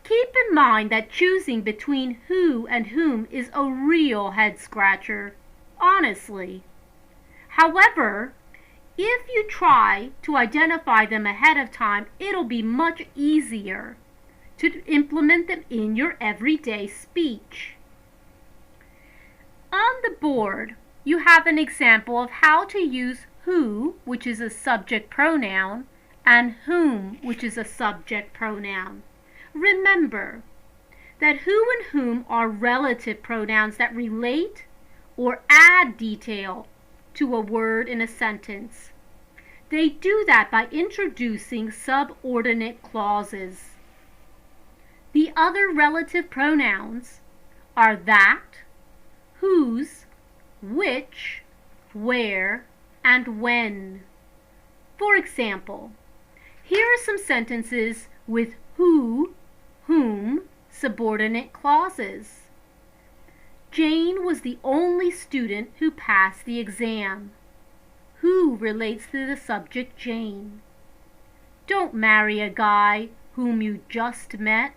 Keep in mind that choosing between who and whom is a real head-scratcher, honestly. However, if you try to identify them ahead of time, it'll be much easier to implement them in your everyday speech. On the board, you have an example of how to use who, which is a subject pronoun, and whom, which is a subject pronoun. Remember that who and whom are relative pronouns that relate or add detail to a word in a sentence. They do that by introducing subordinate clauses. The other relative pronouns are that, whose, which, where, and when. For example, here are some sentences with who, whom, subordinate clauses. Jane was the only student who passed the exam. Who relates to the subject Jane. Don't marry a guy whom you just met.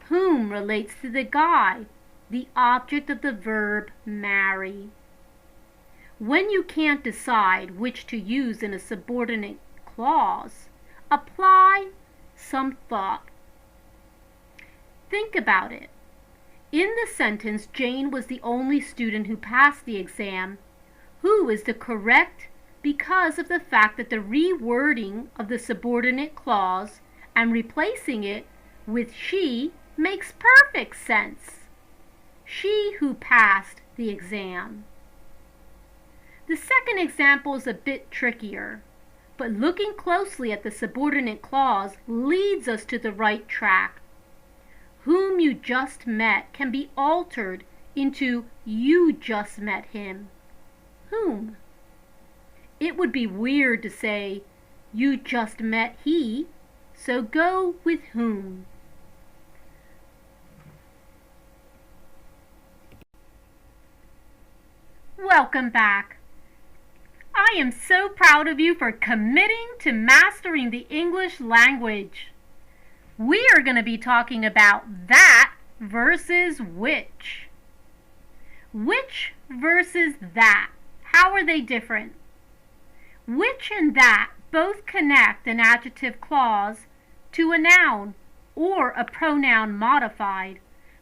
Whom relates to the guy, the object of the verb marry. When you can't decide which to use in a subordinate clause, apply some thought. Think about it. In the sentence, Jane was the only student who passed the exam. Who is the correct because of the fact that the rewording of the subordinate clause and replacing it with she makes perfect sense. She who passed the exam. The second example is a bit trickier, but looking closely at the subordinate clause leads us to the right track. Whom you just met can be altered into you just met him. Whom? It would be weird to say you just met he, so go with whom. Welcome back. I am so proud of you for committing to mastering the English language. We are going to be talking about that versus which. Which versus that. How are they different? Which and that both connect an adjective clause to a noun or a pronoun modified,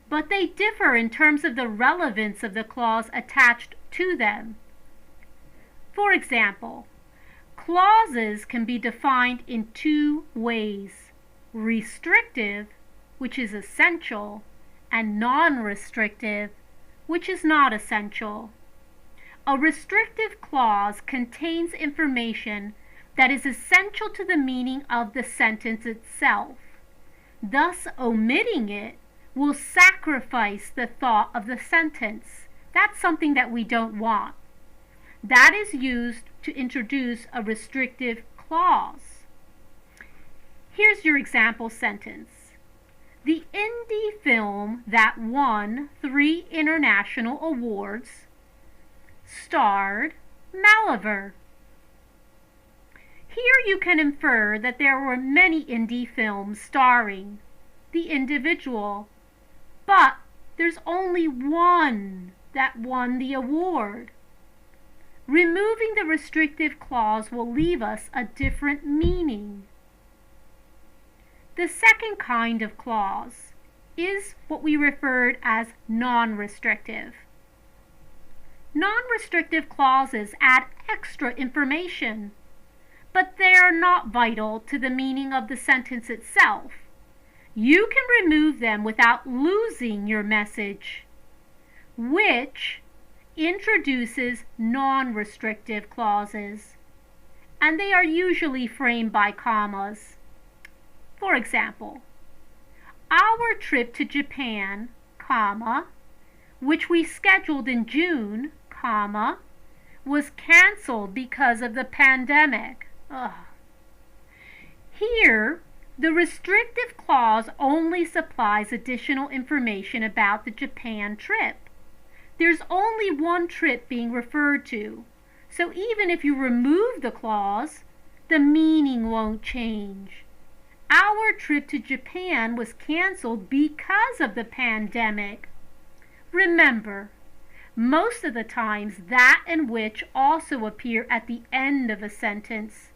but they differ in terms of the relevance of the clause attached to them. For example, clauses can be defined in two ways: restrictive, which is essential, and non-restrictive, which is not essential. A restrictive clause contains information that is essential to the meaning of the sentence itself. Thus, omitting it will sacrifice the thought of the sentence. That's something that we don't want. That is used to introduce a restrictive clause. Here's your example sentence. The indie film that won 3 international awards starred Maliver. Here you can infer that there were many indie films starring. the individual, but there's only one that won the award. Removing the restrictive clause will leave us a different meaning. The second kind of clause is what we referred as non-restrictive. Non-restrictive clauses add extra information, but they are not vital to the meaning of the sentence itself. You can remove them without losing your message, which introduces non-restrictive clauses, and they are usually framed by commas. For example, our trip to Japan, comma, which we scheduled in June, comma, was canceled because of the pandemic. Ugh. Here, the restrictive clause only supplies additional information about the Japan trip. There's only one trip being referred to, so even if you remove the clause, the meaning won't change. Our trip to Japan was canceled because of the pandemic. Remember, most of the times that and which also appear at the end of a sentence,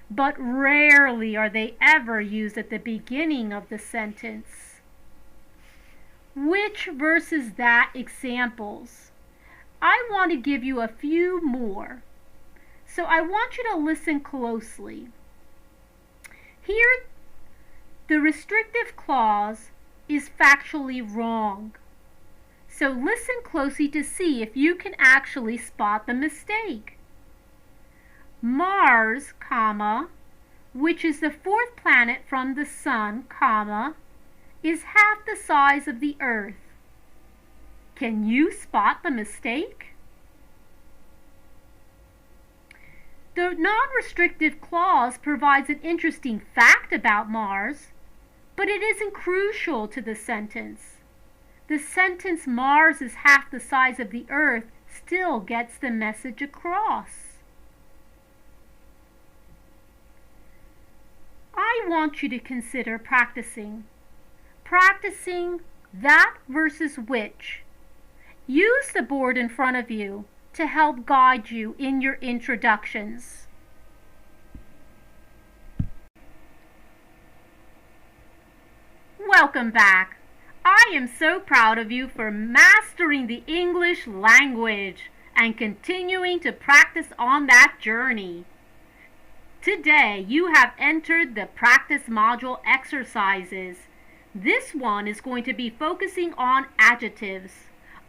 but rarely are they ever used at the beginning of the sentence. Which versus that examples. I want to give you a few more, so I want you to listen closely. Here, the restrictive clause is factually wrong. So listen closely to see if you can actually spot the mistake. Mars, comma, which is the fourth planet from the Sun, comma, is half the size of the Earth. Can you spot the mistake? The non-restrictive clause provides an interesting fact about Mars, but it isn't crucial to the sentence. The sentence Mars is half the size of the Earth still gets the message across. I want you to consider practicing that versus which. Use the board in front of you to help guide you in your introductions. Welcome back. I am so proud of you for mastering the English language and continuing to practice on that journey. Today you have entered the practice module exercises. This one is going to be focusing on adjectives.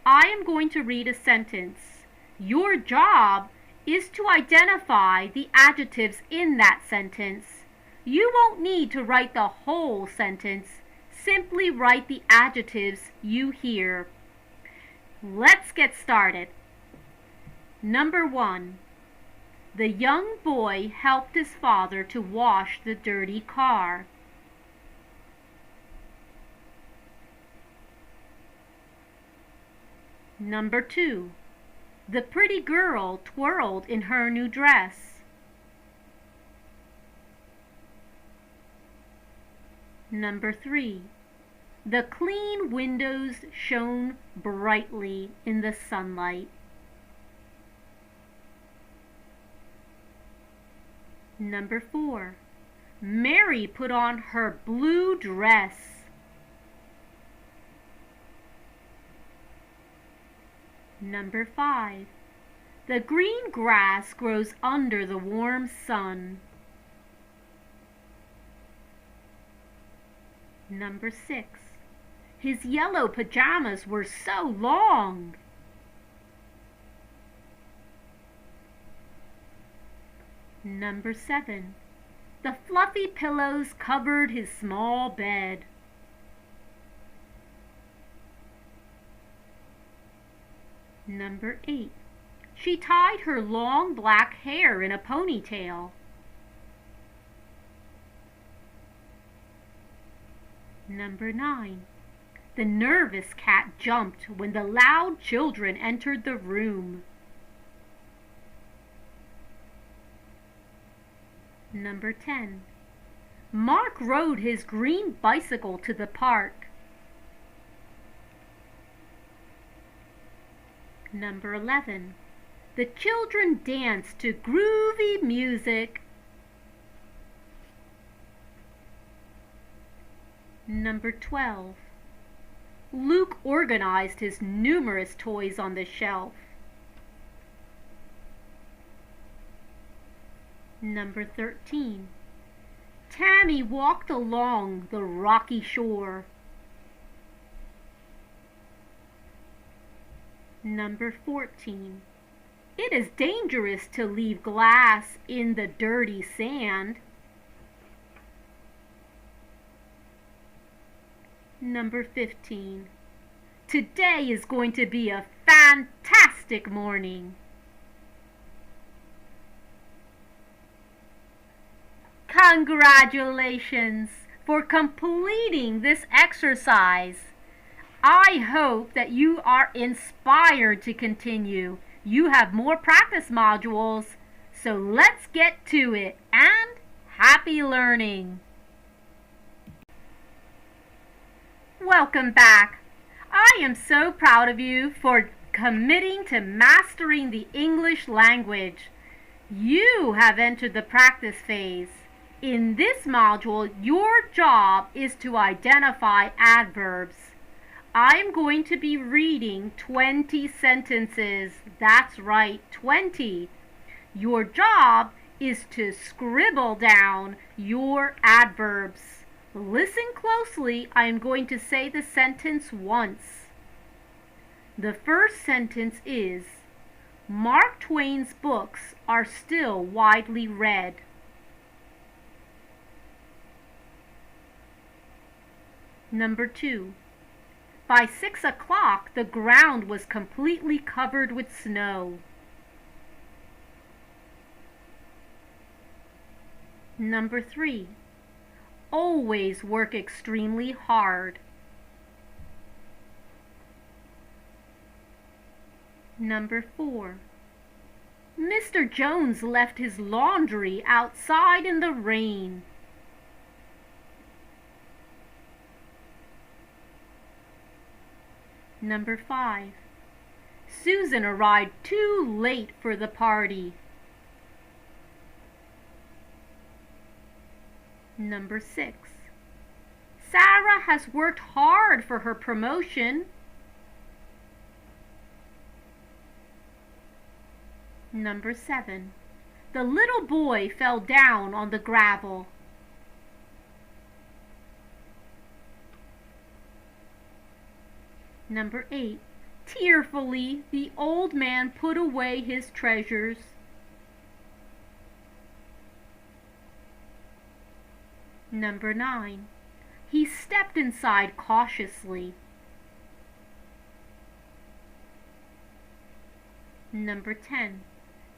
I am going to read a sentence. Your job is to identify the adjectives in that sentence. You won't need to write the whole sentence. Simply write the adjectives you hear. Let's get started. Number 1. The young boy helped his father to wash the dirty car. Number 2. The pretty girl twirled in her new dress. Number 3. The clean windows shone brightly in the sunlight. Number 4. Mary put on her blue dress. Number 5. The green grass grows under the warm sun. Number 6. His yellow pajamas were so long. Number 7. The fluffy pillows covered his small bed. Number 8. She tied her long black hair in a ponytail. Number 9. The nervous cat jumped when the loud children entered the room. Number 10. Mark rode his green bicycle to the park. Number 11. The children danced to groovy music. Number 12. Luke organized his numerous toys on the shelf. Number 13. Tammy walked along the rocky shore. Number 14. It is dangerous to leave glass in the dirty sand. Number 15. Today is going to be a fantastic morning. Congratulations for completing this exercise. I hope that you are inspired to continue. You have more practice modules, so let's get to it, and happy learning! Welcome back. I am so proud of you for committing to mastering the English language. You have entered the practice phase. In this module, your job is to identify adverbs. I'm going to be reading 20 sentences. That's right, 20. Your job is to scribble down your adverbs. Listen closely. I'm going to say the sentence once. The first sentence is, Mark Twain's books are still widely read. Number 2. By 6 o'clock, the ground was completely covered with snow. Number 3. Always work extremely hard. Number 4. Mr. Jones left his laundry outside in the rain. Number 5. Susan arrived too late for the party. Number 6. Sarah has worked hard for her promotion. Number 7. The little boy fell down on the gravel. Number 8. Tearfully, the old man put away his treasures. Number 9. He stepped inside cautiously. Number 10.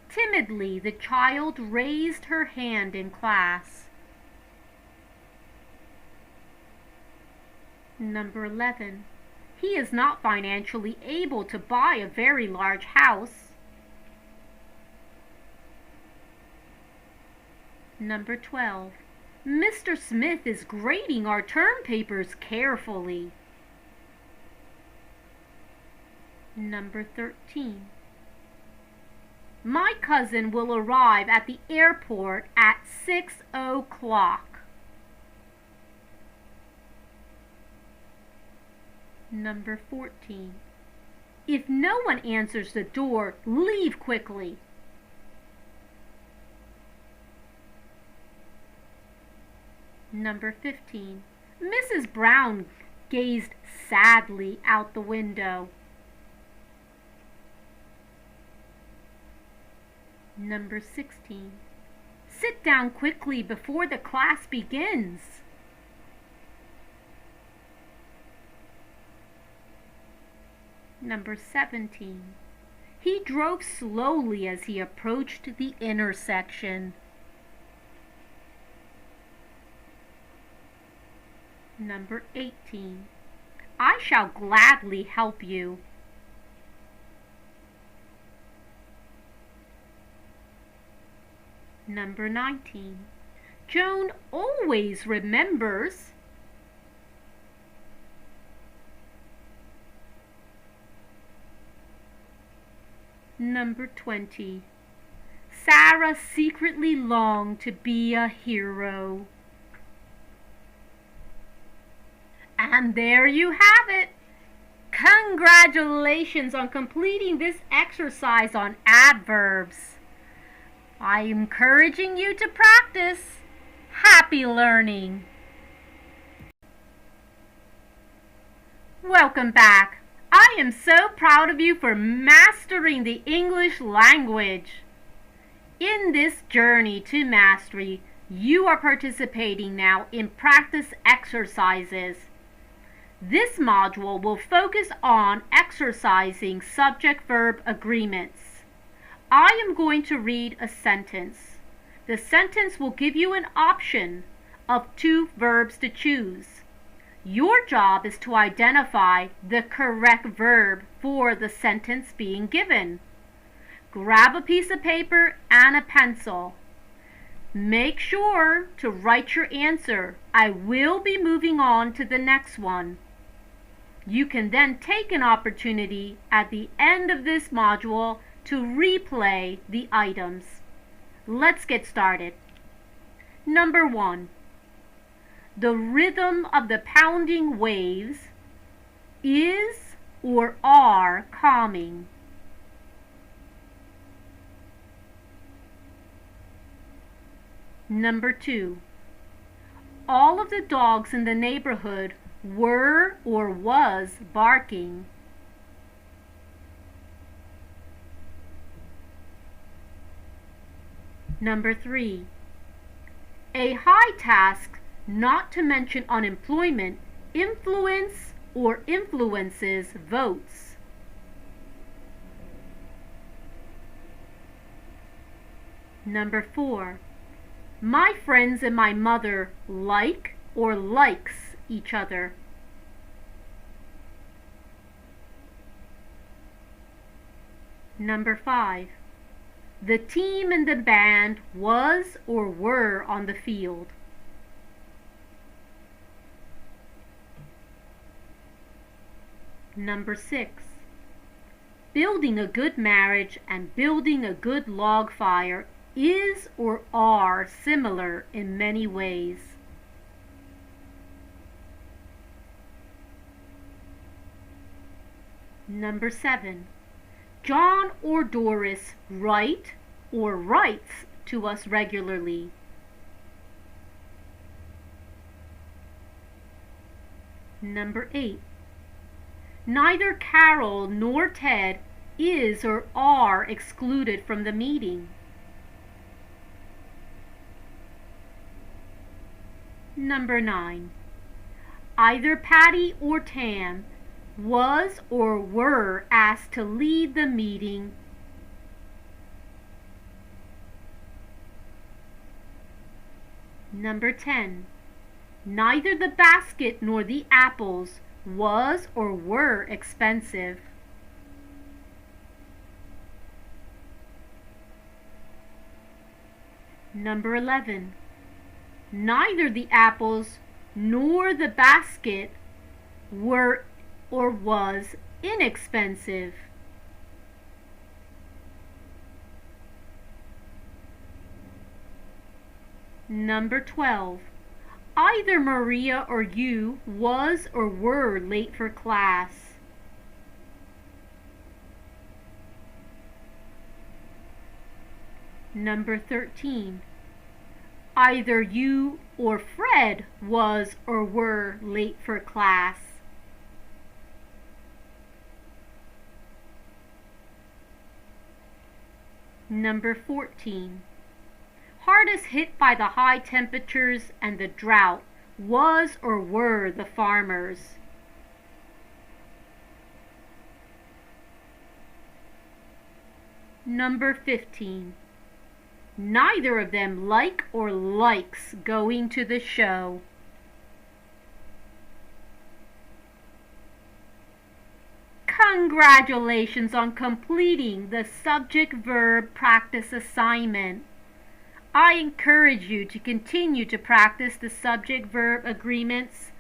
Timidly, the child raised her hand in class. Number 11. He is not financially able to buy a very large house. Number 12. Mr. Smith is grading our term papers carefully. Number 13. My cousin will arrive at the airport at 6 o'clock. Number 14. If no one answers the door, leave quickly. Number 15. Mrs. Brown gazed sadly out the window. Number 16. Sit down quickly before the class begins. Number 17. He drove slowly as he approached the intersection. Number 18. I shall gladly help you. Number 19. Joan always remembers. Number 20. Sarah secretly longed to be a hero. And there you have it. Congratulations on completing this exercise on adverbs. I'm encouraging you to practice. Happy learning. Welcome back. I am so proud of you for mastering the English language. In this journey to mastery, you are participating now in practice exercises. This module will focus on exercising subject-verb agreements. I am going to read a sentence. The sentence will give you an option of 2 verbs to choose. Your job is to identify the correct verb for the sentence being given. Grab a piece of paper and a pencil. Make sure to write your answer. I will be moving on to the next one. You can then take an opportunity at the end of this module to replay the items. Let's get started. Number 1. The rhythm of the pounding waves is or are calming. Number 2. All of the dogs in the neighborhood were or was barking. Number 3. A high task, not to mention unemployment, influence or influences votes. Number 4. My friends and my mother like or likes each other. Number 5. The team and the band was or were on the field. Number 6. Building a good marriage and building a good log fire is or are similar in many ways. Number 7. John or Doris write or writes to us regularly. Number 8. Neither Carol nor Ted is or are excluded from the meeting. Number 9. Either Patty or Tam was or were asked to lead the meeting. Number 10. Neither the basket nor the apples was or were expensive. Number 11. Neither the apples nor the basket were or was inexpensive. Number 12. Either Maria or you was or were late for class. Number 13. Either you or Fred was or were late for class. Number 14. Hardest hit by the high temperatures and the drought was or were the farmers. Number 15. Neither of them like or likes going to the show. Congratulations on completing the subject-verb practice assignment. I encourage you to continue to practice the subject-verb agreements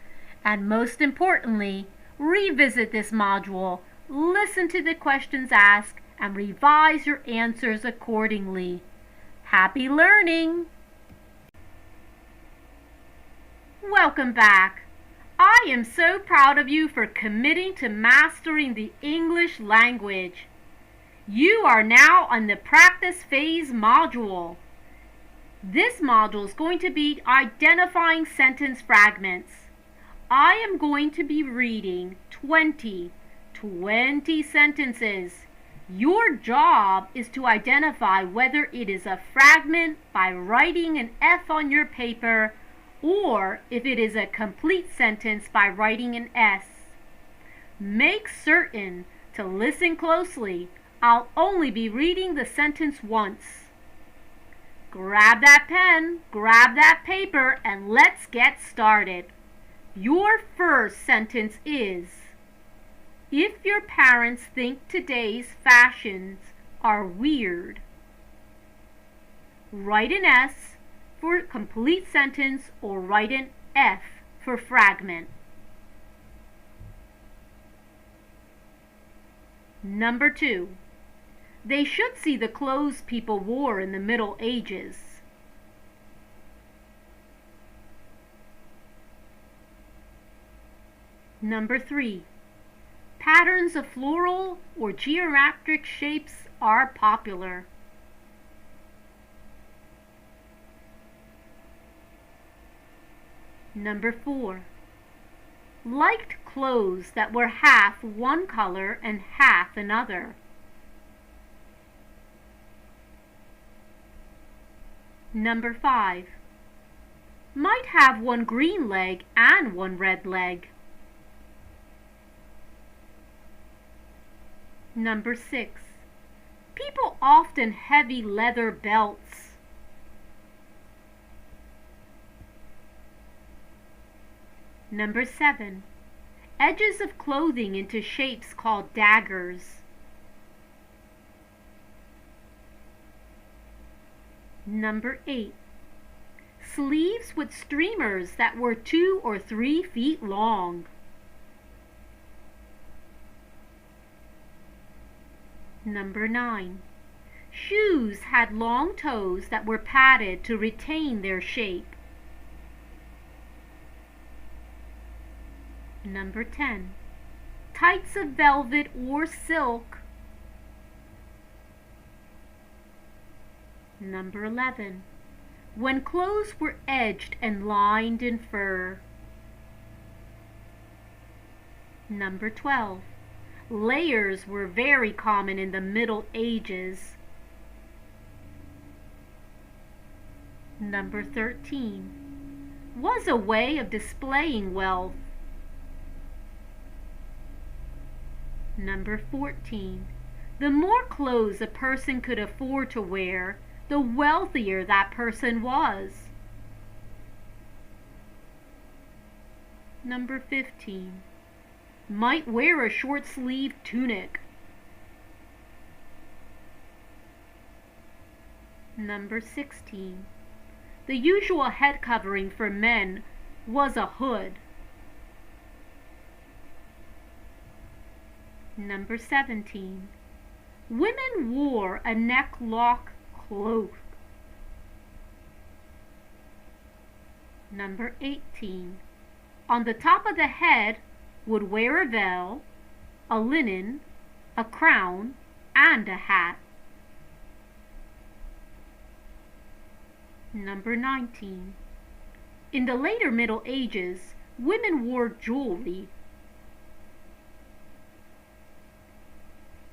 and, most importantly, revisit this module, listen to the questions asked, and revise your answers accordingly. Happy learning! Welcome back. I am so proud of you for committing to mastering the English language. You are now on the practice phase module. This module is going to be identifying sentence fragments. I am going to be reading 20 sentences. Your job is to identify whether it is a fragment by writing an F on your paper or if it is a complete sentence by writing an S. Make certain to listen closely. I'll only be reading the sentence once. Grab that pen, grab that paper, and let's get started. Your first sentence is, if your parents think today's fashions are weird. Write an S for complete sentence or write an F for fragment. Number 2. They should see the clothes people wore in the Middle Ages. Number 3. Patterns of floral or geometric shapes are popular. Number 4. Liked clothes that were half one color and half another. Number 5. Might have one green leg and one red leg. Number 6. People often heavy leather belts. Number 7. Edges of clothing into shapes called daggers. Number 8. Sleeves with streamers that were 2 or 3 feet long. Number 9. Shoes had long toes that were padded to retain their shape. Number 10. Tights of velvet or silk. Number 11. When clothes were edged and lined in fur. Number 12. Layers were very common in the Middle Ages. Number 13. Was a way of displaying wealth. Number 14. The more clothes a person could afford to wear, the wealthier that person was. Number 15. Might wear a short-sleeved tunic. Number 16. The usual head covering for men was a hood. Number 17. Women wore a neck-lock cloak. Number 18. On the top of the head would wear a veil, a linen, a crown, and a hat. Number 19. In the later Middle Ages, women wore jewelry.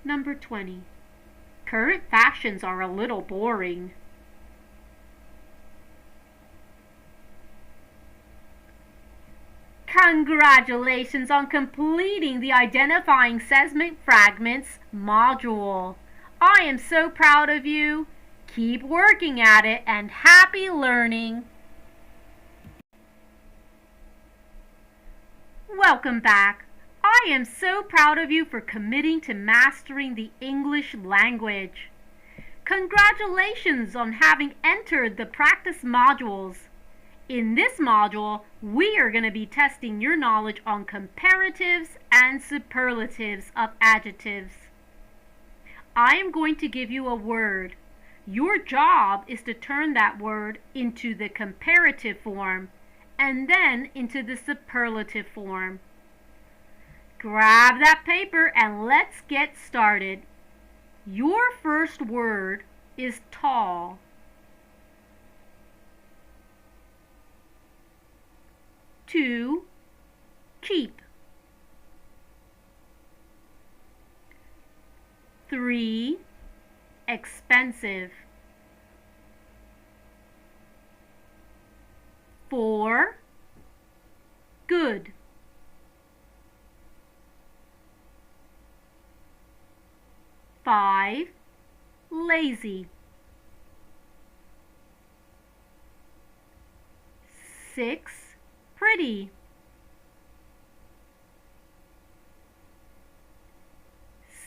Number 20. Current fashions are a little boring. Congratulations on completing the Identifying Segment Fragments module. I am so proud of you. Keep working at it and happy learning. Welcome back. I am so proud of you for committing to mastering the English language. Congratulations on having entered the practice modules. In this module, we are going to be testing your knowledge on comparatives and superlatives of adjectives. I am going to give you a word. Your job is to turn that word into the comparative form and then into the superlative form. Grab that paper and let's get started. Your first word is tall. Two, cheap. 3, expensive. 4, good. 5, lazy. 6, pretty.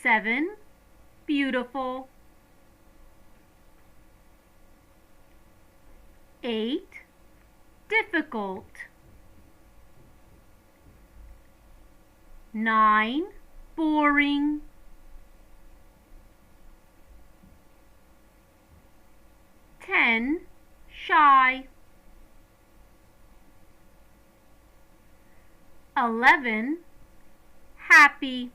7, beautiful. 8, difficult. 9, boring. 10, shy. 11, happy.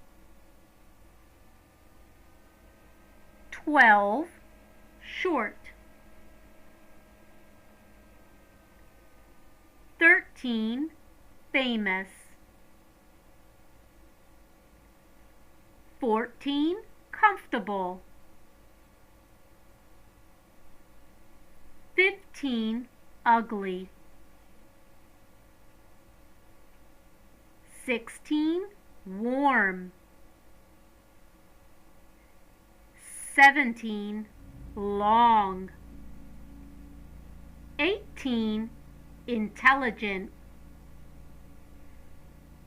12, short. 13, famous. 14, comfortable. 15, ugly. 16, warm. 17, long. 18, intelligent.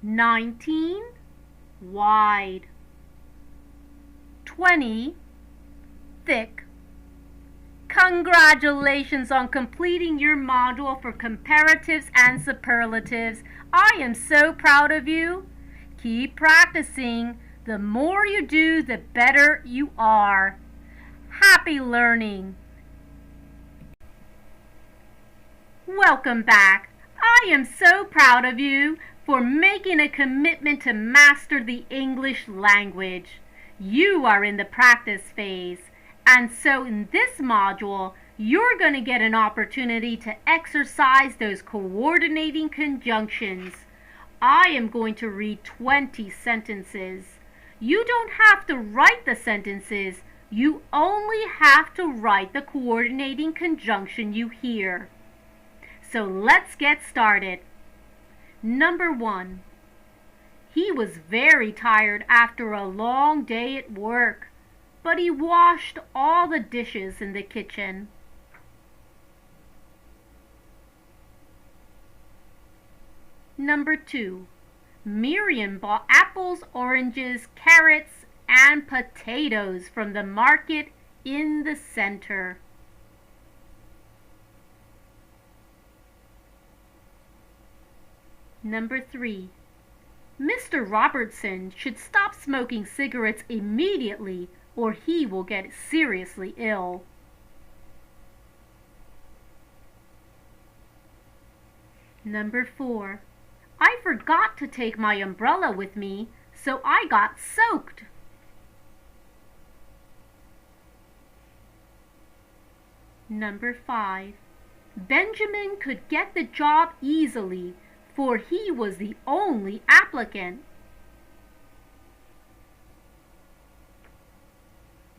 19, wide. 20, thick. Congratulations on completing your module for comparatives and superlatives. I am so proud of you. Keep practicing. The more you do, the better you are. Happy learning. Welcome back. I am so proud of you for making a commitment to master the English language. You are in the practice phase. And so in this module, you're going to get an opportunity to exercise those coordinating conjunctions. I am going to read 20 sentences. You don't have to write the sentences. You only have to write the coordinating conjunction you hear. So let's get started. Number 1. He was very tired after a long day at work, but he washed all the dishes in the kitchen. Number 2. Miriam bought apples, oranges, carrots, and potatoes from the market in the center. Number 3. Mr. Robertson should stop smoking cigarettes immediately or he will get seriously ill. Number 4. I forgot to take my umbrella with me, so I got soaked. Number 5. Benjamin could get the job easily, for he was the only applicant.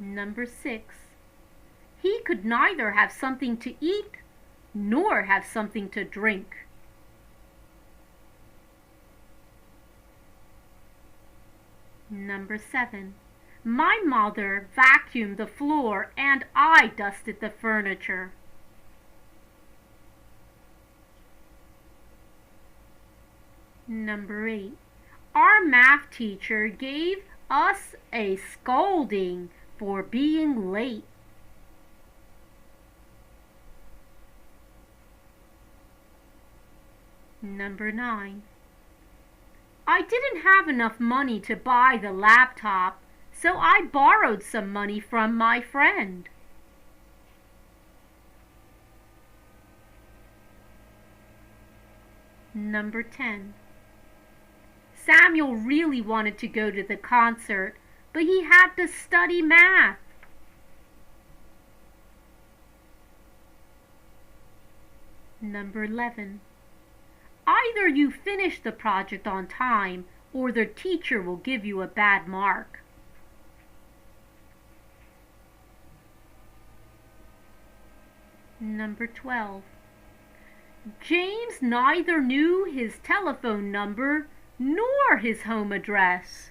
Number 6. He could neither have something to eat nor have something to drink. Number 7. My mother vacuumed the floor and I dusted the furniture. Number 8. Our math teacher gave us a scolding for being late. Number 9. I didn't have enough money to buy the laptop, so I borrowed some money from my friend. Number 10. Samuel really wanted to go to the concert, but he had to study math. Number 11. Either you finish the project on time, or the teacher will give you a bad mark. Number 12. James neither knew his telephone number nor his home address.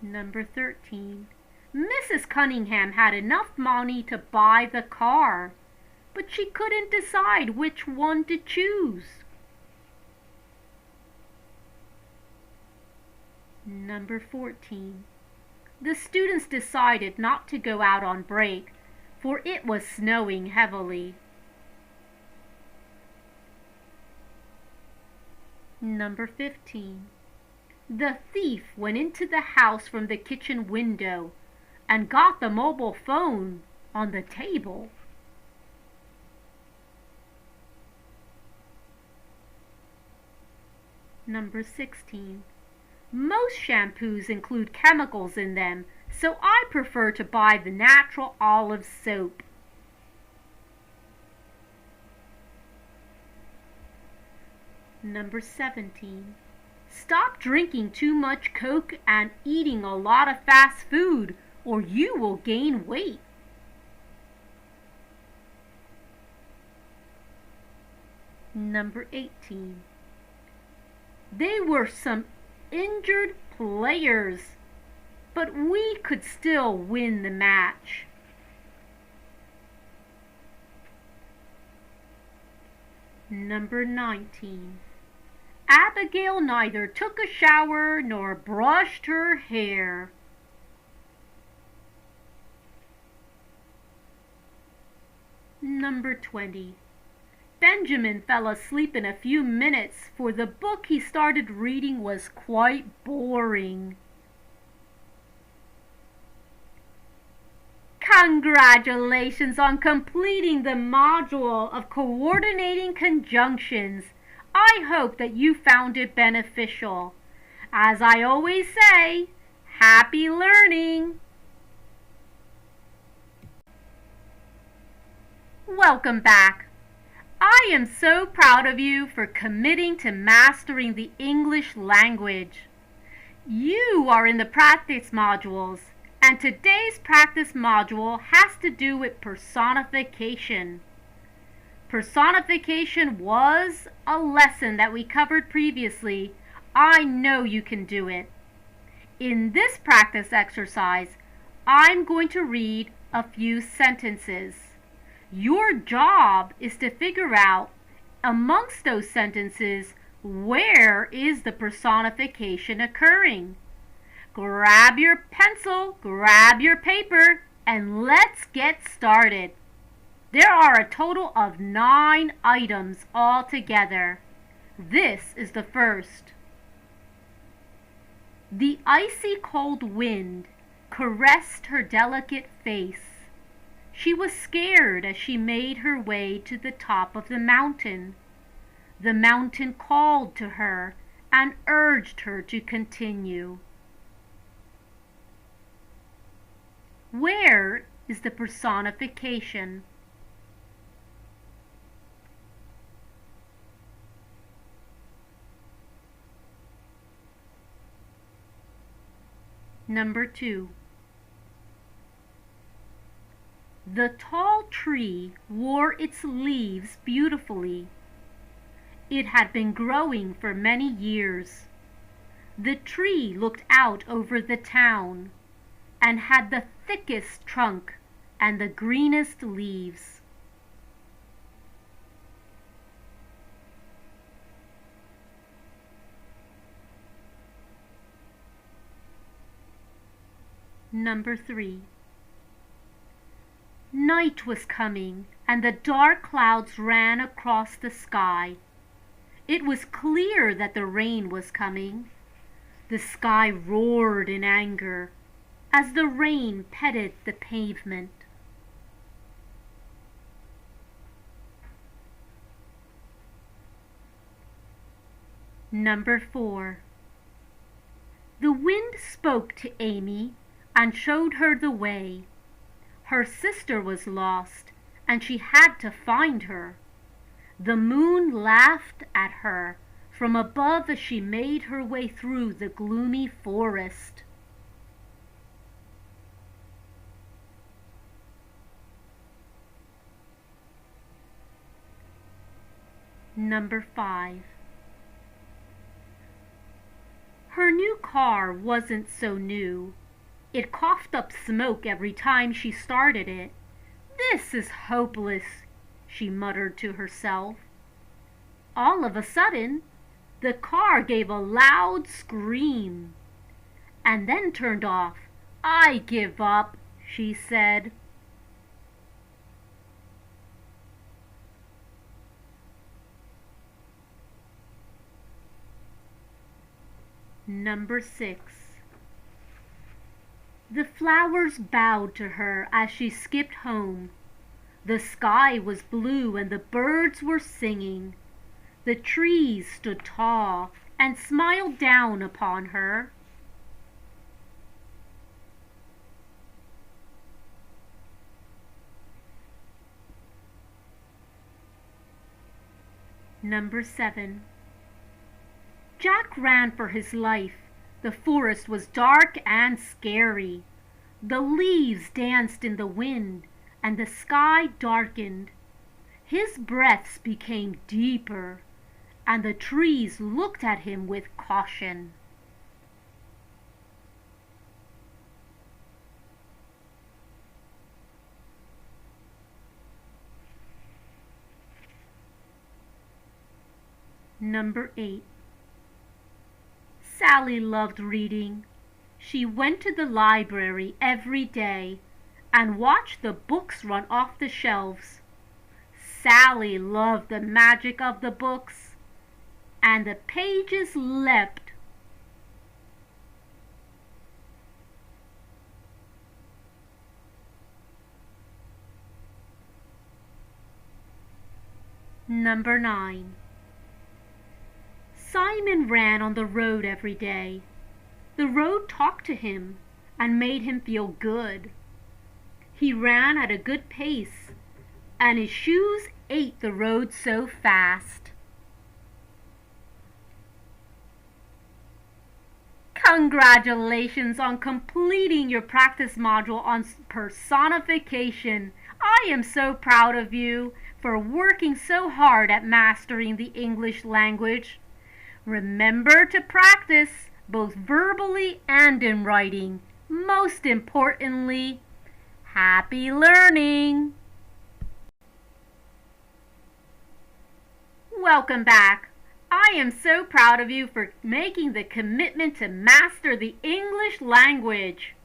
Number 13. Mrs. Cunningham had enough money to buy the car, but she couldn't decide which one to choose. Number 14. The students decided not to go out on break, for it was snowing heavily. Number 15. The thief went into the house from the kitchen window and got the mobile phone on the table. Number 16. Most shampoos include chemicals in them, so I prefer to buy the natural olive soap. Number 17. Stop drinking too much Coke and eating a lot of fast food, or you will gain weight. Number 18. They were some injured players, but we could still win the match. Number 19. Abigail neither took a shower nor brushed her hair. Number 20. Benjamin fell asleep in a few minutes, for the book he started reading was quite boring. Congratulations on completing the module of coordinating conjunctions. I hope that you found it beneficial. As I always say, happy learning! Welcome back. I am so proud of you for committing to mastering the English language. You are in the practice modules, and today's practice module has to do with personification. Personification was a lesson that we covered previously. I know you can do it. In this practice exercise, I'm going to read a few sentences. Your job is to figure out, amongst those sentences, where is the personification occurring. Grab your pencil, grab your paper, and let's get started. There are a total of 9 items altogether. This is the first. The icy cold wind caressed her delicate face. She was scared as she made her way to the top of the mountain. The mountain called to her and urged her to continue. Where is the personification? Number 2. The tall tree wore its leaves beautifully. It had been growing for many years. The tree looked out over the town and had the thickest trunk and the greenest leaves. Number 3. Night was coming, and the dark clouds ran across the sky. It was clear that the rain was coming. The sky roared in anger as the rain petted the pavement. Number 4. The wind spoke to Amy and showed her the way. Her sister was lost, and she had to find her. The moon laughed at her from above as she made her way through the gloomy forest. Number 5. Her new car wasn't so new. It coughed up smoke every time she started it. "This is hopeless," she muttered to herself. All of a sudden, the car gave a loud scream and then turned off. "I give up," she said. Number 6. The flowers bowed to her as she skipped home. The sky was blue and the birds were singing. The trees stood tall and smiled down upon her. Number 7. Jack ran for his life. The forest was dark and scary. The leaves danced in the wind, and the sky darkened. His breaths became deeper, and the trees looked at him with caution. Number 8. Sally loved reading. She went to the library every day and watched the books run off the shelves. Sally loved the magic of the books, and the pages leapt. Number 9. Simon ran on the road every day. The road talked to him and made him feel good. He ran at a good pace, and his shoes ate the road so fast. Congratulations on completing your practice module on personification. I am so proud of you for working so hard at mastering the English language. Remember to practice both verbally and in writing. Most importantly, happy learning! Welcome back. I am so proud of you for making the commitment to master the English language.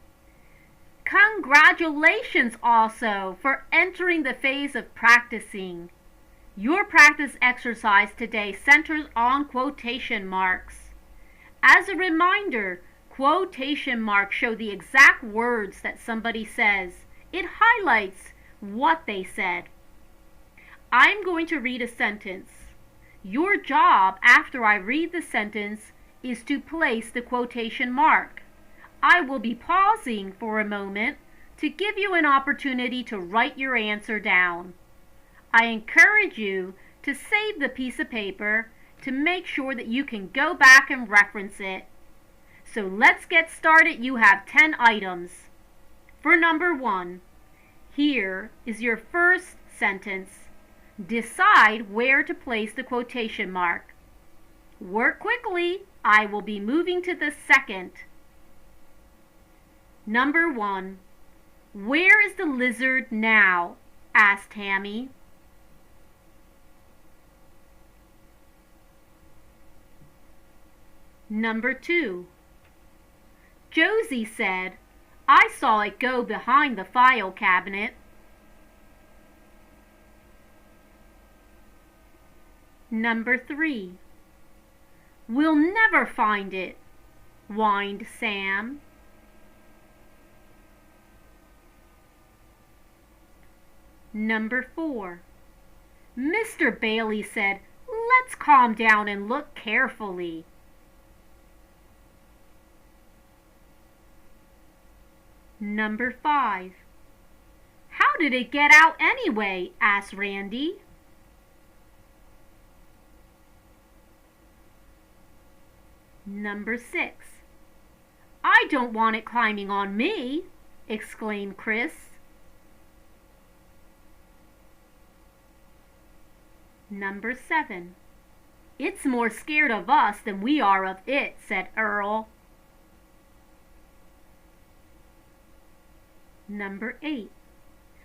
Congratulations also for entering the phase of practicing. Your practice exercise today centers on quotation marks. As a reminder, quotation marks show the exact words that somebody says. It highlights what they said. I'm going to read a sentence. Your job after I read the sentence is to place the quotation mark. I will be pausing for a moment to give you an opportunity to write your answer down. I encourage you to save the piece of paper to make sure that you can go back and reference it. So let's get started. You have 10 items. For number 1, here is your first sentence. Decide where to place the quotation mark. Work quickly. I will be moving to the second. Number 1. Where is the lizard now? Asked Tammy. Number 2. Josie said, I saw it go behind the file cabinet. Number 3. We'll never find it, whined Sam. Number 4. Mr. Bailey said, "Let's calm down and look carefully." Number 5. "How did it get out anyway?" asked Randy. Number 6. "I don't want it climbing on me," exclaimed Chris. Number 7. "It's more scared of us than we are of it," said Earl. Number 8.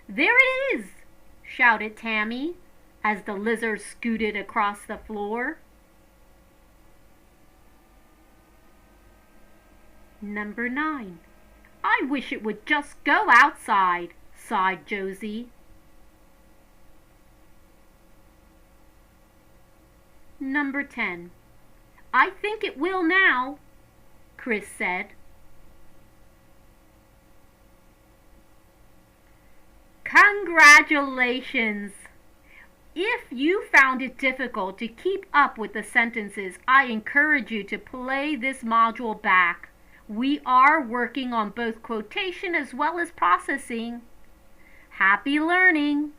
"There it is!" shouted Tammy as the lizard scooted across the floor. Number 9. "I wish it would just go outside," sighed Josie. Number 10. "I think it will now," Chris said. Congratulations! If you found it difficult to keep up with the sentences, I encourage you to play this module back. We are working on both quotation as well as processing. Happy learning!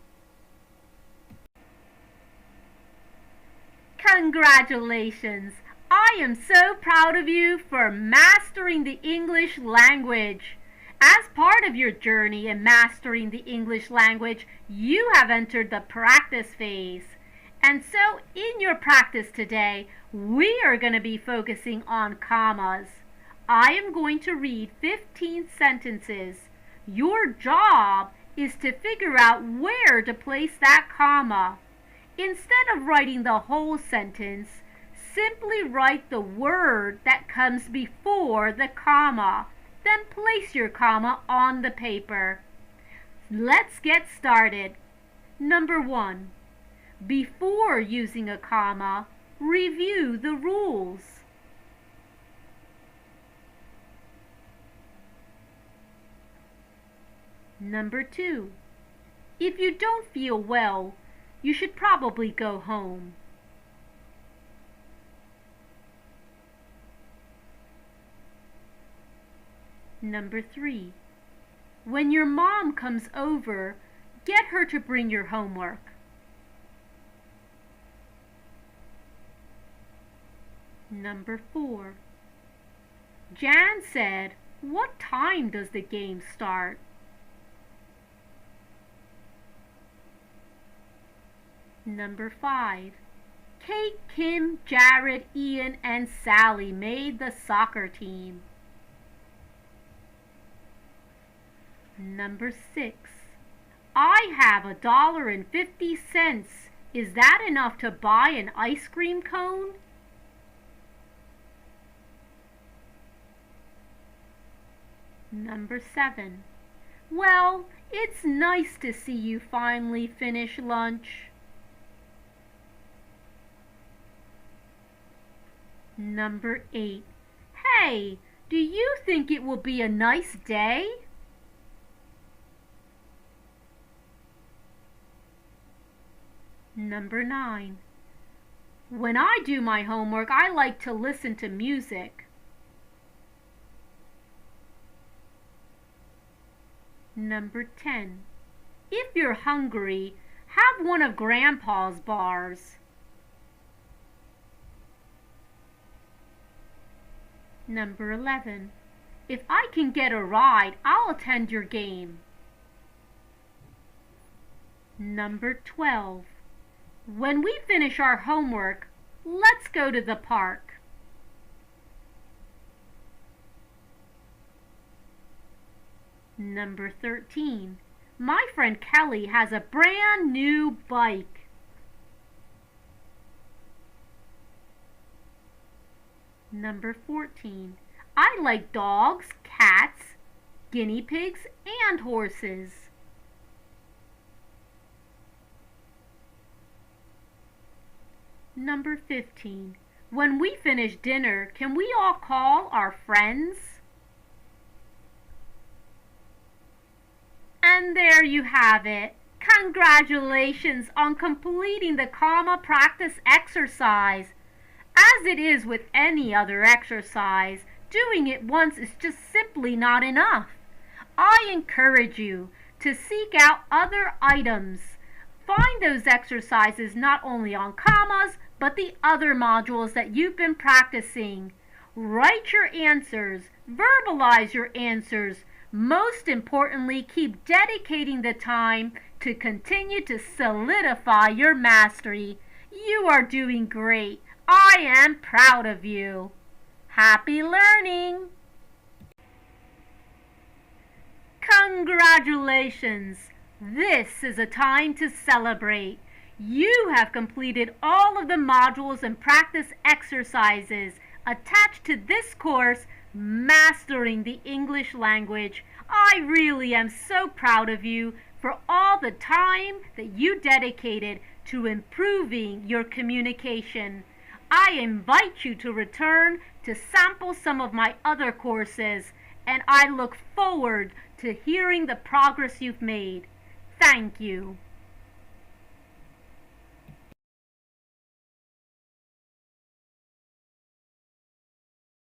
Congratulations! I am so proud of you for mastering the English language. As part of your journey in mastering the English language, you have entered the practice phase. And so in your practice today, we are going to be focusing on commas. I am going to read 15 sentences. Your job is to figure out where to place that comma. Instead of writing the whole sentence, simply write the word that comes before the comma. Then place your comma on the paper. Let's get started. Number 1. Before using a comma, review the rules. Number 2. If you don't feel well, you should probably go home. Number 3. When your mom comes over, get her to bring your homework. Number 4. Jan said, "What time does the game start?" Number 5. Kate, Kim, Jared, Ian, and Sally made the soccer team. Number 6. I have $1.50. Is that enough to buy an ice cream cone? Number 7. Well, it's nice to see you finally finish lunch. Number 8. Hey, do you think it will be a nice day? Number 9. When I do my homework, I like to listen to music. Number 10. If you're hungry, have one of Grandpa's bars. Number 11. If I can get a ride, I'll attend your game. Number 12. When we finish our homework, let's go to the park. Number 13. My friend Kelly has a brand new bike. Number 14. I like dogs, cats, guinea pigs, and horses. Number 15. When we finish dinner, can we all call our friends? And there you have it. Congratulations on completing the comma practice exercise. As it is with any other exercise, doing it once is just simply not enough. I encourage you to seek out other items. Find those exercises not only on commas, but the other modules that you've been practicing. Write your answers, verbalize your answers. Most importantly, keep dedicating the time to continue to solidify your mastery. You are doing great. I am proud of you. Happy learning! Congratulations! This is a time to celebrate. You have completed all of the modules and practice exercises attached to this course, Mastering the English Language. I really am so proud of you for all the time that you dedicated to improving your communication. I invite you to return to sample some of my other courses, and I look forward to hearing the progress you've made. Thank you.